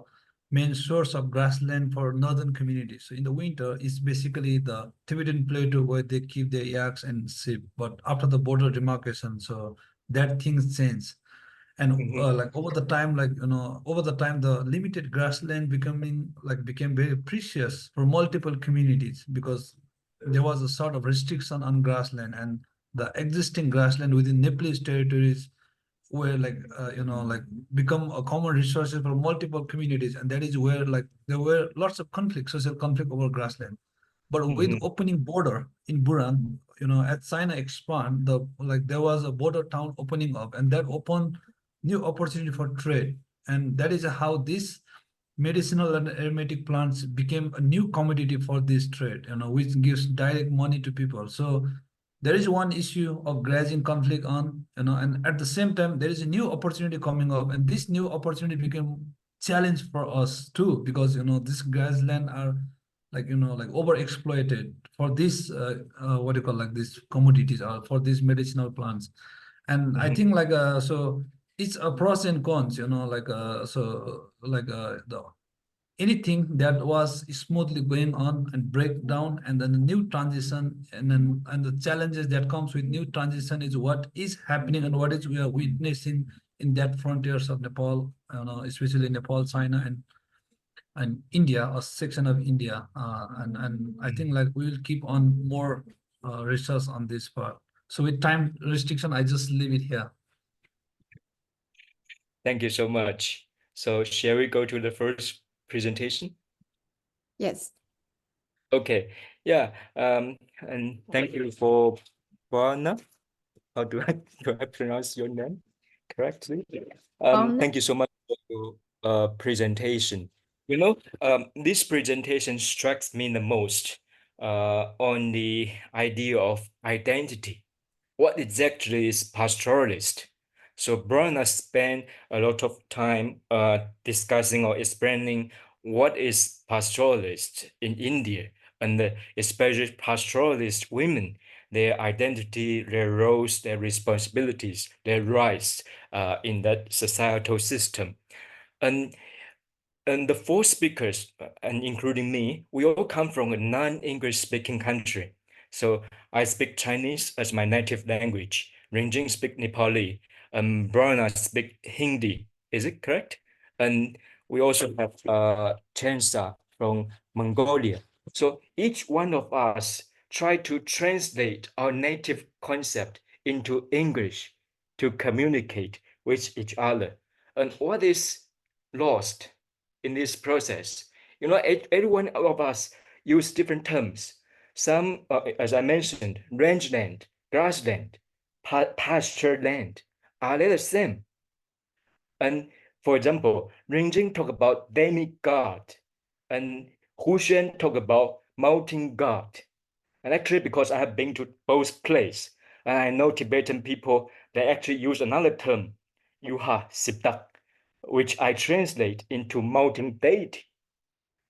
main source of grassland for northern communities. So in the winter, it's basically the Tibetan plateau where they keep their yaks and sheep. But after the border demarcation, so that things change. And like over the time, like, you know, over the time, the limited grassland became very precious for multiple communities because there was a sort of restriction on grassland, and the existing grassland within Nepalese territories were like you know, like become a common resources for multiple communities, and that is where like there were lots of conflict, social conflict over grassland. But with opening border in Buran, you know, as China expand, there was a border town opening up, and that opened new opportunity for trade, and that is how this medicinal and aromatic plants became a new commodity for this trade, you know, which gives direct money to people. So there is one issue of grazing conflict on, you know, and at the same time, there is a new opportunity coming up, and this new opportunity became challenge for us too, because, you know, this grassland are like, you know, like overexploited for this, what do you call, like these commodities or for these medicinal plants. And I think like, so it's a pros and cons, you know, like, the anything that was smoothly going on and break down, and then the new transition, and the challenges that comes with new transition is what is happening and what is we are witnessing in that frontiers of Nepal, you know, especially Nepal, China, and India, a section of India, and I think like we will keep on more research on this part. So with time restriction, I just leave it here. Thank you so much. So shall we go to the first presentation? Yes. Okay, yeah, and thank you for Buana. How do I pronounce your name correctly? Buana. Thank you so much for your presentation. You know, this presentation strikes me the most on the idea of identity. What exactly is pastoralist? So Brana spent a lot of time discussing or explaining what is pastoralist in India, and especially pastoralist women, their identity, their roles, their responsibilities, their rights in that societal system. And the four speakers, and including me, we all come from a non-English speaking country. So I speak Chinese as my native language. Rinjing speak Nepali. Brana speak Hindi. Is it correct? And we also have Chensa from Mongolia. So each one of us try to translate our native concept into English to communicate with each other. And what is lost in this process? You know, every one of us use different terms. Some, as I mentioned, rangeland, grassland, pasture land, are they the same? And for example, Rinjing talk about demigod, and Hushan talk about mountain god. And actually, because I have been to both places, and I know Tibetan people, they actually use another term, Yuha Siptak, which I translate into mountain deity.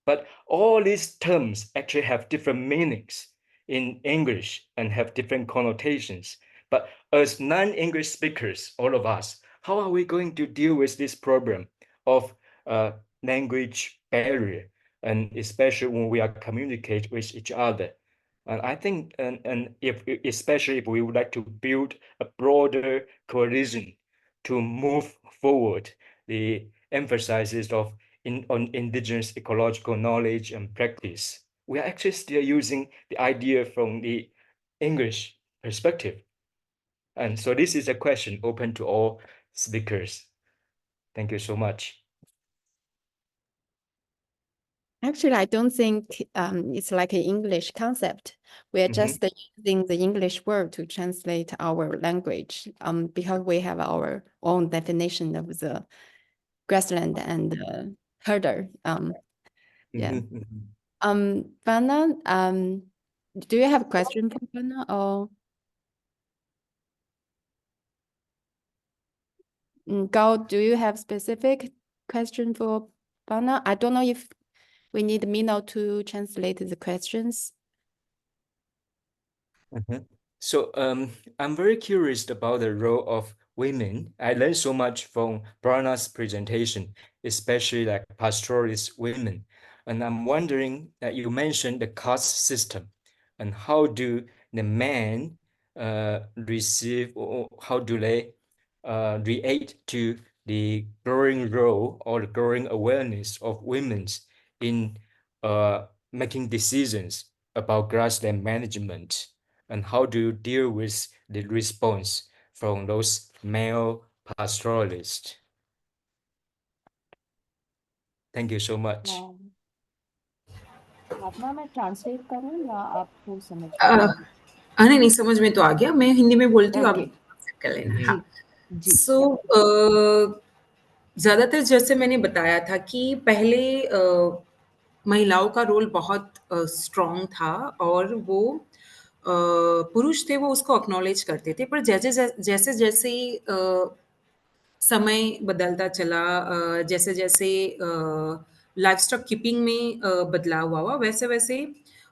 But all these terms actually have different meanings in English and have different connotations. But as non-English speakers, all of us, how are we going to deal with this problem of language barrier, and especially when we are communicate with each other? And I think, and if especially if we would like to build a broader coalition to move forward the emphasis of on indigenous ecological knowledge and practice, we are actually still using the idea from the English perspective. And so this is a question open to all speakers. Thank you so much. Actually, I don't think it's like an English concept. We're just using the English word to translate our language because we have our own definition of the grassland and herder. Yeah. Vanna, do you have a question for Vanna or Gao, do you have specific question for Vanna? I don't know if we need Mino to translate the questions. So I'm very curious about the role of women. I learned so much from Brana's presentation, especially like pastoralist women. And I'm wondering that you mentioned the caste system and how do the men receive or how do they react to the growing role or the growing awareness of women in making decisions about grassland management, and how do you deal with the response from those male pastoralists? Thank you so much. भावना मैं translate करूं या आपको समझ में अ, नहीं समझ में तो आ गया, मैं हिंदी में बोलती हूँ, आप Okay. accept कर लेना। जी, हाँ, जी, सो ज़्यादातर जैसे मैंने बताया था कि पहले महिलाओं का रोल बहुत स्ट्रॉन्ग था और वो पुरुष थे वो उसको एक्नॉलेज करते थे, पर जैसे-जैसे समय बदलता चला, जैसे-जैसे लाइवस्टॉक कीपिंग में बदलाव हुआ, वैसे-वैसे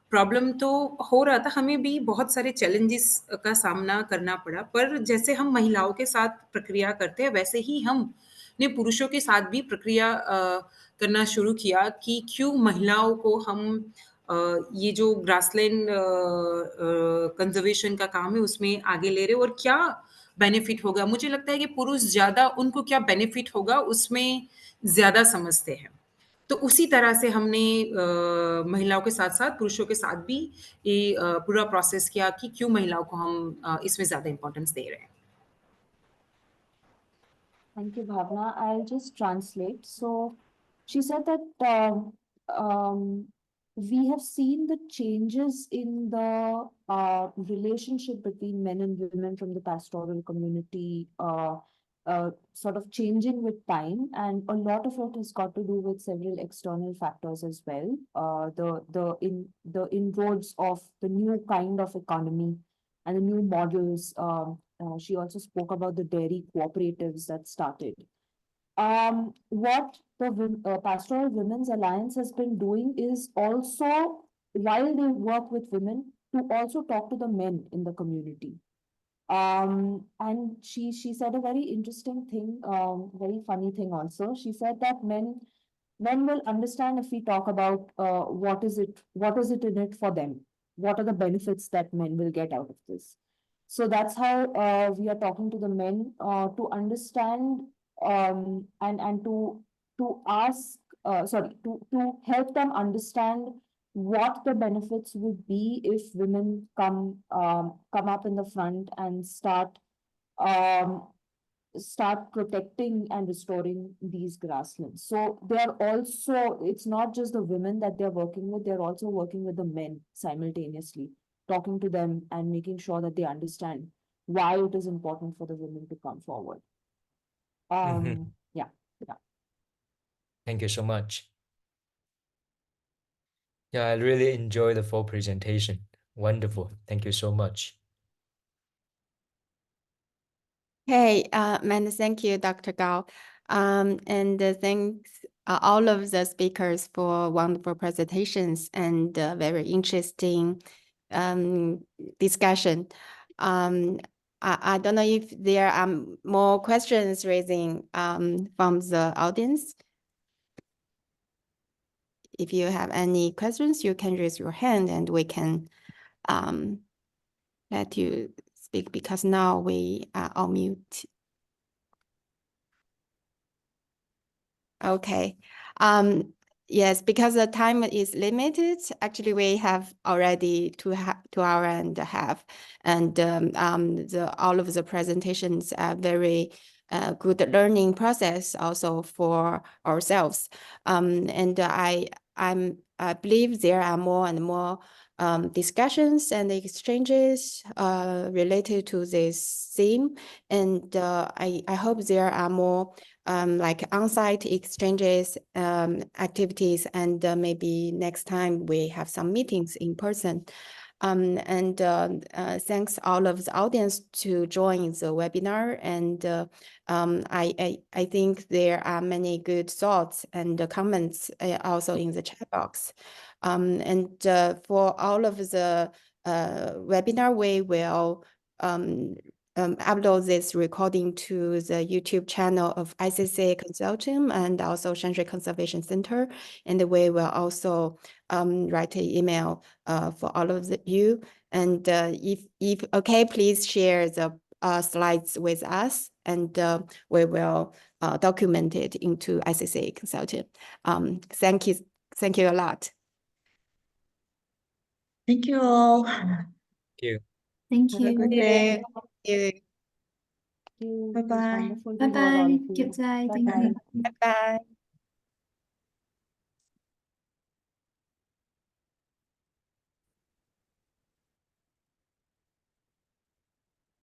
प्रॉब्लम तो हो रहा था, हमें भी बहुत सारे चैलेंजेस का सामना करना पड़ा, पर जैसे हम महिलाओं के साथ प्रक्रिया करते हैं, वैसे ही हमने पुरुषों के साथ भी प्रक्रिया करना शुरू किया कि क्यों महिलाओं को हम ये जो ग्रासलैंड कंज़र्वेशन का काम है, उसमें आगे ले रहे हैं और क्या बेनिफिट होगा। मुझे लगता है कि पुरुष ज़्यादा उनको क्या बेनिफिट होगा, उसमें ज़्यादा समझते हैं। तो उसी तरह से हमने महिलाओं के साथ-साथ पुरुषों के साथ भी ये पूरा प्रोसेस किया कि क्यों महिलाओं को हम इसमें ज़्यादा इम्पोर्टेंस दे रहे हैं। Thank you, Bhavna. I'll just translate. So she said that we have seen the changes in the relationship between men and women from the pastoral community sort of changing with time, and a lot of it has got to do with several external factors as well. The inroads of the new kind of economy and the new models. She also spoke about the dairy cooperatives that started. What the Pastoral Women's Alliance has been doing is also, while they work with women, to also talk to the men in the community. And she said a very interesting thing, very funny thing also. She said that men will understand if we talk about what is it in it for them, what are the benefits that men will get out of this. So that's how we are talking to the men to understand and to ask to help them understand what the benefits would be if women come up in the front and start protecting and restoring these grasslands. So they're also, it's not just the women that they're working with, they're also working with the men simultaneously, talking to them and making sure that they understand why it is important for the women to come forward. Yeah. Thank you so much. Yeah, I really enjoyed the full presentation. Wonderful. Thank you so much. Hey, many thank you, Dr. Gao. And thanks all of the speakers for wonderful presentations and very interesting discussion. I don't know if there are more questions raising from the audience. If you have any questions, you can raise your hand and we can let you speak, because now we are on mute. Okay. Yes, because the time is limited. Actually, we have already 2 hours and a half, and all of the presentations are very good learning process also for ourselves. And I believe there are more and more discussions and exchanges related to this theme, and I hope there are more like on-site exchanges, activities, and maybe next time we have some meetings in person. Thanks all of the audience to join the webinar, and I think there are many good thoughts and comments also in the chat box. For all of the webinar, we will upload this recording to the YouTube channel of ICCA Consortium and also Shanxi Conservation Center, and we will also write an email for all of you. And if okay, please share the slides with us, and we will document it into ICCA Consortium. Thank you a lot. Thank you all. Thank you. Thank Have a you. good day. Thank you. It was Bye-bye. wonderful to Bye hear all bye. of you. Good day. Thank Bye-bye. you. Bye bye.